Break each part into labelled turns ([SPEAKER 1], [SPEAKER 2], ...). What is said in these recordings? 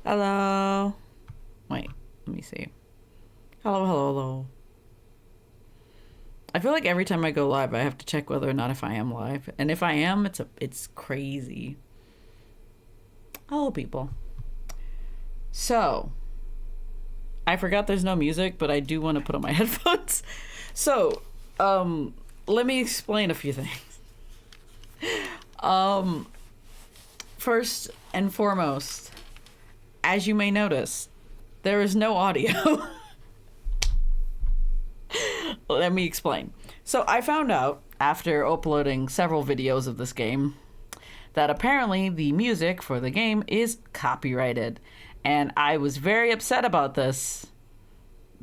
[SPEAKER 1] Hello. Wait, let me see. Hello, hello, hello. I feel like every time I go live, I have to check whether or not if I am live, and if I am, it's crazy. Hello, people. So I forgot there's no music, but I do want to put on my headphones. So, let me explain a few things. Um, First and foremost, as you may notice, there is no audio. Let me explain. So I found out after uploading several videos of this game that apparently the music for the game is copyrighted. And I was very upset about this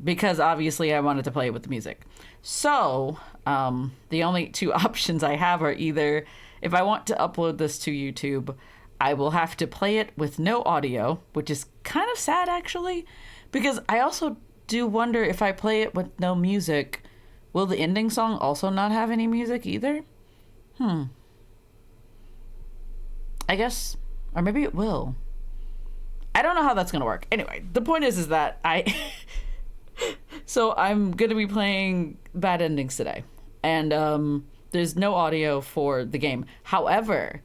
[SPEAKER 1] because obviously I wanted to play it with the music. So the only two options I have are either if I want to upload this to YouTube, I will have to play it with no audio, which is kind of sad actually, because I also do wonder if I play it with no music, will the ending song also not have any music either? I guess, or maybe it will. I don't know how that's gonna work. Anyway, the point is that I so I'm gonna be playing Bad Endings today, and there's no audio for the game. However,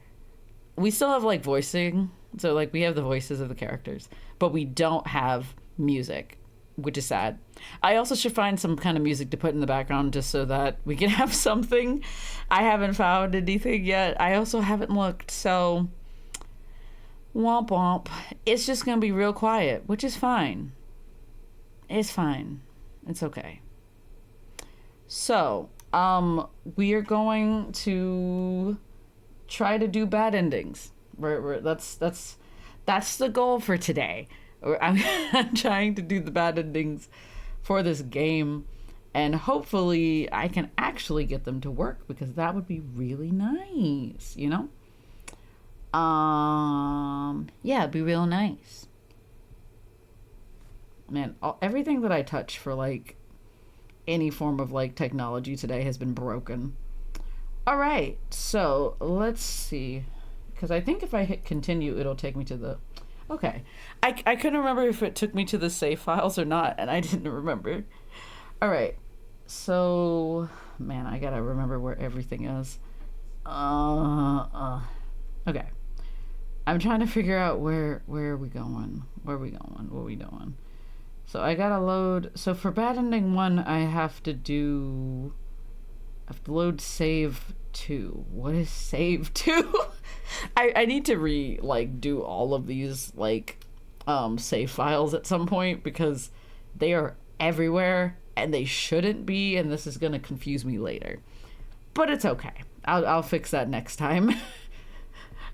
[SPEAKER 1] we still have like voicing, so like we have the voices of the characters, but we don't have music, which is sad. I also should find some kind of music to put in the background just so that we can have something. I haven't found anything yet. I also haven't looked, so womp womp. It's just gonna be real quiet, which is fine. It's fine. It's okay. So, we are going to try to do bad endings. That's the goal for today. I'm trying to do the bad endings for this game, and hopefully I can actually get them to work because that would be really nice, you know? Yeah, it'd be real nice. Man, everything that I touch for like any form of like technology today has been broken. All right, so let's see, because I think if I hit continue, it'll take me to the. Okay, I couldn't remember if it took me to the save files or not, and I didn't remember. All right, so man, I gotta remember where everything is. Okay, I'm trying to figure out where are we going? Where are we going? What are we doing? So I gotta load. So for bad ending one, I have to do. I have to load save 2. What is save 2? I need to do all of these save files at some point because they are everywhere and they shouldn't be, and this is gonna confuse me later. But it's okay. I'll fix that next time.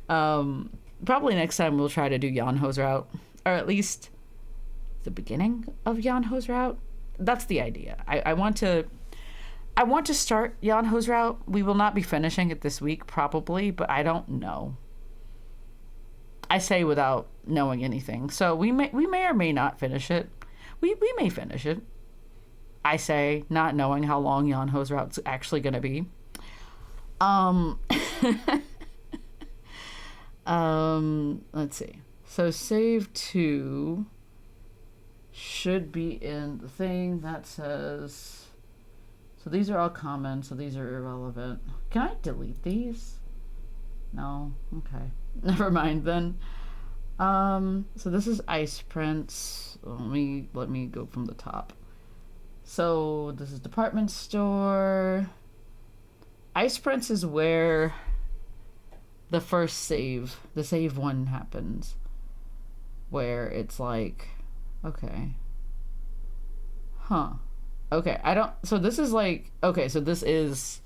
[SPEAKER 1] Probably next time we'll try to do Yeonho's route, or at least the beginning of Yeonho's route. That's the idea. I want to start Yeonho's route. We will not be finishing it this week, probably, but I don't know. I say without knowing anything. So we may or may not finish it. We may finish it. I say not knowing how long Yeonho's route's actually going to be. Let's see. So save 2 should be in the thing that says. So these are all common, so these are irrelevant. Can I delete these? No? Okay. Never mind then. So this is Ice Prince. Let me go from the top. So this is department store. Ice Prince is where the first save, the save 1 happens. Where it's like, okay. Huh. Okay, I don't. So this is like. Okay, so this is.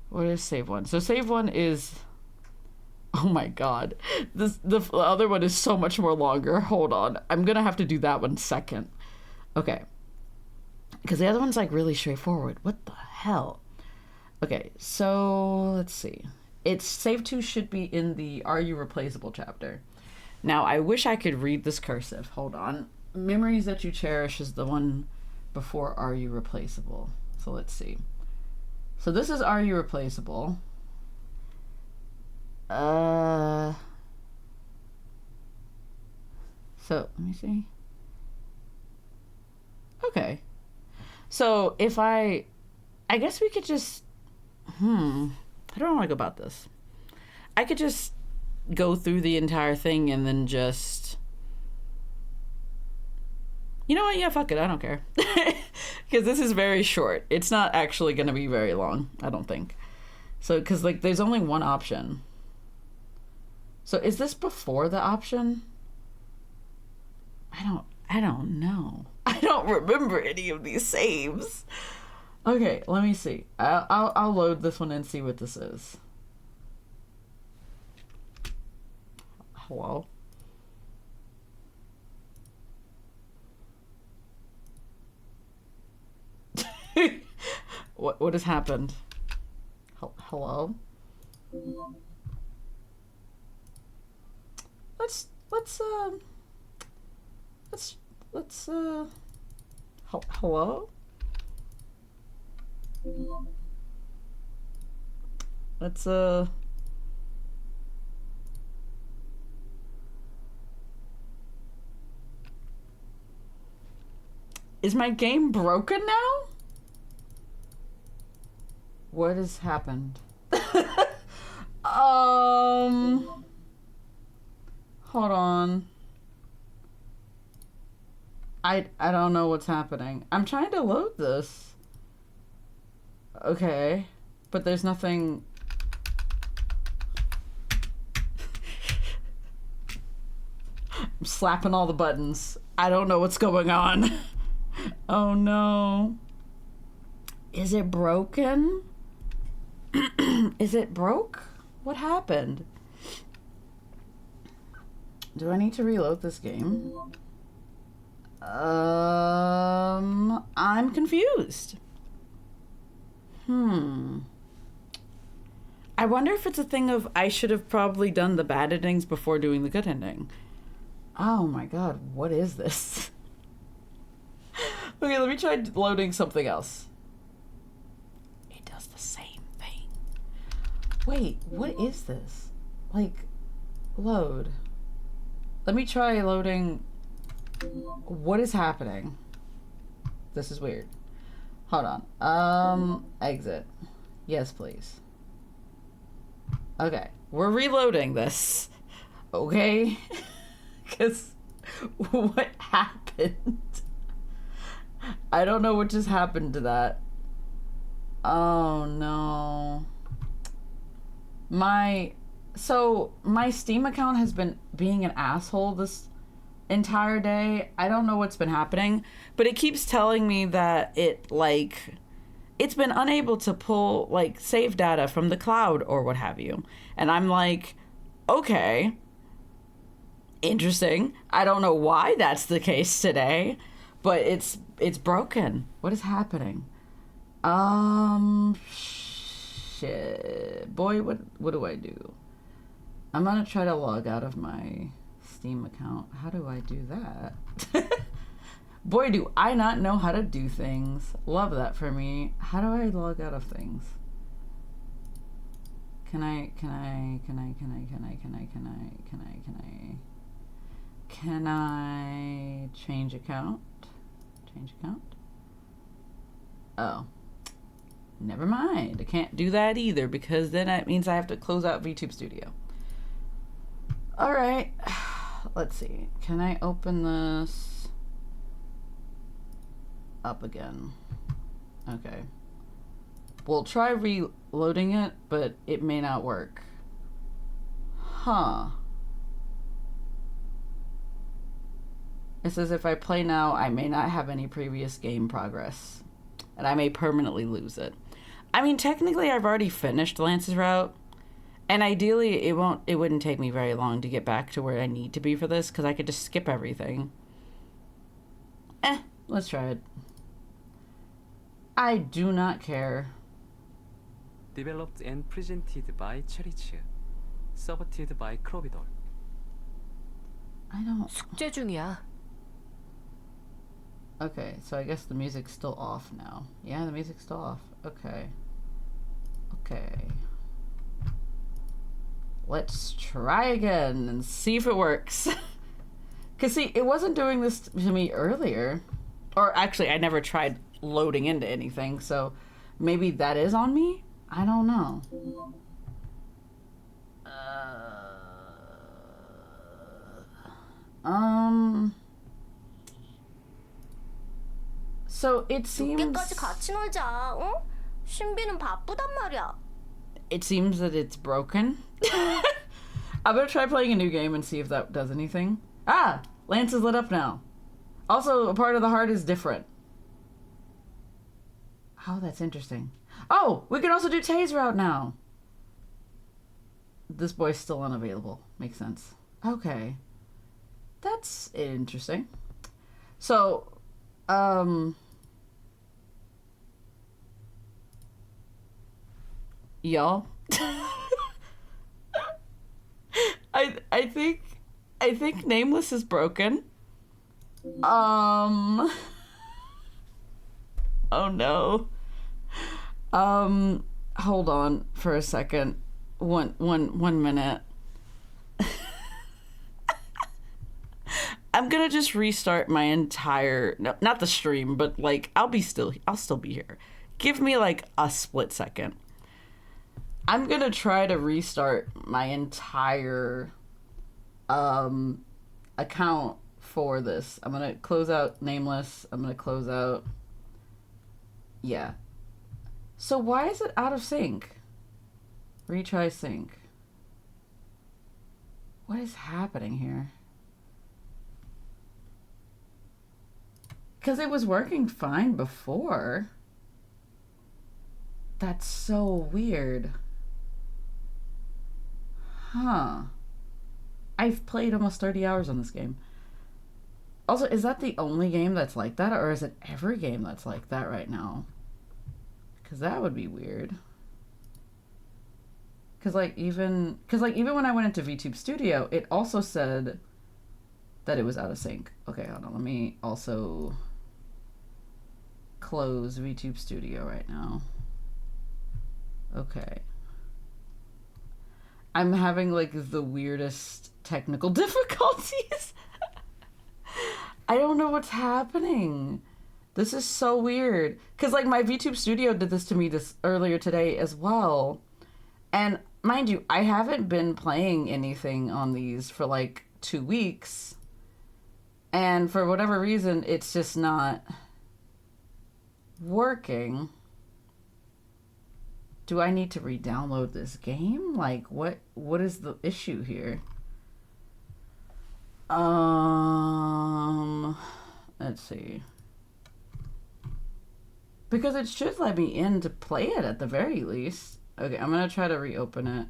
[SPEAKER 1] What is save 1? So save 1 is. Oh my god. The other one is so much more longer. Hold on. I'm gonna have to do that one second. Okay. Because the other one's like really straightforward. What the hell? Okay, so let's see. It's save 2 should be in the Are You Replaceable chapter. Now, I wish I could read this cursive. Hold on. Memories That You Cherish is the one before Are You Replaceable. So let's see. So this is Are You Replaceable? So let me see. Okay. So if I guess we could just, I don't know how to go about this. I could just go through the entire thing and then just, you know what? Yeah, fuck it. I don't care. Because this is very short. It's not actually going to be very long, I don't think. So, because, like, there's only one option. So, is this before the option? I don't know. I don't remember any of these saves. Okay, let me see. I'll load this one and see what this is. Hello? What has happened? Hello? Let's hello? Let's Is my game broken now? What has happened? Hold on. I don't know what's happening. I'm trying to load this. Okay. But there's nothing. I'm slapping all the buttons. I don't know what's going on. Oh no. Is it broken? Is it broke? What happened? Do I need to reload this game? I'm confused. I wonder if it's a thing of I should have probably done the bad endings before doing the good ending. Oh my god, what is this? Okay, let me try loading something else. It does the same thing. Wait, what is this? Like, load. Let me try loading. What is happening? This is weird. Hold on. Exit. Yes, please. Okay, we're reloading this. Okay? Because what happened? I don't know what just happened to that. Oh no. My Steam account has been being an asshole this entire day. I don't know what's been happening, but it keeps telling me that it's been unable to pull save data from the cloud or what have you. And I'm like, okay, interesting. I don't know why that's the case today, but it's broken. What is happening? Shit. Boy, what do I do? I'm gonna try to log out of my Steam account. How do I do that? Boy, do I not know how to do things. Love that for me. How do I log out of things? Can I change account? Change account? Oh. Never mind. I can't do that either because then that means I have to close out VTube Studio. Alright. Let's see. Can I open this up again? Okay. We'll try reloading it, but it may not work. Huh. It says if I play now, I may not have any previous game progress. And I may permanently lose it. I mean, technically, I've already finished Lance's route. And ideally, it wouldn't take me very long to get back to where I need to be for this, because I could just skip everything. Let's try it. I do not care.
[SPEAKER 2] Developed and presented by Cherish, supported by Crobidor.
[SPEAKER 1] I don't...
[SPEAKER 3] 숙제 중이야.
[SPEAKER 1] Okay, so I guess the music's still off now. Yeah, the music's still off. Okay. Okay. Let's try again and see if it works. Cause see, it wasn't doing this to me earlier. Or actually, I never tried loading into anything, so maybe that is on me? I don't know. So it seems...
[SPEAKER 3] 늦게까지 같이 놀자, 어? 신비는 바쁘단 말이야.
[SPEAKER 1] It seems that it's broken. I'm gonna try playing a new game and see if that does anything. Ah! Lance is lit up now. Also, a part of the heart is different. Oh, that's interesting. Oh! We can also do Taser out now! This boy's still unavailable. Makes sense. Okay. That's interesting. So, y'all. I think Nameless is broken. Oh no. Hold on for a second. One minute. I'm gonna just restart my entire, no, not the stream, but like I'll still be here. Give me like a split second. I'm gonna try to restart my entire account for this. I'm gonna close out Nameless. I'm gonna close out, yeah. So why is it out of sync? Retry sync. What is happening here? Because it was working fine before. That's so weird. Huh. I've played almost 30 hours on this game. Also, is that the only game that's like that? Or is it every game that's like that right now? Because that would be weird. Because even when I went into VTube Studio, it also said that it was out of sync. Okay, hold on. Let me also close VTube Studio right now. Okay. I'm having like the weirdest technical difficulties. I don't know what's happening. This is so weird. Because like my VTube Studio did this to me earlier today as well. And mind you, I haven't been playing anything on these for like 2 weeks. And for whatever reason, it's just not working. Do I need to re-download this game? Like, what is the issue here? Let's see. Because it should let me in to play it at the very least. Okay, I'm gonna try to reopen it.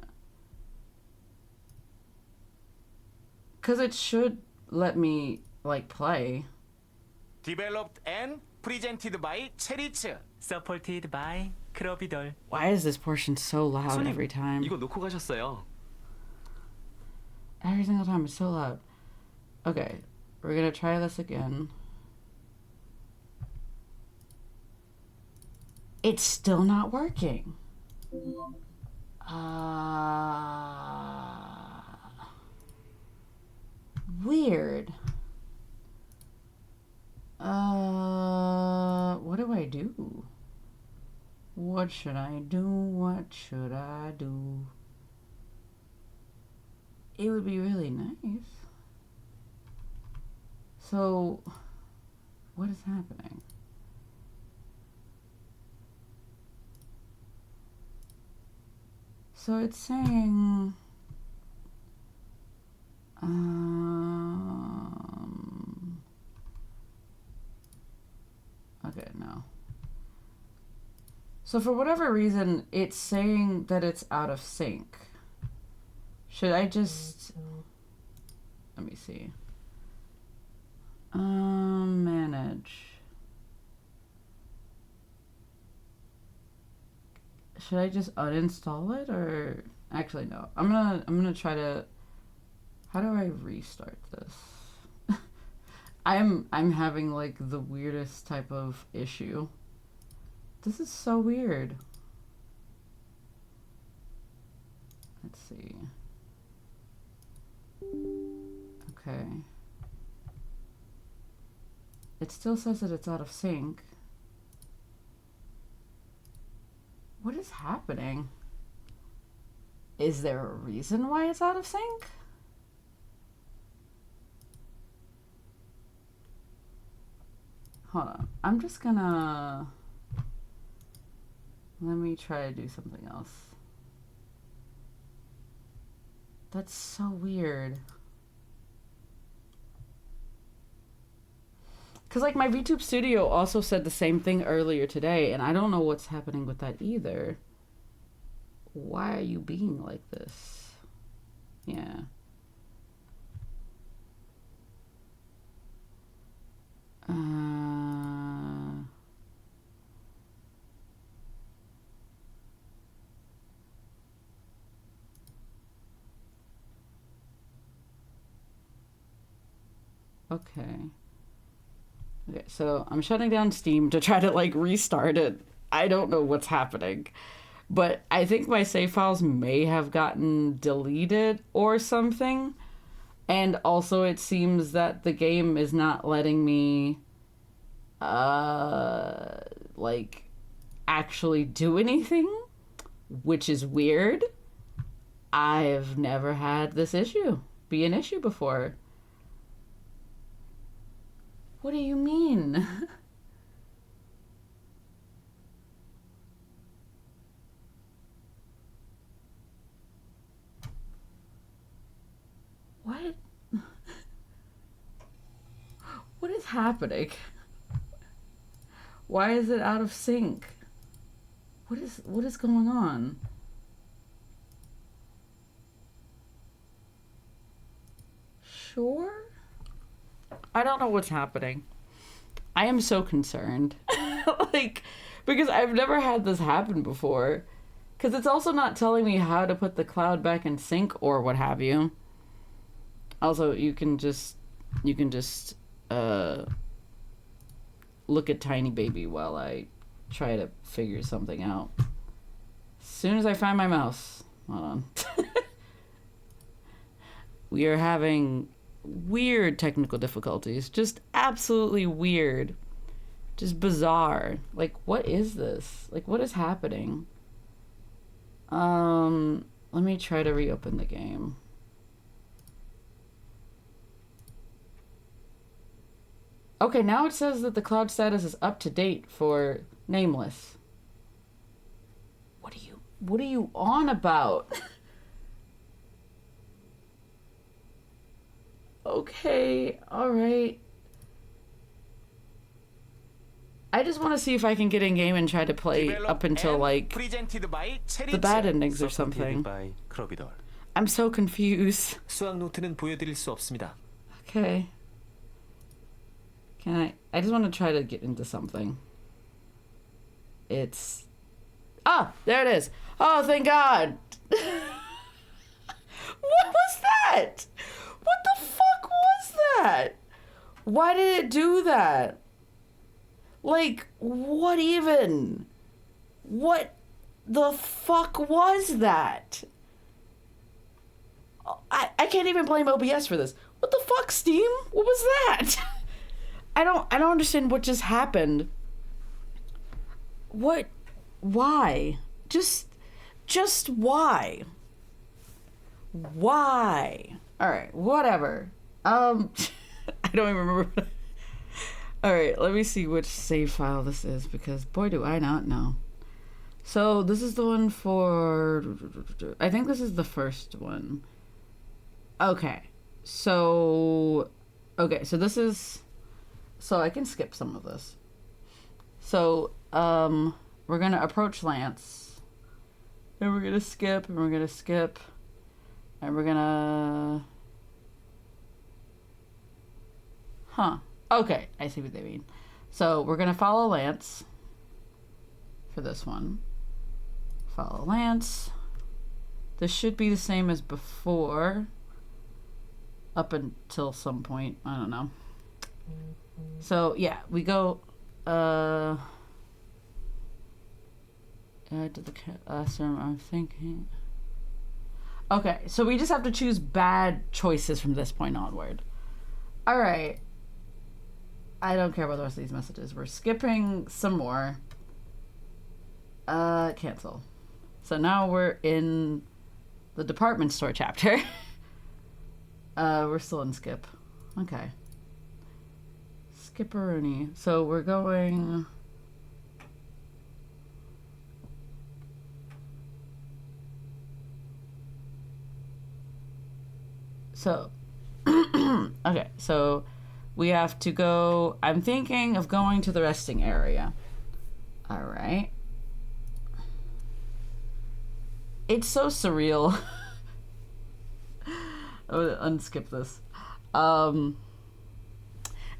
[SPEAKER 1] Because it should let me, like, play.
[SPEAKER 4] Developed and presented by 체리츠.
[SPEAKER 2] Supported by 크로비돌.
[SPEAKER 1] Why is this portion so loud every time?
[SPEAKER 2] 이거 놓고 가셨어요.
[SPEAKER 1] Every single time it's so loud. Okay, we're gonna try this again. It's still not working. Weird. What do I do? What should I do? What should I do? It would be really nice. So, what is happening? So it's saying, okay, no. So for whatever reason, it's saying that it's out of sync. Should I just, let me see. Manage. Should I just uninstall it, or actually no? I'm gonna try to. How do I restart this? I'm having like the weirdest type of issue. This is so weird. Let's see. Okay. it still says that it's out of sync. What is happening? Is there a reason why it's out of sync? Hold on. I'm just gonna... Let me try to do something else. That's so weird. Because, like, my VTube Studio also said the same thing earlier today, and I don't know what's happening with that either. Why are you being like this? Yeah. Okay. Okay, so I'm shutting down Steam to try to, like, restart it. I don't know what's happening. But I think my save files may have gotten deleted or something. And also it seems that the game is not letting me, like, actually do anything, which is weird. I've never had this issue be an issue before. What do you mean? What? What is happening? Why is it out of sync? What is going on? Sure? I don't know what's happening. I am so concerned. Like, because I've never had this happen before. Because it's also not telling me how to put the cloud back in sync or what have you. Also, you can just look at Tiny Baby while I try to figure something out. As soon as I find my mouse. Hold on. We are having weird technical difficulties. Just absolutely weird. Just bizarre. Like, what is this? Like, what is happening? Let me try to reopen the game. Okay, now it says that the cloud status is up to date for Nameless. What are you on about? Okay, alright. I just want to see if I can get in game and try to play up until, like, the bad endings or something. I'm so confused.
[SPEAKER 2] 수학 노트는 보여드릴 수 없습니다.
[SPEAKER 1] Okay. I just want to try to get into something. It's... Ah! There it is! Oh, thank God! What was that? What the fuck was that? Why did it do that? Like, what even? What the fuck was that? I can't even blame OBS for this. What the fuck, Steam? What was that? I don't understand what just happened. What? Why? Just why? Why? Alright, whatever. I don't even remember. Alright, let me see which save file this is, because boy do I not know. So this is the one for... I think this is the first one. Okay. So this is... So I can skip some of this. So, we're gonna approach Lance. And we're gonna skip, and we're gonna skip. And we're gonna... Huh. Okay, I see what they mean. So, we're gonna follow Lance. For this one. Follow Lance. This should be the same as before. Up until some point. I don't know. So, yeah, we go... to the classroom, I'm thinking... Okay, so we just have to choose bad choices from this point onward. Alright. I don't care about the rest of these messages. We're skipping some more. Cancel. So now we're in the department store chapter. We're still in skip. Okay. Skipperoonie. So we're going... So, okay, so we have to go... I'm thinking of going to the resting area. All right. It's so surreal. I'm gonna unskip this.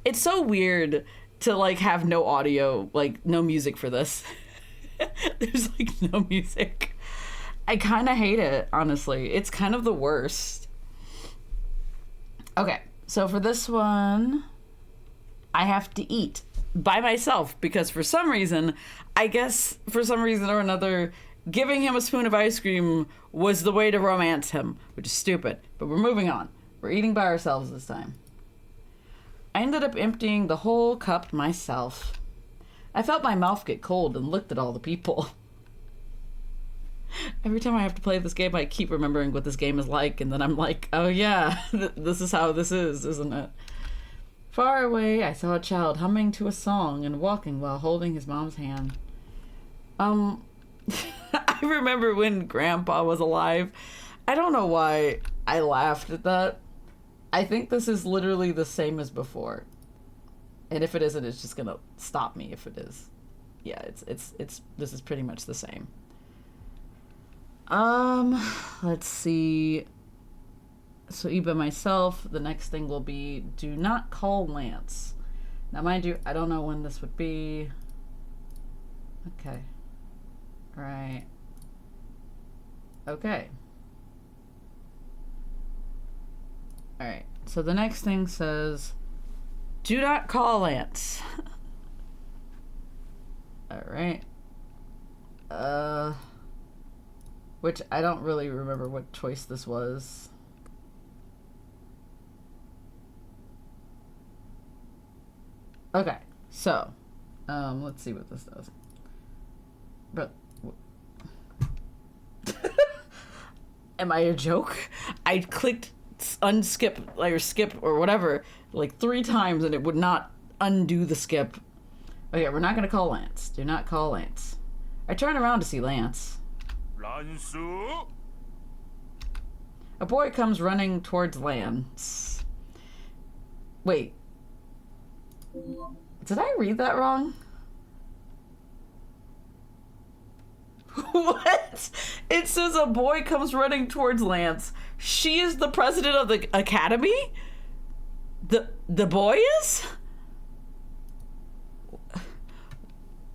[SPEAKER 1] It's so weird to like have no audio, like no music for this. There's like no music. I kind of hate it, honestly. It's kind of the worst. Okay, so for this one, I have to eat by myself because for some reason, I guess for some reason or another, giving him a spoon of ice cream was the way to romance him, which is stupid. But we're moving on. We're eating by ourselves this time. I ended up emptying the whole cup myself. I felt my mouth get cold and looked at all the people. Every time I have to play this game, I keep remembering what this game is like, and then I'm like, oh yeah, this is how this is, isn't it? Far away, I saw a child humming to a song and walking while holding his mom's hand. I remember when Grandpa was alive. I don't know why I laughed at that. I think this is literally the same as before. And if it isn't, it's just gonna stop me if it is. Yeah, it's this is pretty much the same. Let's see. So eat by myself. The next thing will be do not call Lance. Now mind you, I don't know when this would be. Okay. Right. Okay. Alright. So the next thing says do not call Lance. Alright. Which I don't really remember what choice this was. Okay, so let's see what this does. But am I a joke? I clicked unskip or skip or whatever like 3 times and it would not undo the skip. Okay, we're not gonna call Lance. Do not call Lance. I turn around to see Lance.
[SPEAKER 4] 란수.
[SPEAKER 1] A boy comes running towards Lance. Wait. Did I read that wrong? What? It says a boy comes running towards Lance. She is the president of the academy? The boy is?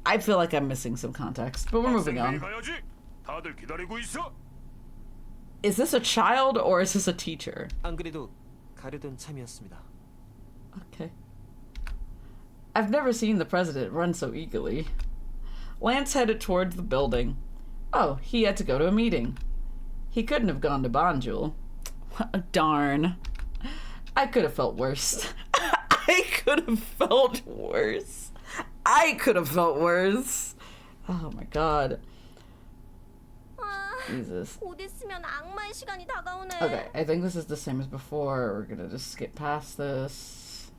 [SPEAKER 1] I feel like I'm missing some context, but we're moving on.
[SPEAKER 4] 다들 기다리고 있어.
[SPEAKER 1] Is this a child or is this a teacher?
[SPEAKER 2] 안 그래도 가려던 참이었습니다.
[SPEAKER 1] Okay. I've never seen the president run so eagerly. Lance headed towards the building. Oh, he had to go to a meeting. He couldn't have gone to Bonjul. Darn. I could have felt worse. I could have felt worse. I could have felt worse. Oh my god. Jesus.
[SPEAKER 3] 곧 있으면 악마의 시간이 다가오네.
[SPEAKER 1] Okay, I think this is the same as before. We're gonna just skip past this.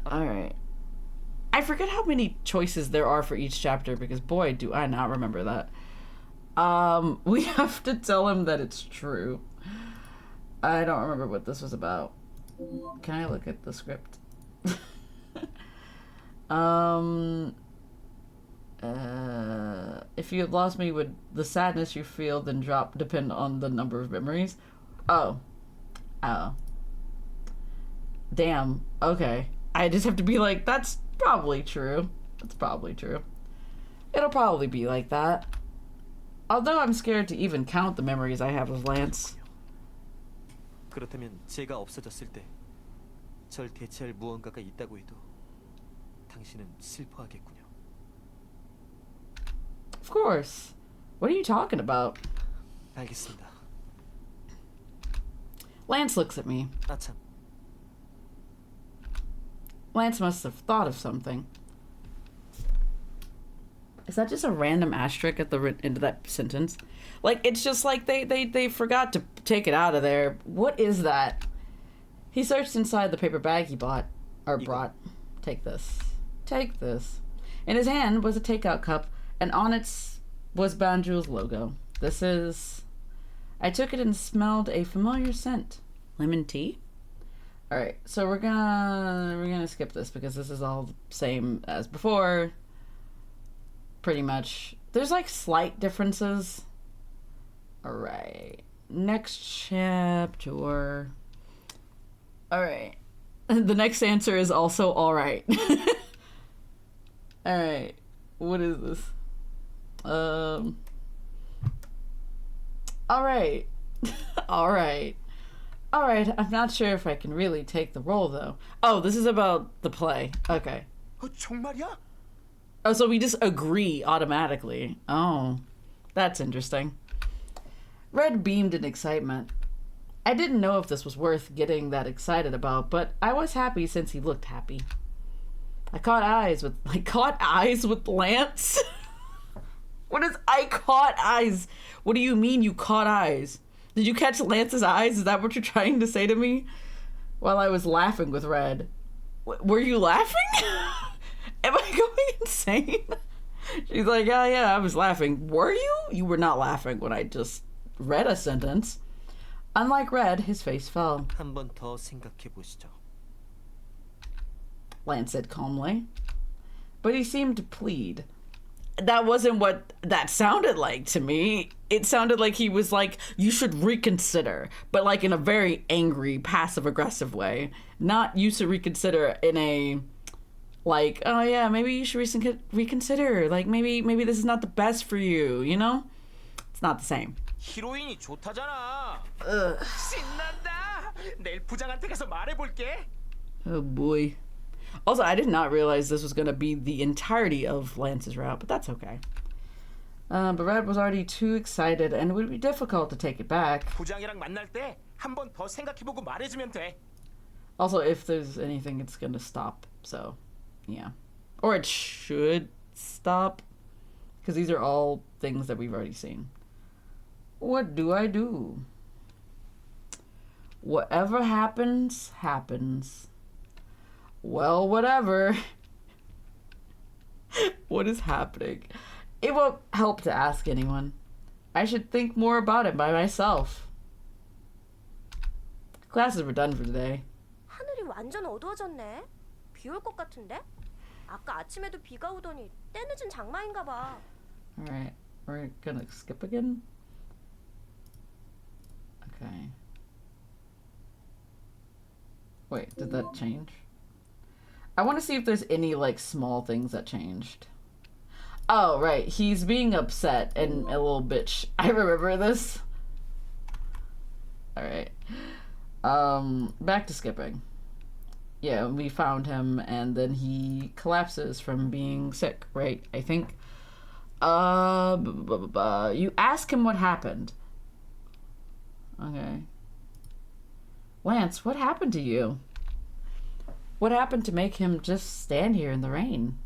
[SPEAKER 1] Alright. I forget how many choices there are for each chapter because boy, do I not remember that. We have to tell him that it's true. I don't remember what this was about. Can I look at the script? If you had lost me, would the sadness you feel then depend on the number of memories? Oh. Damn. Okay. I just have to be like, that's probably true. That's probably true. It'll probably be like that. Although I'm scared to even count the memories I have of Lance.
[SPEAKER 2] 그렇다면 제가 없어졌을 때 절 대체할 무언가가 있다고 해도 당신은 슬퍼하겠군요.
[SPEAKER 1] Of course. What are you talking about?
[SPEAKER 2] 알겠습니다.
[SPEAKER 1] Lance looks at me.
[SPEAKER 2] 아참.
[SPEAKER 1] Lance must have thought of something. Is that just a random asterisk at the end of that sentence? Like, it's just like they forgot to take it out of there. What is that? He searched inside the paper bag he brought. Take this. Take this. In his hand was a takeout cup, and on it was Banjul's logo. This is... I took it and smelled a familiar scent. Lemon tea? Alright, so we're gonna skip this because this is all the same as before. Pretty much. There's like slight differences. Alright. Next chapter. Alright. The next answer is also alright. Alright. What is this? Alright. Alright. Alright, I'm not sure if I can really take the role though. Oh, this is about the play. Okay.
[SPEAKER 2] 정말이야?
[SPEAKER 1] Oh, so we just agree automatically. Oh, that's interesting. Red beamed in excitement. I didn't know if this was worth getting that excited about, but I was happy since he looked happy. I caught eyes with Lance? What is I caught eyes? What do you mean you caught eyes? Did you catch Lance's eyes? Is that what you're trying to say to me? While I was laughing with Red. Were you laughing? Am I going insane? She's like, oh yeah, I was laughing. Were you? You were not laughing when I just read a sentence. Unlike Red, his face fell.
[SPEAKER 2] 한 번 더 생각해 보시죠.
[SPEAKER 1] Lance said calmly. But he seemed to plead. That wasn't what that sounded like to me. It sounded like he was like, you should reconsider, but like in a very angry, passive-aggressive way. Not you should reconsider in a, like, oh yeah, maybe you should reconsider. Like, maybe this is not the best for you, you know? It's not the same.
[SPEAKER 5] 히로인이 좋다잖아.
[SPEAKER 1] Ugh.
[SPEAKER 5] 신난다. 내일 부장한테 가서 말해볼게.
[SPEAKER 1] Oh boy. Also, I did not realize this was going to be the entirety of Lance's route, but that's okay. But Red was already too excited, and it would be difficult to take it back.
[SPEAKER 5] 부장이랑 만날 때 한 번 더 생각해보고 말해주면 돼.
[SPEAKER 1] Also, if there's anything, it's going to stop. So, yeah. Or it should stop, because these are all things that we've already seen. What do I do? Whatever happens, happens. Well, whatever. What is happening? It won't help to ask anyone. I should think more about it by myself. Classes were done for today.
[SPEAKER 3] 하늘이 완전 어두워졌네. 비 올 것 같은데? 아까 아침에도 비가 오더니 때늦은 장마인가 봐.
[SPEAKER 1] Alright, we're gonna skip again? Okay. Wait, did that change? I want to see if there's any, like, small things that changed. Oh, right. He's being upset and a little bitch. I remember this. Alright. Back to skipping. Yeah, we found him, and then he collapses from being sick, right? I think. You ask him what happened. Okay. Lance, what happened to you? What happened to make him just stand here in the rain?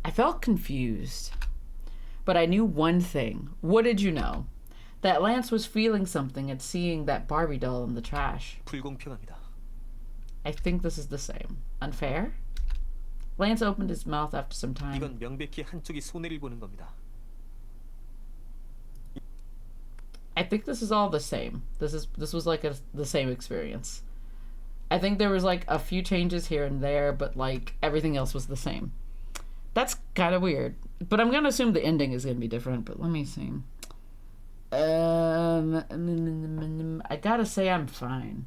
[SPEAKER 1] I felt confused. But I knew one thing. What did you know? That Lance was feeling something at seeing that Barbie doll in the trash.
[SPEAKER 2] 불공평합니다.
[SPEAKER 1] I think this is the same. Unfair? Lance opened his mouth after some time.
[SPEAKER 2] 이건 명백히 한쪽이 손해를 보는 겁니다.
[SPEAKER 1] I think this is all the same. This was like the same experience. I think there was like a few changes here and there, but like everything else was the same. That's kind of weird. But I'm gonna assume the ending is gonna be different. But let me see. I gotta say I'm fine.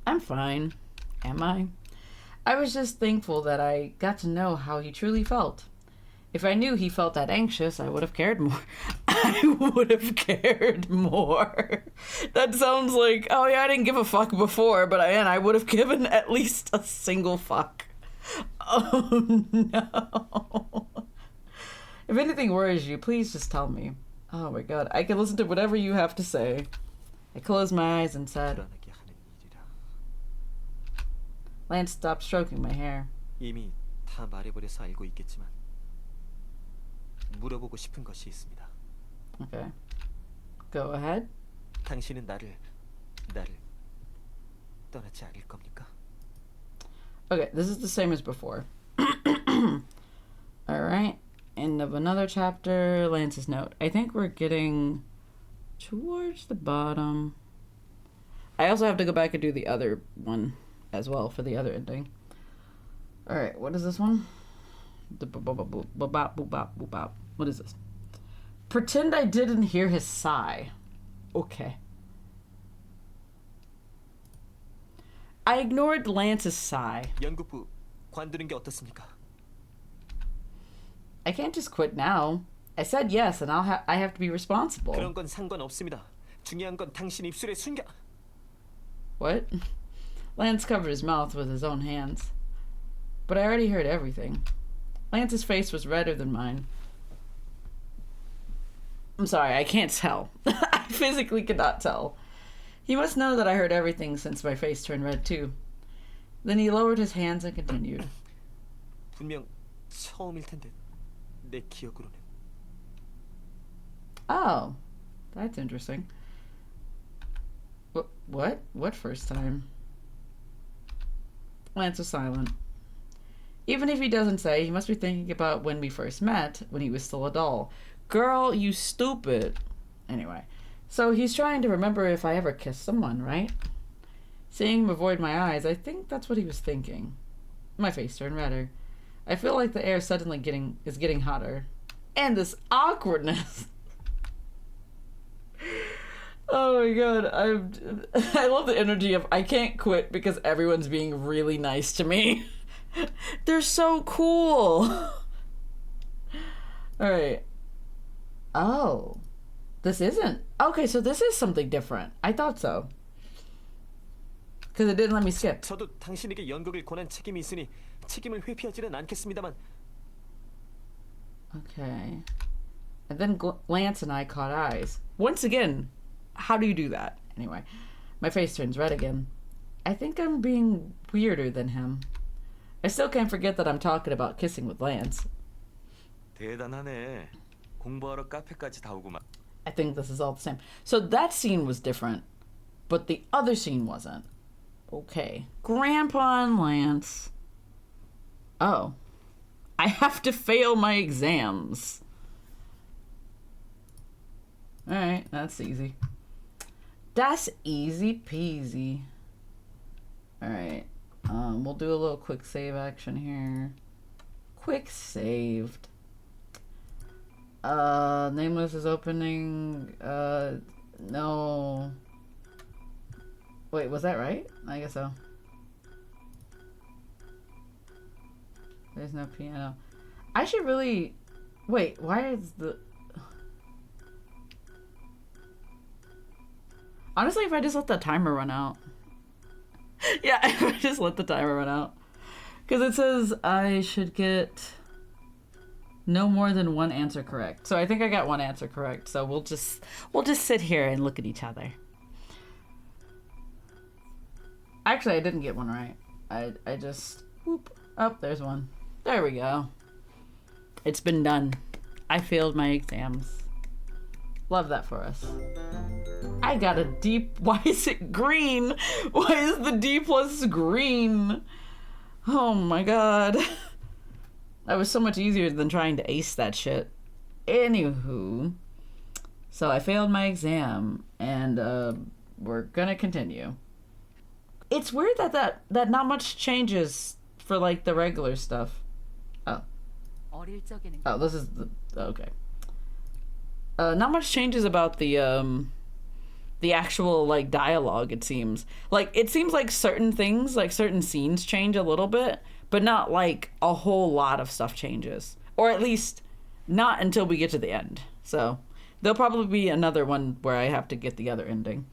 [SPEAKER 1] I'm fine. Am I? I was just thankful that I got to know how he truly felt. If I knew he felt that anxious, I would have cared more. I would have cared more. That sounds like, oh yeah, I didn't give a fuck before, but I would have given at least a single fuck. Oh no. If anything worries you, please just tell me. Oh my god, I can listen to whatever you have to say. I closed my eyes and said,
[SPEAKER 2] 불안하게 하는 일이라.
[SPEAKER 1] Lance, stop stroking my hair.
[SPEAKER 2] 이미 다 말해버려서 알고 있겠지만 물어보고 싶은 것이 있습니다.
[SPEAKER 1] Okay. Go ahead.
[SPEAKER 2] 당신은 나를 떠나지 않을 겁니까?
[SPEAKER 1] Okay, this is the same as before. Alright. End of another chapter. Lance's note. I think we're getting towards the bottom. I also have to go back and do the other one as well for the other ending. Alright, what is this one? What is this? Pretend I didn't hear his sigh. Okay. I ignored Lance's sigh.
[SPEAKER 2] 연극부 관두는 게 어떻습니까?
[SPEAKER 1] I can't just quit now. I said yes, and I have to be responsible.
[SPEAKER 2] 그런 건 상관없습니다. 중요한 건 당신 입술에 숨겨.
[SPEAKER 1] What? Lance covered his mouth with his own hands. But I already heard everything. Lance's face was redder than mine. I'm sorry, I can't tell. I physically cannot tell. He must know that I heard everything since my face turned red too. Then he lowered his hands and continued.
[SPEAKER 2] 분명 처음일 텐데 내 기억으로는.
[SPEAKER 1] Oh, that's interesting. What? What first time? Lance was silent. Even if he doesn't say, he must be thinking about when we first met, when he was still a doll. Girl, you stupid. Anyway, so he's trying to remember if I ever kissed someone, right? Seeing him avoid my eyes, I think that's what he was thinking. My face turned redder. I feel like the air suddenly is getting hotter. And this awkwardness. Oh my god, I love the energy of I can't quit because everyone's being really nice to me. They're so cool. Alright. Oh. This isn't. Okay, so this is something different. I thought so. Because it didn't let me skip.
[SPEAKER 2] 저도 당신에게 연극을 권한 책임이 있으니 책임을 회피하지는 않겠습니다만.
[SPEAKER 1] Okay. And then Lance and I caught eyes. Once again, how do you do that? Anyway, my face turns red again. I think I'm being weirder than him. I still can't forget that I'm talking about kissing with Lance.
[SPEAKER 6] 대단하네. 공부하러 카페까지 다 오고 막.
[SPEAKER 1] I think this is all the same. So that scene was different, but the other scene wasn't. Okay. Grandpa and Lance. Oh. I have to fail my exams. Alright, that's easy. That's easy peasy. Alright. We'll do a little quick save action here. Quick saved. Nameless is opening. No. Wait, was that right? I guess so. There's no piano. I should really... Wait, why is the... Honestly, if I just let the timer run out. Yeah, if I just let the timer run out. Because it says I should get no more than one answer correct. So I think I got one answer correct. So we'll just sit here and look at each other. Actually, I didn't get one right. I just... Whoop. Oh, there's one. There we go. It's been done. I failed my exams. Love that for us. I got a D. Why is it green? Why is the D plus green? Oh my god. That was so much easier than trying to ace that shit. Anywho. So I failed my exam, and we're gonna continue. It's weird that not much changes for like the regular stuff. Oh. Oh, this is the... Okay. Not much changes about the actual like dialogue, it seems. Like it seems like certain things, like certain scenes change a little bit, but not like a whole lot of stuff changes. Or at least not until we get to the end. So there'll probably be another one where I have to get the other ending.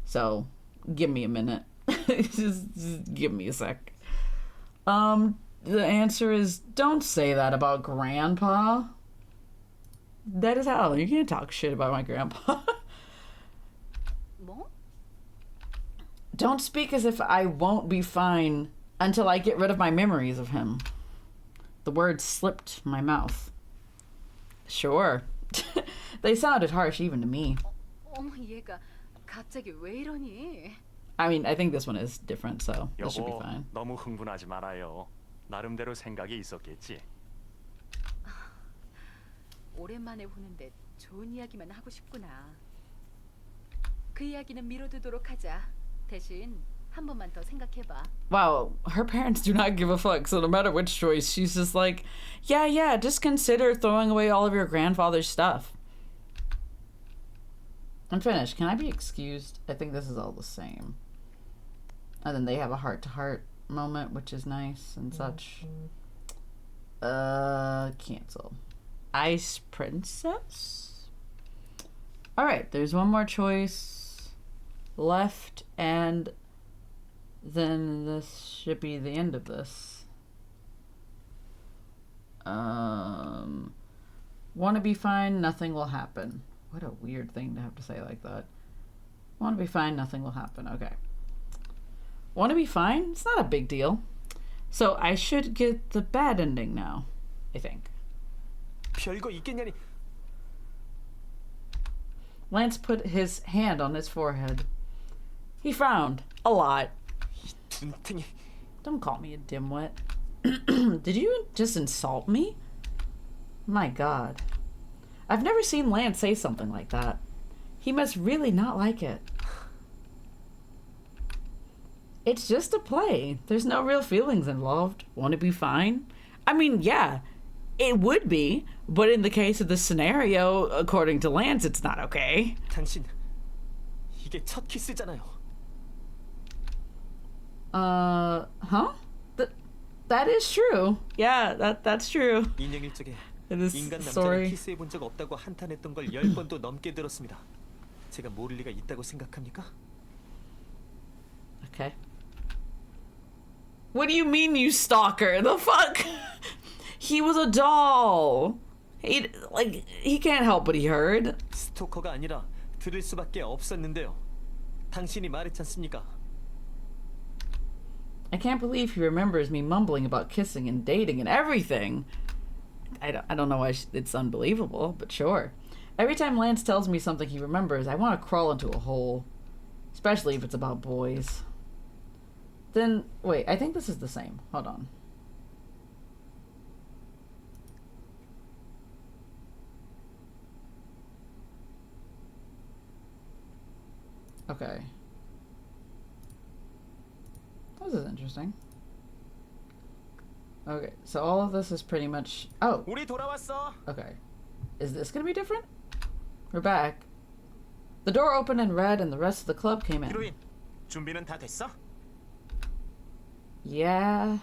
[SPEAKER 1] So give me a minute. just give me a sec. The answer is don't say that about Grandpa. That is hell. You can't talk shit about my grandpa. Don't speak as if I won't be fine until I get rid of my memories of him. The words slipped my mouth. Sure. They sounded harsh even to me.
[SPEAKER 7] 어머 얘가 갑자기 왜 이러니?
[SPEAKER 1] I mean, I think this one is different, so this should be
[SPEAKER 2] 여보,
[SPEAKER 1] fine.
[SPEAKER 2] 너무 흥분하지 말아요. 나름대로 생각이 있었겠지.
[SPEAKER 7] 오랜만에 보는데 좋은 이야기만 하고 싶구나. 그 이야기는 미뤄두도록 하자. 대신 한 번만 더 생각해봐.
[SPEAKER 1] Wow, her parents do not give a fuck, so no matter which choice, she's just like, yeah, just consider throwing away all of your grandfather's stuff. I'm finished. Can I be excused? I think this is all the same. And then they have a heart-to-heart moment, which is nice and such. Cancel. Ice Princess? Alright, there's one more choice left, and then this should be the end of this. Wanna be fine, nothing will happen. What a weird thing to have to say like that. Wanna be fine, nothing will happen. Okay. Wanna be fine? It's not a big deal. So I should get the bad ending now, I think.
[SPEAKER 2] 별거 있겠냐니.
[SPEAKER 1] Lance put his hand on his forehead. He frowned. A lot.
[SPEAKER 2] 눈탱이.
[SPEAKER 1] Don't call me a dimwit. Did you just insult me? My God. I've never seen Lance say something like that. He must really not like it. It's just a play. There's no real feelings involved. Want to be fine? I mean, yeah, it would be. But in the case of this scenario, according to Lance, it's not okay.
[SPEAKER 2] 당신 이게 첫 키스잖아요.
[SPEAKER 1] Huh? That is true. Yeah, that's true.
[SPEAKER 2] 인형 일적에
[SPEAKER 1] In this
[SPEAKER 2] 인간 남자랑
[SPEAKER 1] story.
[SPEAKER 2] 키스해 본 적 없다고 한탄했던 걸 10번도 넘게 들었습니다. 제가 모를 리가 있다고 생각합니까?
[SPEAKER 1] Okay. What do you mean, you stalker? The fuck? He was a doll. He can't help what he heard.
[SPEAKER 2] 스토커가 아니라 들을 수밖에 없었는데요. 당신이 말했지 않습니까?
[SPEAKER 1] I can't believe he remembers me mumbling about kissing and dating and everything. I don't know why it's unbelievable, but sure. Every time Lance tells me something he remembers, I want to crawl into a hole. Especially if it's about boys. Then, wait, I think this is the same. Hold on. Okay. This is interesting. Okay, so all of this is pretty much... Oh,
[SPEAKER 5] 우리 돌아왔어.
[SPEAKER 1] okay. Is this gonna be different? We're back. The door opened in red and the rest of the club came in.
[SPEAKER 5] 히로인, 준비는 다 됐어?
[SPEAKER 1] Yeah.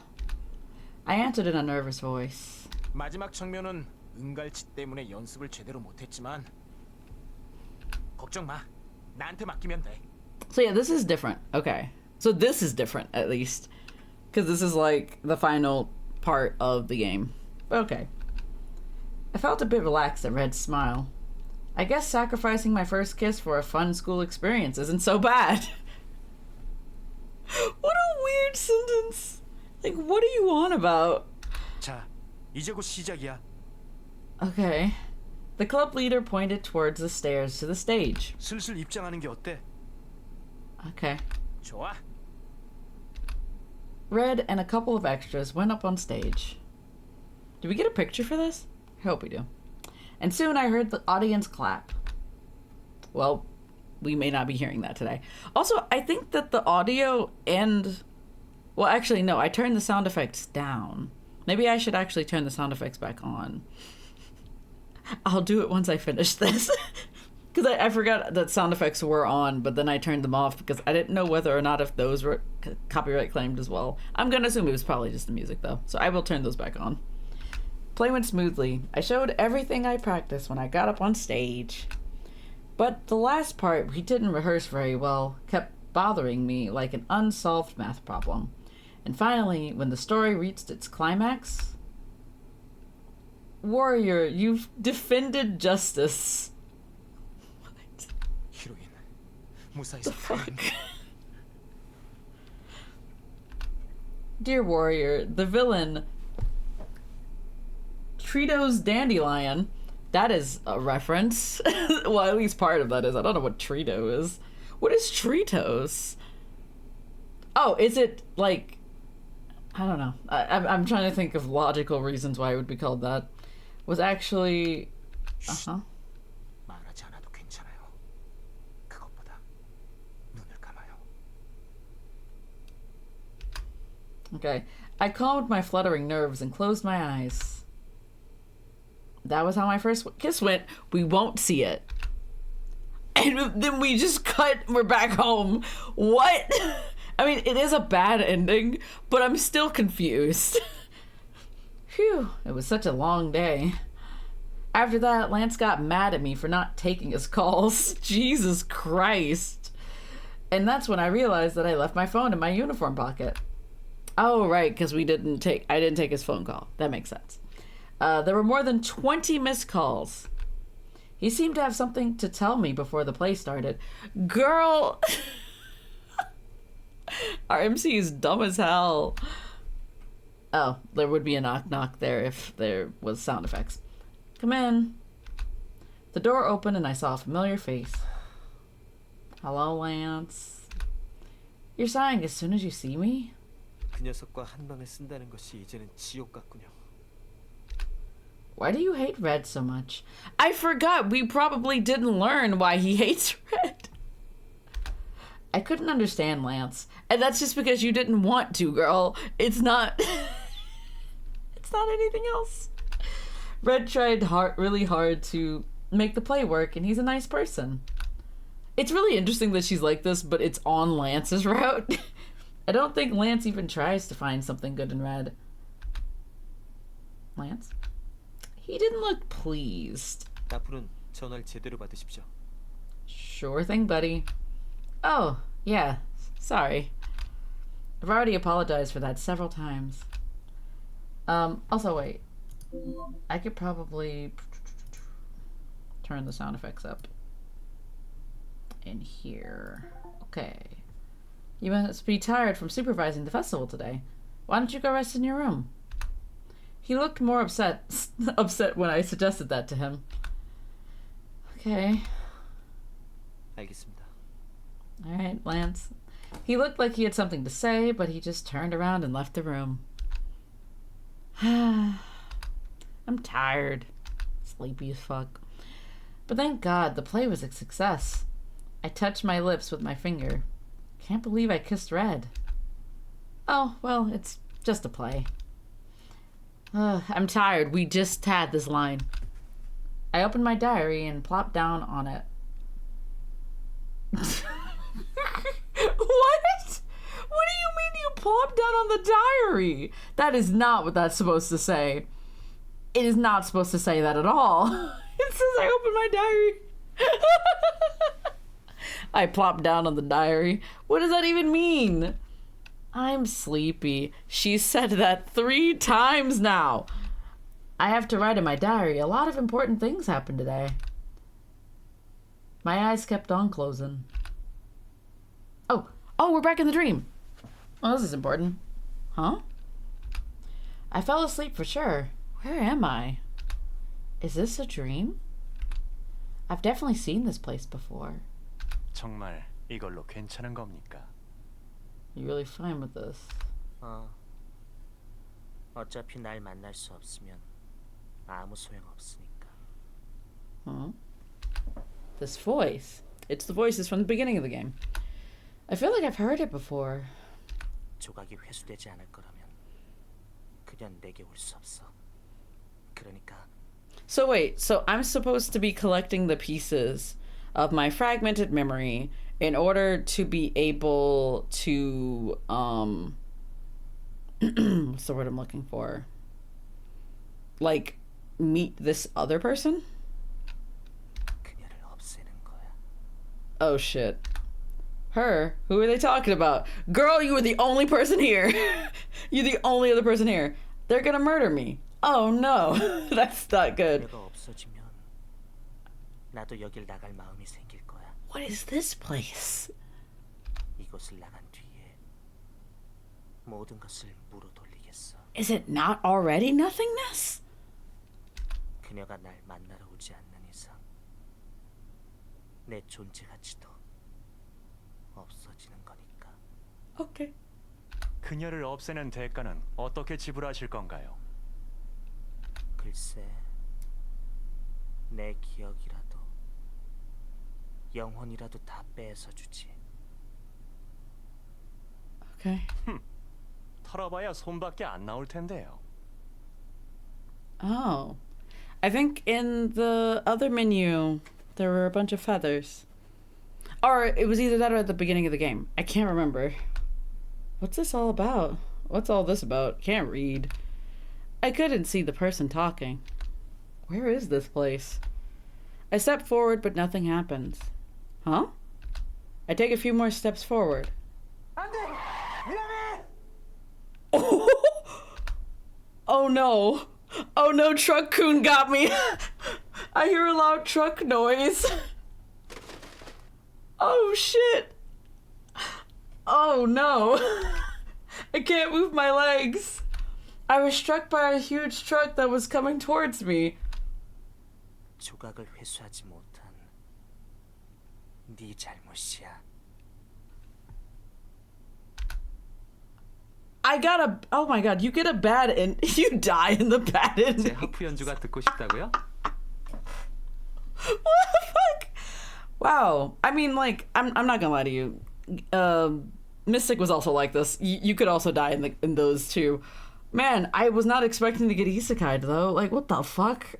[SPEAKER 1] I answered in a nervous voice.
[SPEAKER 5] 마지막 청면은 은갈치 때문에 연습을 제대로 못했지만 걱정 마. 나한테 맡기면 돼.
[SPEAKER 1] So yeah, this is different. Okay. So this is different, at least. Because this is like the final part of the game. But okay. I felt a bit relaxed at Red's smile. I guess sacrificing my first kiss for a fun school experience isn't so bad. What a weird sentence. Like, what are you on about?
[SPEAKER 5] 자, 이제 곧 시작이야.
[SPEAKER 1] Okay. The club leader pointed towards the stairs to the stage.
[SPEAKER 5] 슬슬 입장하는 게 어때?
[SPEAKER 1] Okay.
[SPEAKER 5] 좋아.
[SPEAKER 1] Red and a couple of extras went up on stage. Did we get a picture for this? I hope we do. And soon I heard the audience clap. Well, we may not be hearing that today. Also, I think that the audio and... Well, actually, no, I turned the sound effects down. Maybe I should actually turn the sound effects back on. I'll do it once I finish this. Because I forgot that sound effects were on, but then I turned them off because I didn't know whether or not if those were copyright claimed as well. I'm going to assume it was probably just the music, though. So I will turn those back on. Play went smoothly. I showed everything I practiced when I got up on stage. But the last part we didn't rehearse very well kept bothering me like an unsolved math problem. And finally, when the story reached its climax... Warrior, you've defended justice.
[SPEAKER 5] 히로인, 무사히
[SPEAKER 1] The fuck? Dear Warrior, the villain, Trito's Dandelion. That is a reference. Well, at least part of that is. I don't know what Trito is. What is Tritos? Oh, is it like... I don't know. I'm trying to think of logical reasons why it would be called that. Was actually... Uh-huh.
[SPEAKER 5] 말하지 않아도 괜찮아요. 그것보다 눈을 감아요.
[SPEAKER 1] Okay. I calmed my fluttering nerves and closed my eyes. That was how my first kiss went. We won't see it. And then we just cut. We're back home. What? I mean, it is a bad ending, but I'm still confused. Phew. It was such a long day. After that, Lance got mad at me for not taking his calls. Jesus Christ. And that's when I realized that I left my phone in my uniform pocket. Oh, right, because I didn't take his phone call. That makes sense. There were more than 20 missed calls. He seemed to have something to tell me before the play started. Girl! Our MC is dumb as hell. Oh, there would be a knock-knock there if there was sound effects. Come in. The door opened and I saw a familiar face. Hello, Lance. You're sighing as soon as you see me?
[SPEAKER 2] 그 녀석과 한 방을 쓴다는 것이 이제는 지옥 같군요.
[SPEAKER 1] Why do you hate Red so much? I forgot we probably didn't learn why he hates Red. I couldn't understand, Lance. And that's just because you didn't want to, girl. It's not... it's not anything else. Red tried really hard to make the play work, and he's a nice person. It's really interesting that she's like this, but it's on Lance's route. I don't think Lance even tries to find something good in Red. Lance? He didn't look pleased.
[SPEAKER 2] 앞으로는 전화를 제대로 받으십시오.
[SPEAKER 1] Sure thing, buddy. Oh, yeah. Sorry. I've already apologized for that several times. Also, wait. I could probably turn the sound effects up in here. Okay. You must be tired from supervising the festival today. Why don't you go rest in your room? He looked more upset when I suggested that to him. Okay.
[SPEAKER 2] 알겠습니다.
[SPEAKER 1] Alright, Lance. He looked like he had something to say, but he just turned around and left the room. I'm tired. Sleepy as fuck. But thank God, the play was a success. I touched my lips with my finger. Can't believe I kissed Red. Oh, well, it's just a play. I'm tired. We just had this line. I opened my diary and plopped down on it. What? What do you mean you plopped down on the diary? That is not what that's supposed to say. It is not supposed to say that at all. It says I opened my diary. I plopped down on the diary. What does that even mean? I'm sleepy. She said that 3 times now. I have to write in my diary. A lot of important things happened today. My eyes kept on closing. Oh, we're back in the dream. Oh, this is important. Huh? I fell asleep for sure. Where am I? Is this a dream? I've definitely seen this place before.
[SPEAKER 8] 정말 이걸로 괜찮은 겁니까?
[SPEAKER 1] You really fine with this?
[SPEAKER 5] 어차피 날 만날 수 없으면 아무 소용 없으니까.
[SPEAKER 1] Huh? This voice. It's the voices from the beginning of the game. I feel like I've heard it before.
[SPEAKER 5] 조각이 회수되지 않을 거라면 그냥 내게 올 수 없어. 그러니까
[SPEAKER 1] So wait, so I'm supposed to be collecting the pieces of my fragmented memory in order to be able to what's the word I'm looking for? Like meet this other person?
[SPEAKER 5] 그녀를 없애는 거야.
[SPEAKER 1] Oh shit. Her? Who are they talking about? Girl, you were the only person here. You're the only other person here. They're gonna murder me. Oh no. That's not good.
[SPEAKER 5] 그녀가 없어지면 나도 여길 나갈 마음이 생길 거야.
[SPEAKER 1] What is this place?
[SPEAKER 5] 이곳을 나간 뒤에 모든 것을 무로 돌리겠어.
[SPEAKER 1] Is it not already nothingness?
[SPEAKER 5] 그녀가 날 만나러 오지 않는 이상 내 존재 가치도 없어지는 거니까.
[SPEAKER 1] Okay.
[SPEAKER 8] 그녀를 없애는 대가는 어떻게 지불하실 건가요?
[SPEAKER 5] 글쎄, 내 기억이라도 영혼이라도 다 빼앗아 주지.
[SPEAKER 1] Okay.
[SPEAKER 8] 털어봐야 손밖에 안 나올 텐데요.
[SPEAKER 1] Oh. I think in the other menu there were a bunch of feathers. Or it was either that or at the beginning of the game. I can't remember. What's this all about? What's all this about? Can't read. I couldn't see the person talking. Where is this place? I step forward, but nothing happens. Huh? I take a few more steps forward. Oh no. Oh no, Truck Coon got me. I hear a loud truck noise. Oh shit. Oh no. I can't move my legs. I was struck by a huge truck that was coming towards me.
[SPEAKER 5] 조각을 회수하지 못한 네 잘못이야.
[SPEAKER 1] I got a. Oh my god, you get a bad end. You die in the bad
[SPEAKER 6] 제
[SPEAKER 1] ending.
[SPEAKER 6] 하프 연주가 듣고 싶다고요?
[SPEAKER 1] What the fuck? Wow. I mean, like, I'm not gonna lie to you. Mystic was also like this. You could also die in those too. Man, I was not expecting to get isekai'd though. Like, what the fuck?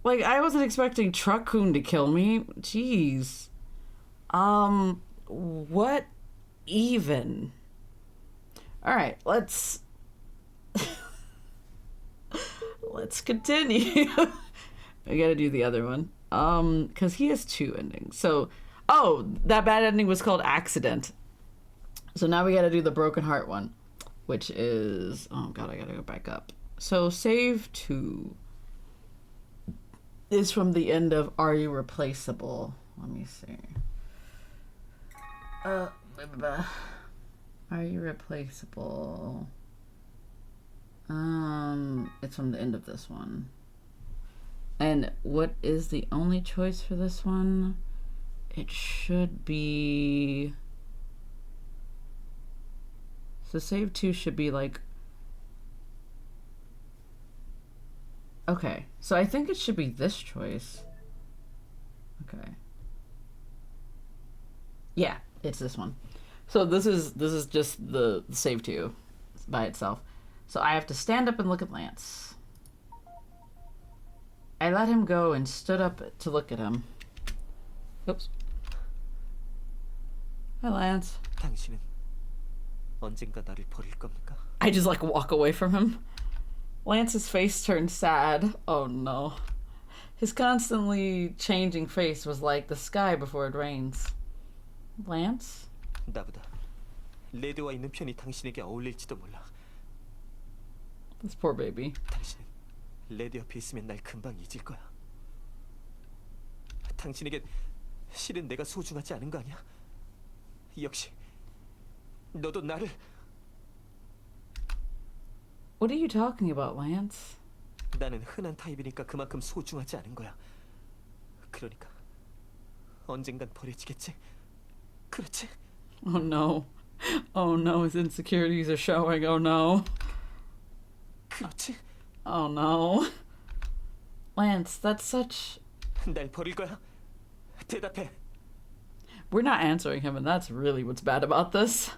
[SPEAKER 1] Like, I wasn't expecting Truck Coon to kill me. Jeez. What even? All right, let's continue. I gotta do the other one. Because he has two endings. So, oh, that bad ending was called Accident. So now we gotta do the Broken Heart one, which is, oh god, I gotta go back up. So save 2 is from the end of Are You Replaceable? Let me see. Are You Replaceable? It's from the end of this one. And what is the only choice for this one? It should be... So save 2 should be like... Okay, so I think it should be this choice. Okay. Yeah, it's this one. So this is just the save 2 by itself. So I have to stand up and look at Lance. I let him go and stood up to look at him. Oops. Hi, Lance.
[SPEAKER 2] 당신은 언젠가 나를 버릴 겁니까?
[SPEAKER 1] I just like walk away from him. Lance's face turned sad. Oh no. His constantly changing face was like the sky before it rains. Lance?
[SPEAKER 2] 나보다 레드와 있는 편이 당신에게 어울릴지도 몰라.
[SPEAKER 1] This poor baby.
[SPEAKER 2] 당신은 레드 옆에 있으면 날 금방 잊을 거야. 당신에게 실은 내가 소중하지 않은 거 아니야? 역시 너도 나를...
[SPEAKER 1] What are you talking about, Lance?
[SPEAKER 2] 나는 흔한 타입이니까 그만큼 소중하지 않은 거야. 그러니까 언젠간 버려지겠지? 그렇지?
[SPEAKER 1] Oh no. Oh no, his insecurities are showing. Oh no.
[SPEAKER 2] 그렇지?
[SPEAKER 1] Oh no. Lance, that's such...
[SPEAKER 2] 날 버릴 거야? 대답해.
[SPEAKER 1] We're not answering him, and that's really what's bad about this.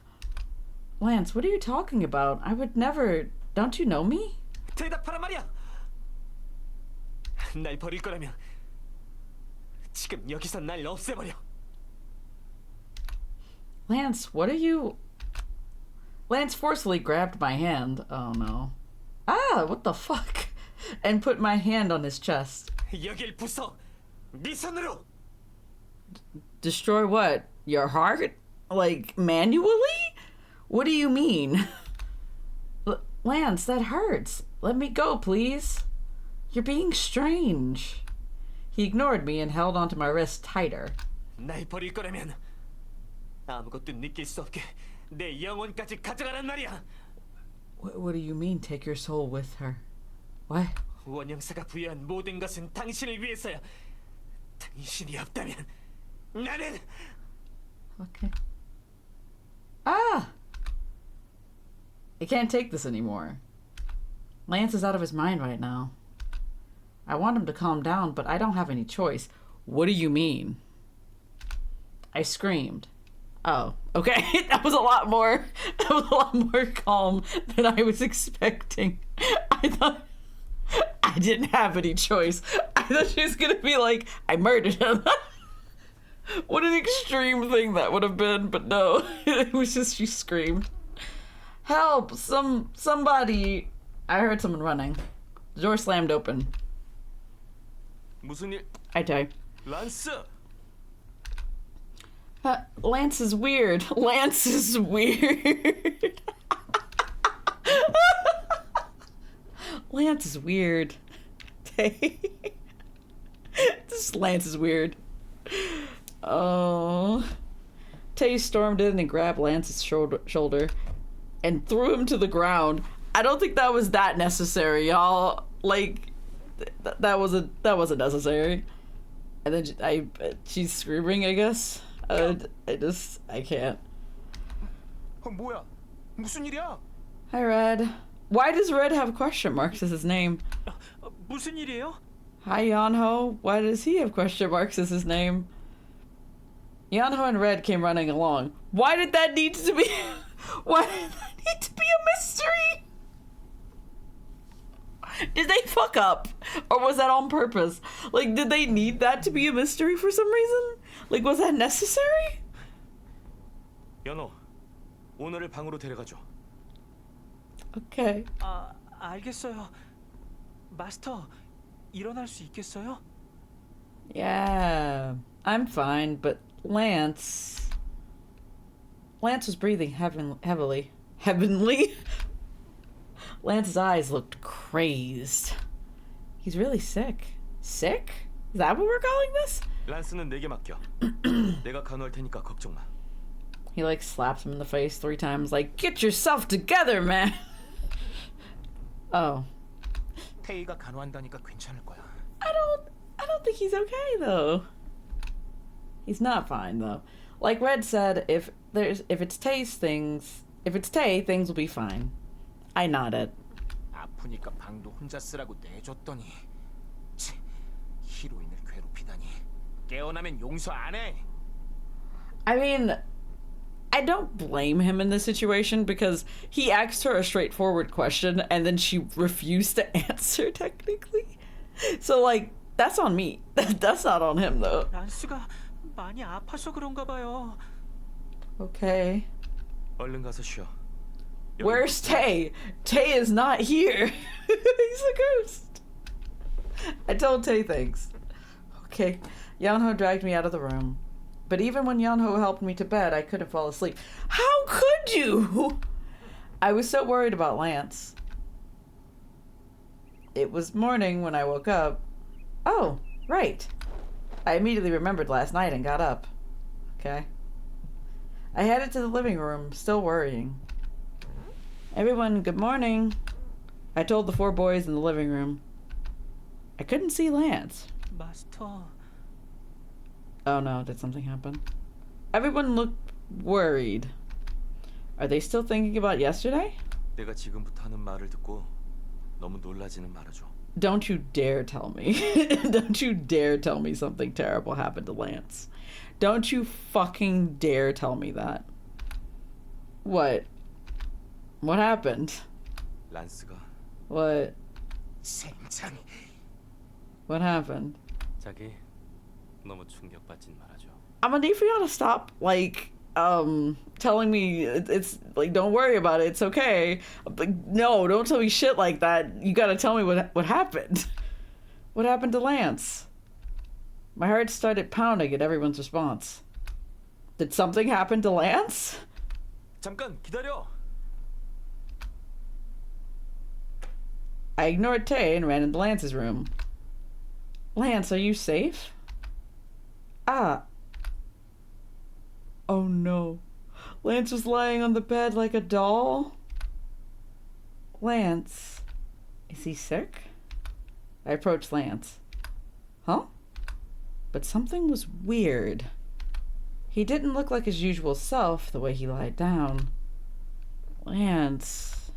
[SPEAKER 1] Lance, what are you talking about? I would never... Don't you know me?
[SPEAKER 2] 대답하란 말이야. 날 버릴 거라면 지금 여기서 날 없애버려.
[SPEAKER 1] Lance, what are you... Lance forcefully grabbed my hand. Oh no. Ah, what the fuck? And put my hand on his chest.
[SPEAKER 2] 여길 부숴. 네 손으로.
[SPEAKER 1] Destroy what? Your heart? Like, manually? What do you mean? Lance, that hurts. Let me go, please. You're being strange. He ignored me and held onto my wrist tighter.
[SPEAKER 2] 날 버릴 거라면 아무것도 느낄 수 없게 내 영혼까지 가져가란 말이야.
[SPEAKER 1] What do you mean, take your soul with her? What?
[SPEAKER 2] 원영사가 부여한 모든 것은 당신을 위해서야. 당신이 없다면 나는
[SPEAKER 1] Okay. Ah! I can't take this anymore. Lance is out of his mind right now. I want him to calm down, but I don't have any choice. What do you mean? I screamed. Oh, okay. That was a lot more calm than I was expecting. I thought I didn't have any choice. I thought she was gonna be like, I murdered him. What an extreme thing that would have been, but no. It was just she screamed. Help! Somebody. I heard someone running. The door slammed open.
[SPEAKER 6] 무슨 일?
[SPEAKER 1] I die.
[SPEAKER 6] 란스!
[SPEAKER 1] Lance is weird. Lance is weird. Lance is weird. This Lance is weird. Oh. Tay stormed in and grabbed Lance's shoulder and threw him to the ground. I don't think that was that necessary, y'all. Like, that wasn't necessary. And then she's screaming, I guess. I can't.
[SPEAKER 2] 뭐야? 무슨 일이야?
[SPEAKER 1] Hi, Red. Why does Red have question marks as his name?
[SPEAKER 2] 무슨 일이에요?
[SPEAKER 1] Hi, Yeonho. Why does he have question marks as his name? Yeonho and Red came running along. Why did that need to be... Why did that need to be a mystery? Did they fuck up? Or was that on purpose? Like, did they need that to be a mystery for some reason? Like, was that necessary?
[SPEAKER 6] 연호, 오늘을 방으로 데려가줘.
[SPEAKER 1] Okay.
[SPEAKER 2] 알겠어요. 마스터, 일어날 수 있겠어요?
[SPEAKER 1] Yeah, I'm fine, but Lance was breathing heavily. Heavenly? Lance's eyes looked crazed. He's really sick. Sick? Is that what we're calling this?
[SPEAKER 6] 란스는 내게 맡겨. 내가 간호할 테니까 걱정 마.
[SPEAKER 1] He like slaps him in the face 3 times like, get yourself together, man. Oh.
[SPEAKER 5] 테이가 간호한다니까 괜찮을 거야.
[SPEAKER 1] I don't think he's okay though. He's not fine though. Like Red said, if it's Tay, things will be fine. I nodded.
[SPEAKER 5] 아프니까 방도 혼자 쓰라고 내줬더니 치, 히로인을 괴롭히다니. 깨어나면 용서 안 해.
[SPEAKER 1] I mean, I don't blame him in this situation because he asked her a straightforward question and then she refused to answer technically. So like, that's on me. That's not on him though.
[SPEAKER 2] 란스가 많이 아파서 그런가 봐요.
[SPEAKER 1] Okay.
[SPEAKER 6] 얼른 가서 쉬어.
[SPEAKER 1] Where's Tay? Tay is not here. He's a ghost. I told Tay things. Okay. Yeonho dragged me out of the room. But even when Yeonho helped me to bed, I couldn't fall asleep. How could you? I was so worried about Lance. It was morning when I woke up. Oh, right. I immediately remembered last night and got up. Okay. I headed to the living room, still worrying. Everyone, good morning. I told the 4 boys in the living room. I couldn't see Lance.
[SPEAKER 2] 마스터.
[SPEAKER 1] Oh no, did something happen? Everyone looked worried. Are they still thinking about yesterday?
[SPEAKER 6] 내가 지금부터 하는 말을 듣고 너무 놀라지는 말아줘.
[SPEAKER 1] Don't you dare tell me. Don't you dare tell me something terrible happened to Lance. Don't you fucking dare tell me that. What? What happened?
[SPEAKER 6] 란스가
[SPEAKER 1] What?
[SPEAKER 5] 젠장이.
[SPEAKER 1] What happened?
[SPEAKER 6] 자기 너무 충격받진 말아줘.
[SPEAKER 1] I'm gonna need for y'all to stop, like, telling me it's like, don't worry about it, it's okay. Like, no, don't tell me shit like that. You gotta tell me what happened. What happened to Lance? My heart started pounding at everyone's response. Did something happen to Lance?
[SPEAKER 6] 잠깐 기다려.
[SPEAKER 1] I ignored Tay and ran into Lance's room. Lance, are you safe? Ah. Oh no. Lance was lying on the bed like a doll? Lance, is he sick? I approached Lance. Huh? But something was weird. He didn't look like his usual self the way he lied down. Lance,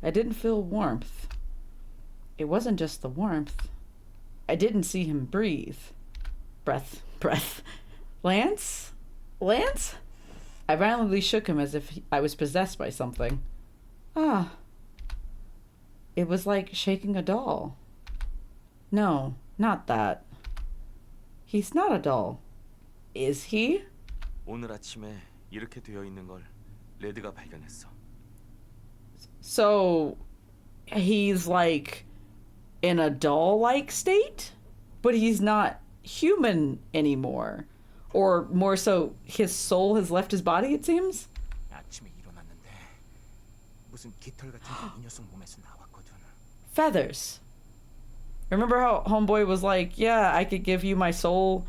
[SPEAKER 1] I didn't feel warmth. It wasn't just the warmth. I didn't see him breathe. Breath. Lance? Lance? I violently shook him as if I was possessed by something. Ah. It was like shaking a doll. No, not that. He's not a doll. Is he?
[SPEAKER 6] 오늘 아침에 이렇게 되어 있는 걸 레드가 발견했어.
[SPEAKER 1] So, he's like in a doll-like state? But he's not human anymore. Or more so, his soul has left his body, it seems?
[SPEAKER 5] 아침에 일어났는데 무슨 깃털 같은 게 이 녀석 몸에서 나왔거든.
[SPEAKER 1] Feathers. Remember how Homeboy was like, yeah, I could give you my soul?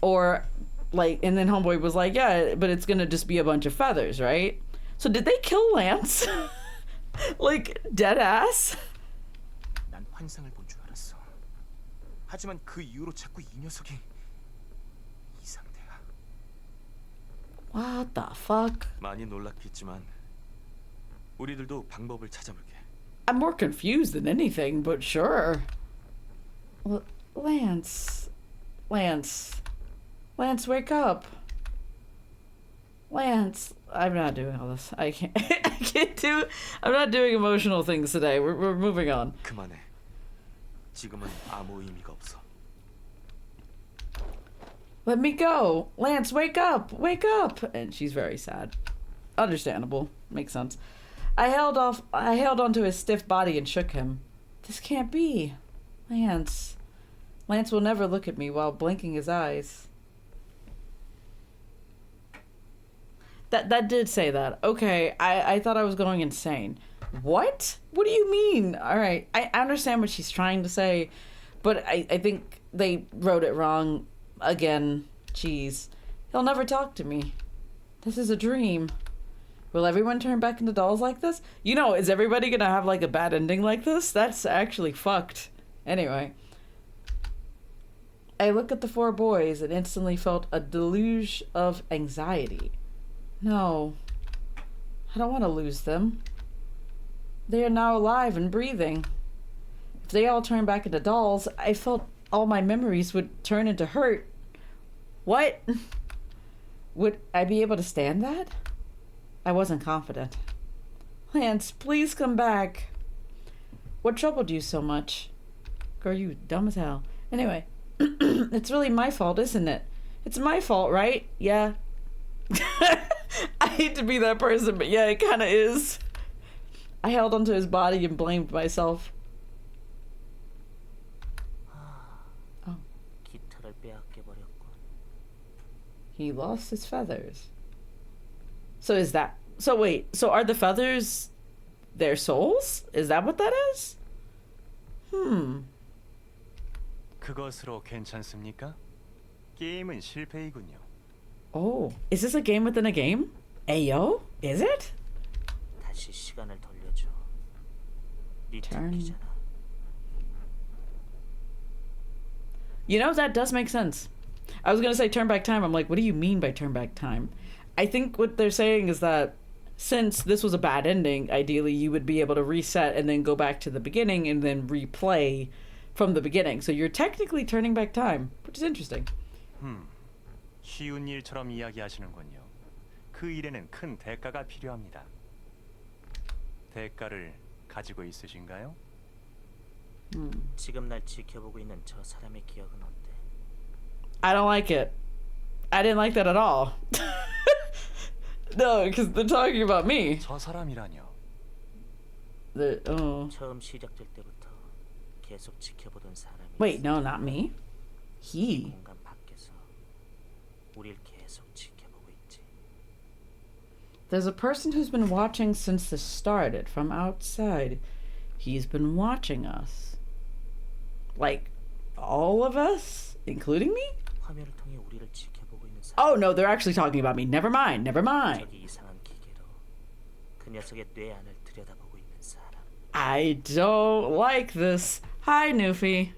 [SPEAKER 1] Or, like, and then Homeboy was like, yeah, but it's gonna just be a bunch of feathers, right? So did they kill Lance? Like, dead ass?
[SPEAKER 5] 난 환상을 본 줄 알았어. 하지만 그 이후로 자꾸 이 녀석이 이 상태야.
[SPEAKER 1] What the fuck?
[SPEAKER 6] 많이 놀랐겠지만 우리들도 방법을 찾아볼게.
[SPEAKER 1] I'm more confused than anything, but sure. Lance, wake up. Lance, I'm not doing all this. I can't do. I'm not doing emotional things today. We're moving on.
[SPEAKER 6] 그만해. 지금은 아무 의미가 없어.
[SPEAKER 1] Let me go. Lance, wake up. And she's very sad. Understandable. Makes sense. I held onto his stiff body and shook him. This can't be. Lance will never look at me while blinking his eyes. That did say that. Okay, I thought I was going insane. What? What do you mean? Alright, I understand what she's trying to say, but I think they wrote it wrong again. Jeez. He'll never talk to me. This is a dream. Will everyone turn back into dolls like this? You know, is everybody gonna have like a bad ending like this? That's actually fucked. Anyway. I look at the four boys and instantly felt a deluge of anxiety. No. I don't want to lose them. They are now alive and breathing. If they all turn back into dolls, I felt all my memories would turn into hurt. What? Would I be able to stand that? I wasn't confident. Lance, please come back. What troubled you so much? Girl, you dumb as hell. Anyway, it's really my fault, isn't it? It's my fault, right? Yeah. I hate to be that person, but yeah, it kind of is. I held onto his body and blamed myself. Oh.
[SPEAKER 2] 깃털을 빼앗겨 버렸군.
[SPEAKER 1] He lost his feathers. So is that... So wait, so are the feathers their souls? Is that what that is?
[SPEAKER 8] 그것으로 괜찮습니까? 게임은 실패이군요.
[SPEAKER 1] Oh, is this a game within a game? Ayo? Is it?
[SPEAKER 2] 다시 시간을 돌려줘. 네 팀이잖아.
[SPEAKER 1] You know, that does make sense. I was going to say turn back time. I'm like, what do you mean by turn back time? I think what they're saying is that since this was a bad ending, ideally you would be able to reset and then go back to the beginning and then replay from the beginning. So you're technically turning back time, which is interesting.
[SPEAKER 8] 쉬운 일처럼 이야기하시는군요. 그 일에는 큰 대가가 필요합니다. 대가를 가지고 있으신가요?
[SPEAKER 2] 지금 날 지켜보고 있는 저 사람의 기억은 어때?
[SPEAKER 1] I don't like it. I didn't like that at all. No, because they're talking about me.
[SPEAKER 8] 저 사람이라뇨.
[SPEAKER 2] 처음 시작될 때부터 계속 지켜보던 사람이
[SPEAKER 1] Wait,
[SPEAKER 2] 있어.
[SPEAKER 1] no, not me. He.
[SPEAKER 2] 공간 밖에서 우릴 계속 지켜보고 있지.
[SPEAKER 1] There's a person who's been watching since this started from outside. He's been watching us. Like, all of us? Including me?
[SPEAKER 2] 화면을 통해 우리를 지켜보고 있는 사람.
[SPEAKER 1] Oh, no, they're actually talking about me. Never mind.
[SPEAKER 2] 저기 이상한 기계로 그 녀석의 뇌 안을 들여다보고 있는 사람.
[SPEAKER 1] I don't like this. Hi, Newfie.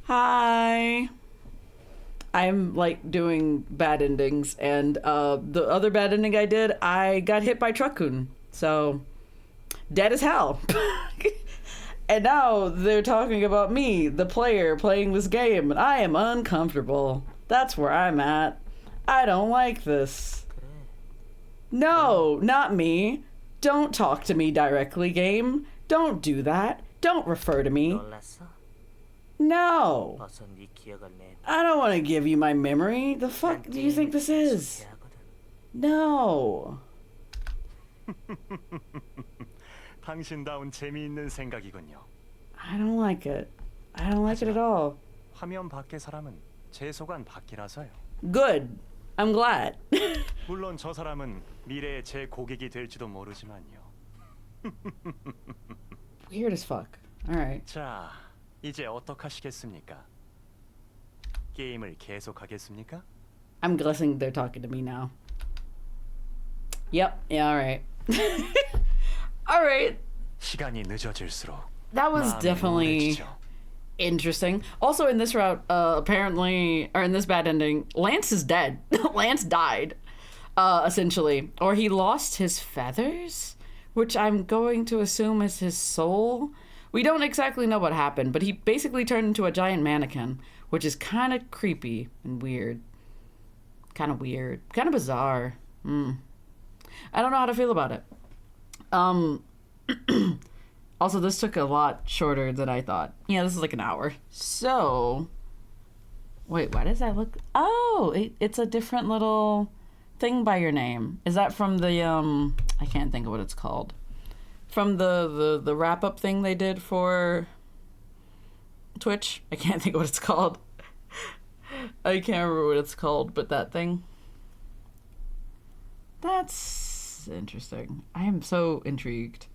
[SPEAKER 1] Hi. I'm like doing bad endings, and the other bad ending I did, I got hit by Truckun. So, dead as hell. And now they're talking about me, the player, playing this game, and I am uncomfortable. That's where I'm at. I don't like this. No, not me. Don't talk to me directly, game. Don't do that. Don't refer to me.
[SPEAKER 9] 놀랐어?
[SPEAKER 1] No.
[SPEAKER 9] 어서 네 기억을 내.
[SPEAKER 1] I don't want to give you my memory. The fuck do you think this is? No.
[SPEAKER 8] 당신다운 재미있는 생각이군요.
[SPEAKER 1] I don't like it. I don't like it at all.
[SPEAKER 8] 화면 밖의 사람은 제 소관 밖이라서요.
[SPEAKER 1] Good. I'm glad.
[SPEAKER 8] 물론 저 사람은 미래의 제 고객이 될지도 모르지만요.
[SPEAKER 1] Weird as fuck. Alright.
[SPEAKER 8] 자, 이제 어떡하시겠습니까? 게임을 계속하겠습니까?
[SPEAKER 1] I'm guessing they're talking to me now. Yep. Yeah, alright. Alright.
[SPEAKER 8] 시간이 늦어질수록
[SPEAKER 1] That was
[SPEAKER 8] 마음이
[SPEAKER 1] definitely
[SPEAKER 8] 우울해지죠.
[SPEAKER 1] interesting. Also, in this route, apparently, or in this bad ending, Lance is dead. Lance died, essentially. Or he lost his feathers, which I'm going to assume is his soul. We don't exactly know what happened, but he basically turned into a giant mannequin, which is kind of creepy and weird. Kind of weird. Kind of bizarre. I don't know how to feel about it. Also, this took a lot shorter than I thought. Yeah, this is like an hour. So, wait, why does that look? Oh, it's a different little thing by your name. Is that from the, I can't think of what it's called. From the wrap-up thing they did for Twitch? I can't think of what it's called. I can't remember what it's called, but that thing. That's interesting. I am so intrigued.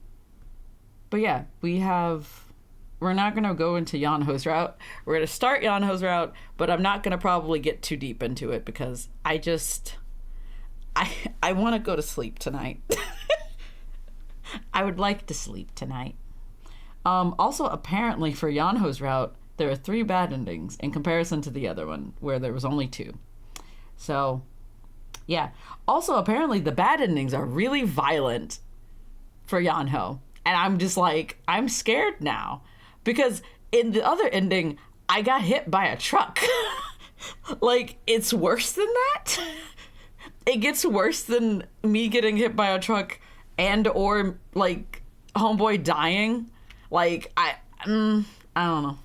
[SPEAKER 1] But yeah, we're not going to go into Yeonho's route. We're going to start Yeonho's route, but I'm not going to probably get too deep into it because I want to go to sleep tonight. I would like to sleep tonight. Also, apparently for Yeonho's route, there are 3 bad endings in comparison to the other one, where there was only 2. So, yeah. Also, apparently the bad endings are really violent for Yeonho. And I'm just like, I'm scared now. Because in the other ending, I got hit by a truck. Like, it's worse than that? It gets worse than me getting hit by a truck and or, like, homeboy dying. Like, I don't know.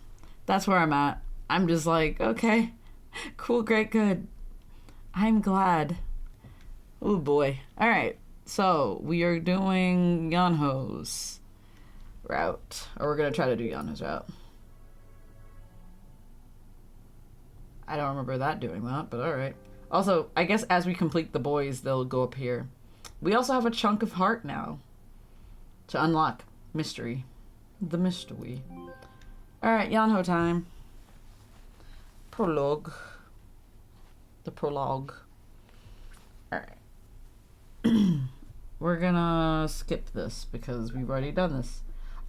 [SPEAKER 1] That's where I'm at. I'm just like, okay, cool, great, good. I'm glad. Oh, boy. All right. So, we are doing Yeonho's route. Or we're going to try to do Yeonho's route. I don't remember that doing that, but alright. Also, I guess as we complete the boys, they'll go up here. We also have a chunk of heart now to unlock. Mystery. The mystery. Alright, Yeonho time. Prologue. The prologue. Alright. We're gonna skip this because we've already done this.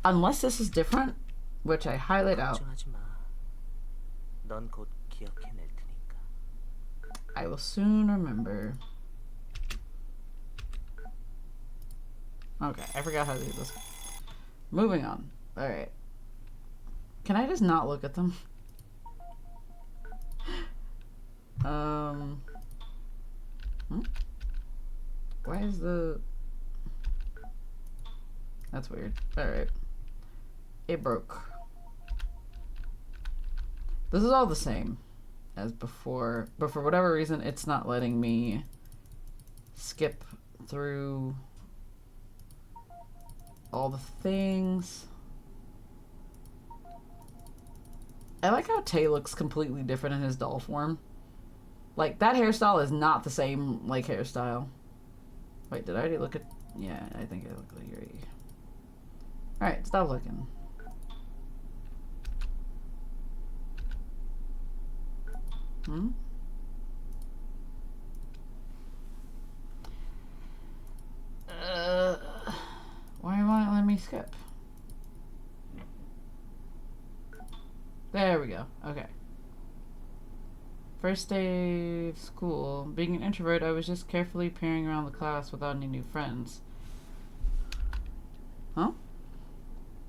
[SPEAKER 1] Unless this is different, which I highlight out.
[SPEAKER 9] 걱정하지 마. 넌 곧 기억해낼 테니까.
[SPEAKER 1] I will soon remember. Okay, I forgot how to do this. Moving on. Alright. Can I just not look at them? Why is the... That's weird. Alright. It broke. This is all the same as before, but for whatever reason, it's not letting me skip through all the things. I like how Tay looks completely different in his doll form. Like, that hairstyle is not the same, like, hairstyle. Wait, did I already look at... Yeah, I think I looked at your... Alright, stop looking. Why won't it let me skip? There we go. Okay. First day of school. Being an introvert, I was just carefully peering around the class without any new friends. Huh?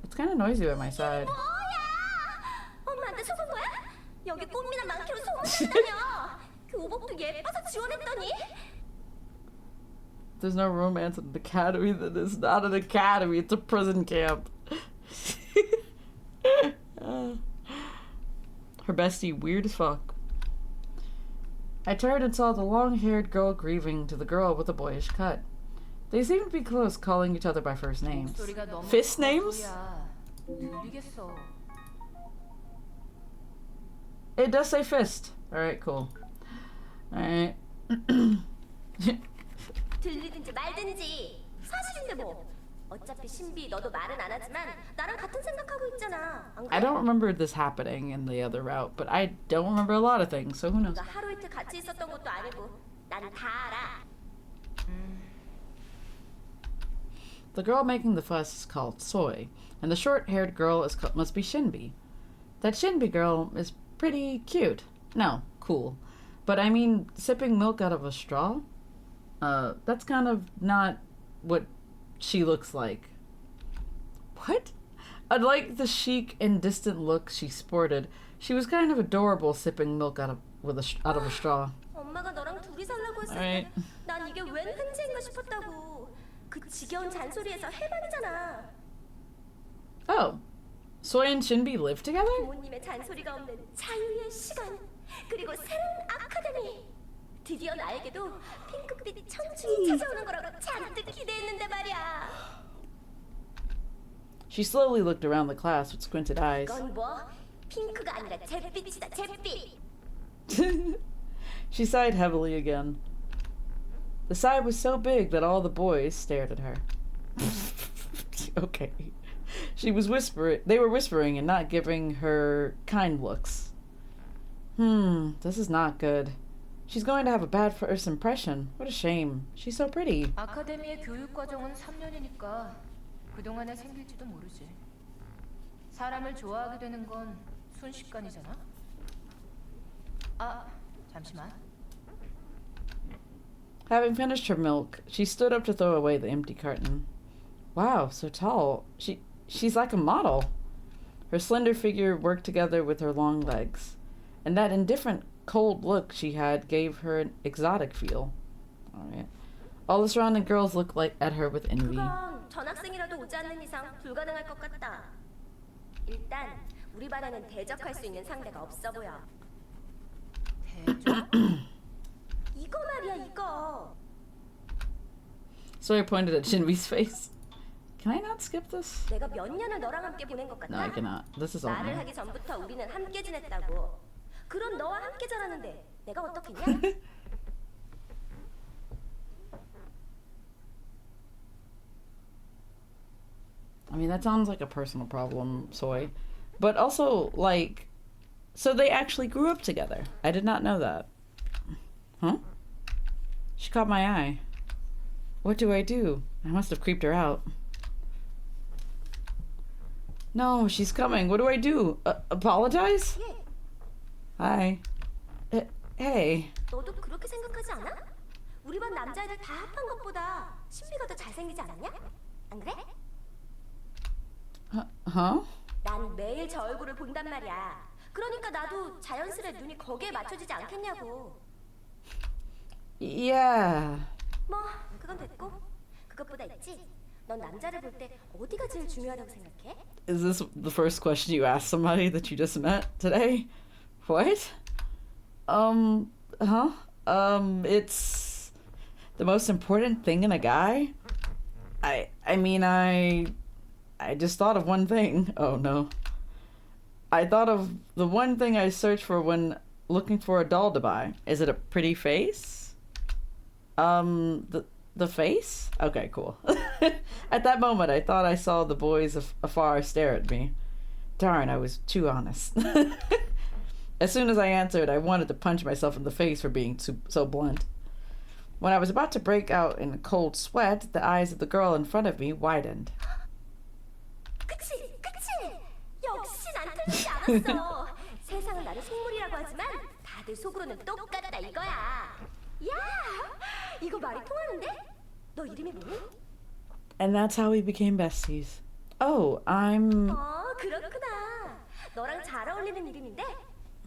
[SPEAKER 1] It's kind of noisy by my side.
[SPEAKER 3] 뭐야? 엄마한테 속은 거야? 여기 꽃미남 많기로 소문났다며. 교복도 예뻐서 지원했더니.
[SPEAKER 1] There's no romance in an academy that is not an academy. It's a prison camp. Her bestie, weird as fuck. I turned and saw the long-haired girl grieving to the girl with a boyish cut. They seemed to be close, calling each other by first names. Fist names?
[SPEAKER 7] 들리겠어.
[SPEAKER 1] It does say fist. Alright, cool. Alright.
[SPEAKER 3] 들리든지 말든지 사실인데 뭐. 어차피 신비 너도 말은 안 하지만 나랑 같은 생각하고 있잖아. 안 그래?
[SPEAKER 1] I don't remember this happening in the other route, but I don't remember a lot of things, so who knows?
[SPEAKER 3] 우리가 하루 이틀 같이 있었던 것도 아니고 난 다 알아.
[SPEAKER 1] The girl making the fuss is called Soy, and the short-haired girl must be Shinbi. That Shinbi girl is pretty cute. No, cool. But I mean, sipping milk out of a straw? That's kind of not what she looks like. What? Unlike the chic and distant look she sported, she was kind of adorable sipping milk out of a straw.
[SPEAKER 3] 엄마가 너랑 둘이 살라고 했을
[SPEAKER 1] Alright.
[SPEAKER 3] 때난 이게 웬 횡재인가 싶었다고. 그 지겨운 잔소리에서 해방이잖아.
[SPEAKER 1] Oh. Soy and Shinbi live together?
[SPEAKER 3] 부모님의 잔소리가 없는 자유의 시간. 그리고 새로운 아카데미. 드디어 나에게도 핑크빛 청춘이 찾아오는 거라고 잔뜩 기대했는데 말이야.
[SPEAKER 1] She slowly looked around the class with squinted eyes.
[SPEAKER 3] 이건 뭐? 핑크가 아니라 잿빛이다, 잿빛.
[SPEAKER 1] She sighed heavily again. The sigh was so big that all the boys stared at her. Okay. They were whispering and not giving her kind looks. This is not good. She's going to have a bad first impression. What a shame. She's so pretty.
[SPEAKER 7] 아카데미의 교육 과정은 3년이니까 그동안에 생길지도 모르지. 사람을 좋아하게 되는 건 순식간이잖아. 아, 잠시만.
[SPEAKER 1] Having finished her milk, she stood up to throw away the empty carton. Wow, so tall. She's like a model. Her slender figure worked together with her long legs, and that indifferent, cold look she had gave her an exotic feel. Alright. All the surrounding girls looked at her with envy.
[SPEAKER 3] 그건 전학생이라도 오지 않는 이상 불가능할 것 같다. 일단 우리 반에는 대적할 수 있는 상대가 없어 보여.
[SPEAKER 7] 대적?
[SPEAKER 3] 이거 말이야, 이거.
[SPEAKER 1] Sawyer pointed at Shinbi's face. Can I not skip this?
[SPEAKER 3] 내가 몇 년을 너랑 함께 보낸 것 같아?
[SPEAKER 1] No, I cannot. This is all
[SPEAKER 3] 말을
[SPEAKER 1] new.
[SPEAKER 3] 하기 전부터 우리는 함께 지냈다고. 그런 너와 함께 자라는데 내가 어떻겠냐?
[SPEAKER 1] I mean, that sounds like a personal problem, Soy. But also, like, so they actually grew up together. I did not know that. Huh? She caught my eye. What do? I must have creeped her out. No, she's coming. What do? Apologize? Hi. Hey.
[SPEAKER 3] 너도 그렇게 생각하지 않아? 우리 반 남자애들 다 합한 것보다 신비가 더 잘생기지 않았냐? 안 그래?
[SPEAKER 1] Huh?
[SPEAKER 3] 난 매일 저 얼굴을 본단 말이야. 그러니까 나도 자연스레 눈이 거기에 맞춰지지 않겠냐고.
[SPEAKER 1] Yeah.
[SPEAKER 3] 뭐 그건 됐고 그것보다 있지. 넌 남자를 볼 때 어디가 제일 중요하다고 생각해?
[SPEAKER 1] Is this the first question you asked somebody that you just met today? What? Huh? It's the most important thing in a guy? I mean, I just thought of one thing. Oh no. I thought of the one thing I search for when looking for a doll to buy. Is it a pretty face? The face? Okay, cool. At that moment, I thought I saw the boys afar stare at me. Darn, I was too honest. As soon as I answered, I wanted to punch myself in the face for being so blunt. When I was about to break out in a cold sweat, the eyes of the girl in front of me widened.
[SPEAKER 3] 않았어. 세상은 나를 속물이라고 하지만 다들 속으로는 똑같다 이거야. 야, 이거 말이 통하는데? 너 이름이 뭐니?
[SPEAKER 1] And that's how we became besties. Oh, I'm
[SPEAKER 3] 그렇구나. 너랑 잘 어울리는 이름인데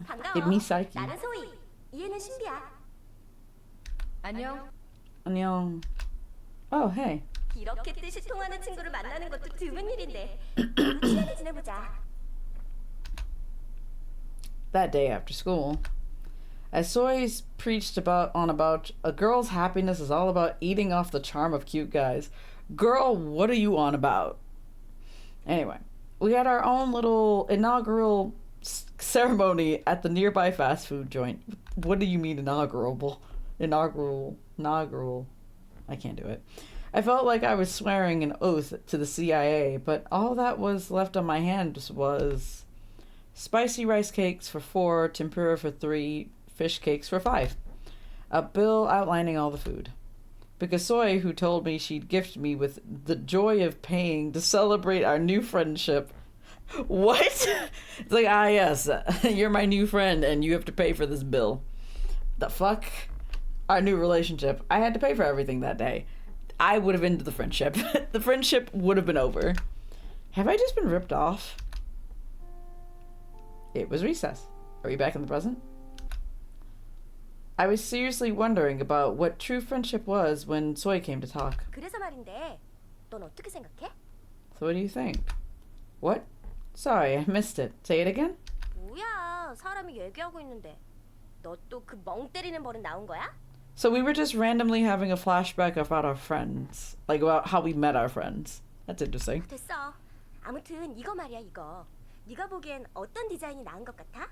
[SPEAKER 3] 반가워.
[SPEAKER 1] It me Psyche.
[SPEAKER 3] 나는 소희. 얘는 신비야.
[SPEAKER 7] 안녕.
[SPEAKER 1] 안녕. Oh, hey.
[SPEAKER 3] 이렇게 뜻이 통하는 친구를 만나는 것도 드문 일인데 우리 친하게 지내보자.
[SPEAKER 1] That day after school, as Soy's preached about a girl's happiness is all about eating off the charm of cute guys. Girl, what are you on about? Anyway, we had our own little inaugural ceremony at the nearby fast food joint. What do you mean inaugural? Inaugural. I can't do it. I felt like I was swearing an oath to the CIA, but all that was left on my hands was spicy rice cakes for 4, tempura for 3, fish cakes for 5. A bill outlining all the food. Because Soy, who told me she'd gift me with the joy of paying to celebrate our new friendship. What? It's like, yes, you're my new friend and you have to pay for this bill. The fuck? Our new relationship. I had to pay for everything that day. I would have ended the friendship. The friendship would have been over. Have I just been ripped off? It was recess. Are we back in the present? I was seriously wondering about what true friendship was when Soy came to talk.
[SPEAKER 3] 그래서 말인데 넌 어떻게 생각해?
[SPEAKER 1] So what do you think? What? Sorry, I missed it. Say it again?
[SPEAKER 3] 뭐야, 사람이 얘기하고 있는데 너 또 그 멍 때리는 버릇 나온 거야?
[SPEAKER 1] So we were just randomly having a flashback about our friends. Like about how we met our friends. That's interesting.
[SPEAKER 3] 됐어. 아무튼 이거 말이야 이거. 네가 보기엔 어떤 디자인이 나은 것 같아?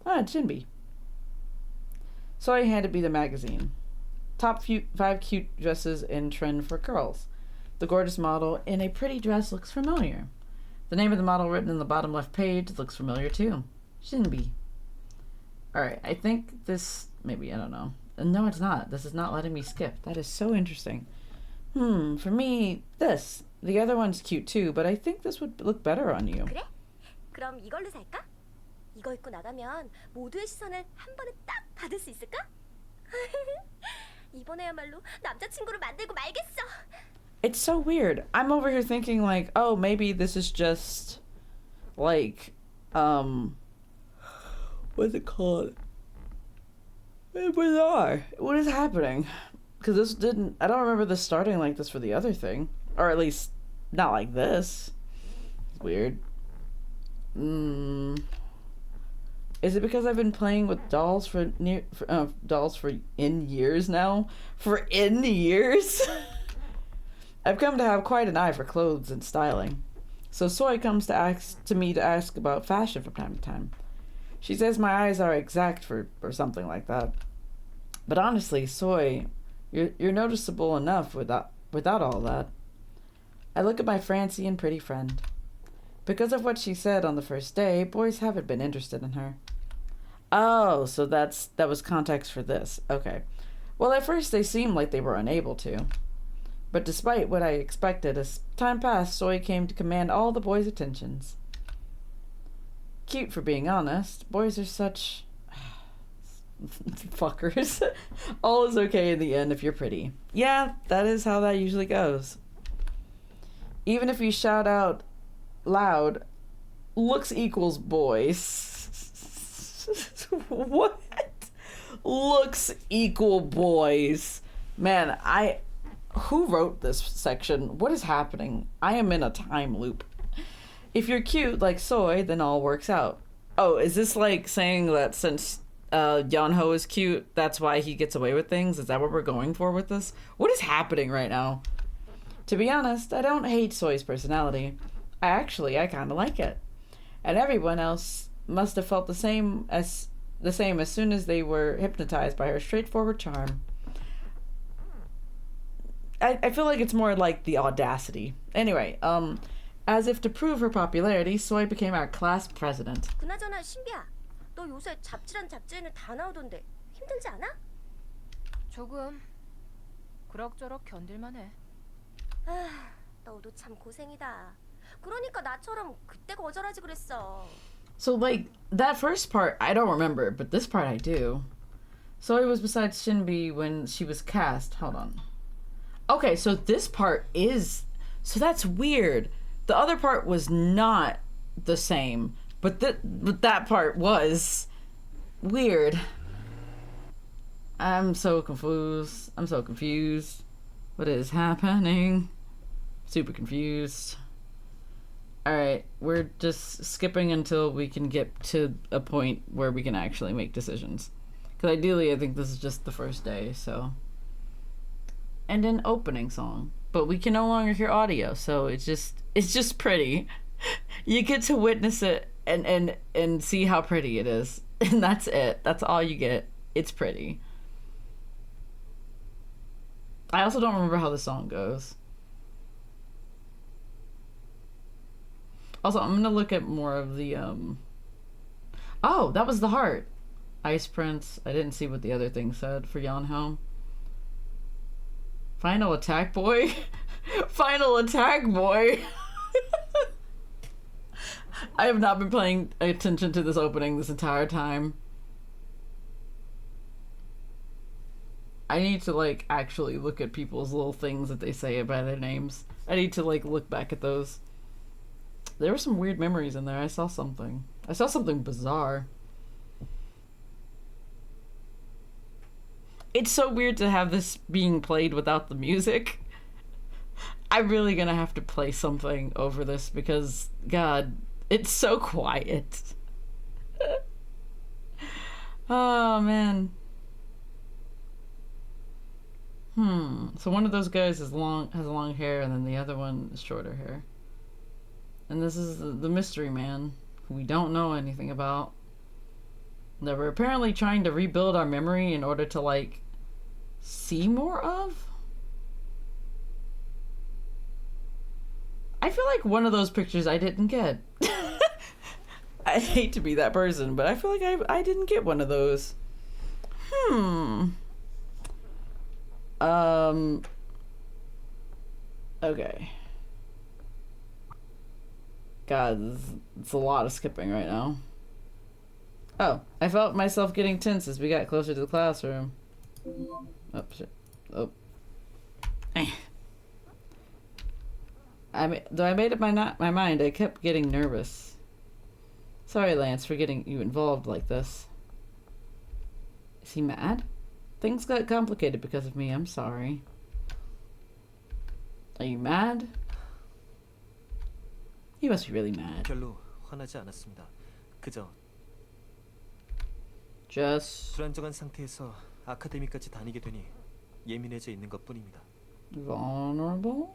[SPEAKER 1] Ah, it should be. Soy handed me the magazine. Top 5 cute dresses in trend for girls. The gorgeous model in a pretty dress looks familiar. The name of the model written in the bottom left page looks familiar too. Shinbi. Alright, I think this... Maybe, I don't know. No, it's not. This is not letting me skip. That is so interesting. For me, this. The other one's cute too, but I think this would look better on you.
[SPEAKER 3] 그래? 그럼 이걸로 살까? 이거 입고 나가면 모두의 시선을 한 번에 딱 받을 수 있을까? 이번에야말로 남자친구를 만들고 말겠어.
[SPEAKER 1] It's so weird. I'm over here thinking like, oh, maybe this is just like, what's it called? It's bizarre. What is happening? Because this didn't, I don't remember this starting like this for the other thing. Or at least, not like this. It's weird. Is it because I've been playing with dolls for in years now? For in years? I've come to have quite an eye for clothes and styling. So Soy comes to me to ask about fashion from time to time. She says my eyes are exact or something like that. But honestly, Soy, you're noticeable enough without all that. I look at my Francie and pretty friend. Because of what she said on the first day, boys haven't been interested in her. Oh, so that was context for this. Okay. Well, at first they seemed like they were unable to. But despite what I expected, as time passed, Soy came to command all the boys' attentions. Cute, for being honest. Boys are such... fuckers. All is okay in the end if you're pretty. Yeah, that is how that usually goes. Even if you shout out loud, looks equals boys. What? Looks equal boys. Man, who wrote this section? What is happening? I am in a time loop. If you're cute like Soy, then all works out. Oh, is this like saying that since Yeonho is cute, that's why he gets away with things? Is that what we're going for with this? What is happening right now? To be honest, I don't hate Soy's personality. I kind of like it. And everyone else must have felt the same as soon as they were hypnotized by her straightforward charm. I feel like it's more like the audacity. Anyway, as if to prove her popularity, Soy became our class president.
[SPEAKER 3] 그나저나 신비야, 너 요새 잡지란 잡지에는 다 나오던데 힘들지 않아?
[SPEAKER 7] 조금. 그럭저럭 견딜만 해.
[SPEAKER 3] 아, 너도 참 고생이다. 그러니까 나처럼 그때 거절하지 그랬어.
[SPEAKER 1] So, like, that first part, I don't remember, but this part I do. Soy was beside Shinbi when she was cast. Hold on. Okay, so this part is... So that's weird. The other part was not the same, but that part was weird. I'm so confused. What is happening? Super confused. Alright, we're just skipping until we can get to a point where we can actually make decisions. Because ideally, I think this is just the first day, so... And an opening song. But we can no longer hear audio, so it's just pretty. You get to witness it and see how pretty it is. And that's it. That's all you get. It's pretty. I also don't remember how the song goes. Also, I'm gonna look at more of the, Oh, that was the heart. Ice Prince. I didn't see what the other thing said for Yeonho. Final Attack Boy? Final Attack Boy! I have not been paying attention to this opening this entire time. I need to, like, actually look at people's little things that they say by their names. I need to, like, look back at those. There were some weird memories in there. I saw something bizarre. It's so weird to have this being played without the music. I'm really gonna have to play something over this because, God, it's so quiet. Oh, man. So one of those guys has long hair, and then the other one is shorter hair. And this is the mystery man, who we don't know anything about. That we're apparently trying to rebuild our memory in order to, like, see more of? I feel like one of those pictures I didn't get. I hate to be that person, but I feel like I didn't get one of those. Okay. God, it's a lot of skipping right now. Oh, I felt myself getting tense as we got closer to the classroom. Oh, shit. Oh. Though I made up my mind, I kept getting nervous. Sorry, Lance, for getting you involved like this. Is he mad? Things got complicated because of me. I'm sorry. Are you mad? He must be really mad.
[SPEAKER 2] 별로 화나지 않았습니다. 그저
[SPEAKER 1] Just
[SPEAKER 2] 불안정한 상태에서 아카데미까지 다니게 되니 예민해져 있는 것뿐입니다.
[SPEAKER 1] vulnerable?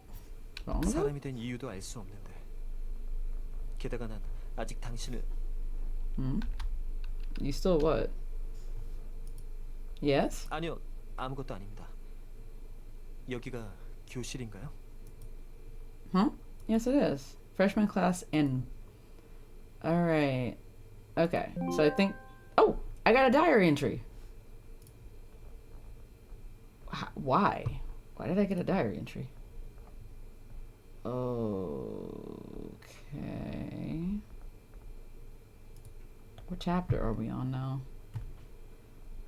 [SPEAKER 2] 사람이 된 이유도 알 수 없는데 게다가 난 아직 당신을
[SPEAKER 1] You still what? Yes?
[SPEAKER 2] 아니요, 아무것도 아닙니다. 여기가 교실인가요?
[SPEAKER 1] Huh? Yes, it is. Freshman class in. Alright. Okay, so I think... Oh! I got a diary entry! Why? Why did I get a diary entry? Okay... What chapter are we on now?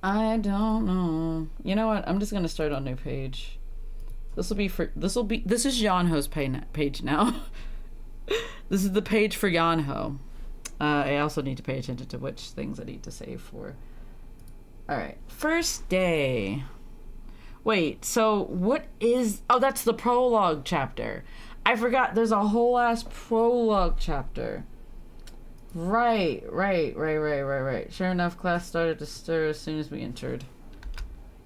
[SPEAKER 1] I don't know. You know what? I'm just gonna start on a new page. This is Yeonho's page now. This is the page for Yeonho. I also need to pay attention to which things I need to save for. Alright. First day. Wait, so what is... Oh, that's the prologue chapter. I forgot there's a whole ass prologue chapter. Right. Sure enough, class started to stir as soon as we entered.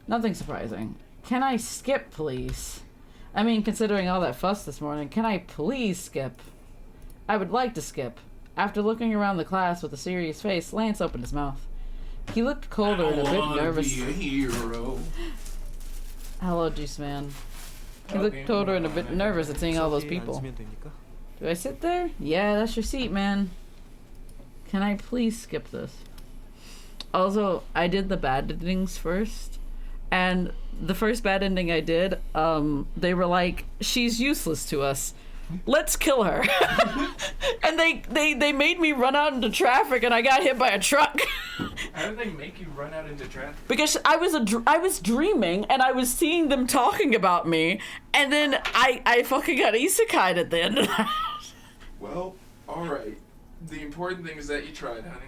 [SPEAKER 1] Nothing surprising. Can I skip, please? I mean, considering all that fuss this morning, can I please skip? I would like to skip. After looking around the class with a serious face, Lance opened his mouth. He looked colder and a bit nervous.
[SPEAKER 5] Be a hero.
[SPEAKER 1] Hello, Juice Man. He looked colder and a bit nervous at seeing all those people. Do I sit there? Yeah, that's your seat, man. Can I please skip this? Also, I did the bad endings first, and the first bad ending I did, they were like, she's useless to us. let's kill her. And they made me run out into traffic, and I got hit by a truck.
[SPEAKER 10] How did they make you run out into traffic?
[SPEAKER 1] Because I was dreaming, and I was seeing them talking about me, and then I fucking got isekai'd at the end of that.
[SPEAKER 10] Well, alright. The important thing is that you tried, honey.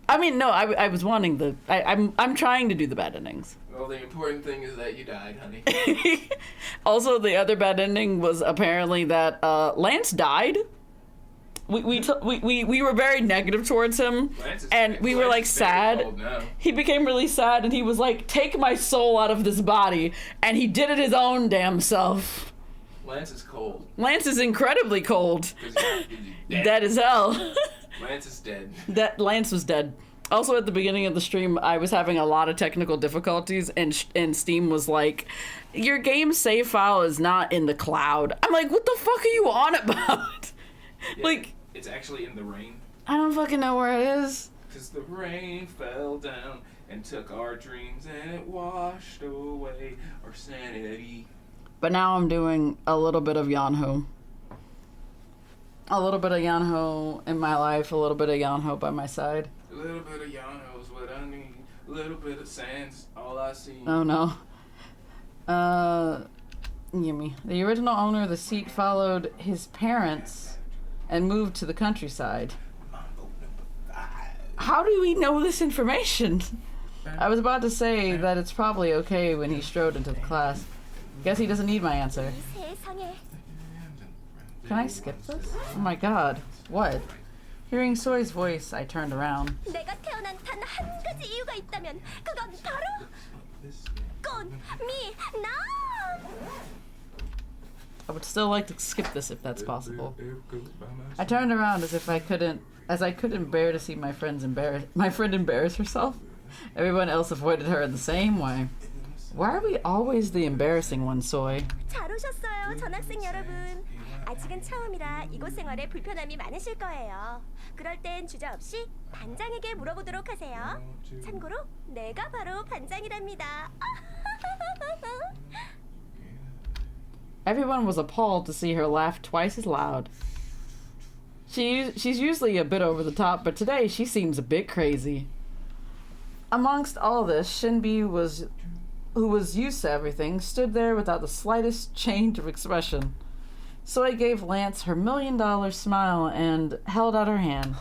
[SPEAKER 1] I mean, no, I was wanting I'm trying to do the bad endings.
[SPEAKER 10] Well, the important thing is that you died, honey.
[SPEAKER 1] Also, the other bad ending was apparently that Lance died. We were very negative towards him, and we were like sad. He became really sad, and he was like, "Take my soul out of this body," and he did it his own damn self.
[SPEAKER 10] Lance is cold.
[SPEAKER 1] Lance is incredibly cold.
[SPEAKER 10] Dead.
[SPEAKER 1] Dead as hell.
[SPEAKER 10] Lance is dead.
[SPEAKER 1] Lance was dead. Also, at the beginning of the stream, I was having a lot of technical difficulties, and Steam was like, "Your game save file is not in the cloud." I'm like, "What the fuck are you on about?"
[SPEAKER 10] Yeah,
[SPEAKER 1] like,
[SPEAKER 10] it's actually in the rain.
[SPEAKER 1] I don't fucking know where it is.
[SPEAKER 10] Cause the rain fell down and took our dreams and it washed away our sanity.
[SPEAKER 1] But now I'm doing a little bit of Yeonho. A little bit of Yeonho in my life, a little bit of Yeonho by my side.
[SPEAKER 10] A little bit of Yeonho is what I need. A little bit of sand's all I see.
[SPEAKER 1] Oh no. Yummy. The original owner of the seat followed his parents and moved to the countryside. How do we know this information? I was about to say that it's probably okay when he strode into the class. Guess he doesn't need my answer. Can I skip this? Oh my god. What? Hearing Soy's voice, I turned around.
[SPEAKER 3] 내가 태어난 단 한 가지 이유가 있다면 그건 바로 꽃미남.
[SPEAKER 1] I would still like to skip this if that's possible. I turned around as I couldn't bear to see my friend embarrass herself. Everyone else avoided her in the same way. Why are we always the embarrassing one, Soy?
[SPEAKER 3] 잘 오셨어요, 전학생 여러분. 아직은 처음이라 이곳 생활에 불편함이 많으실 거예요. 그럴 땐 주저없이 반장에게 물어보도록 하세요. 참고로 내가 바로 반장이랍니다.
[SPEAKER 1] Everyone was appalled to see her laugh twice as loud. She's usually a bit over the top, but today she seems a bit crazy. Amongst all this, Shinbi who was used to everything, stood there without the slightest change of expression. Soy gave Lance her $1 million smile and held out her hand.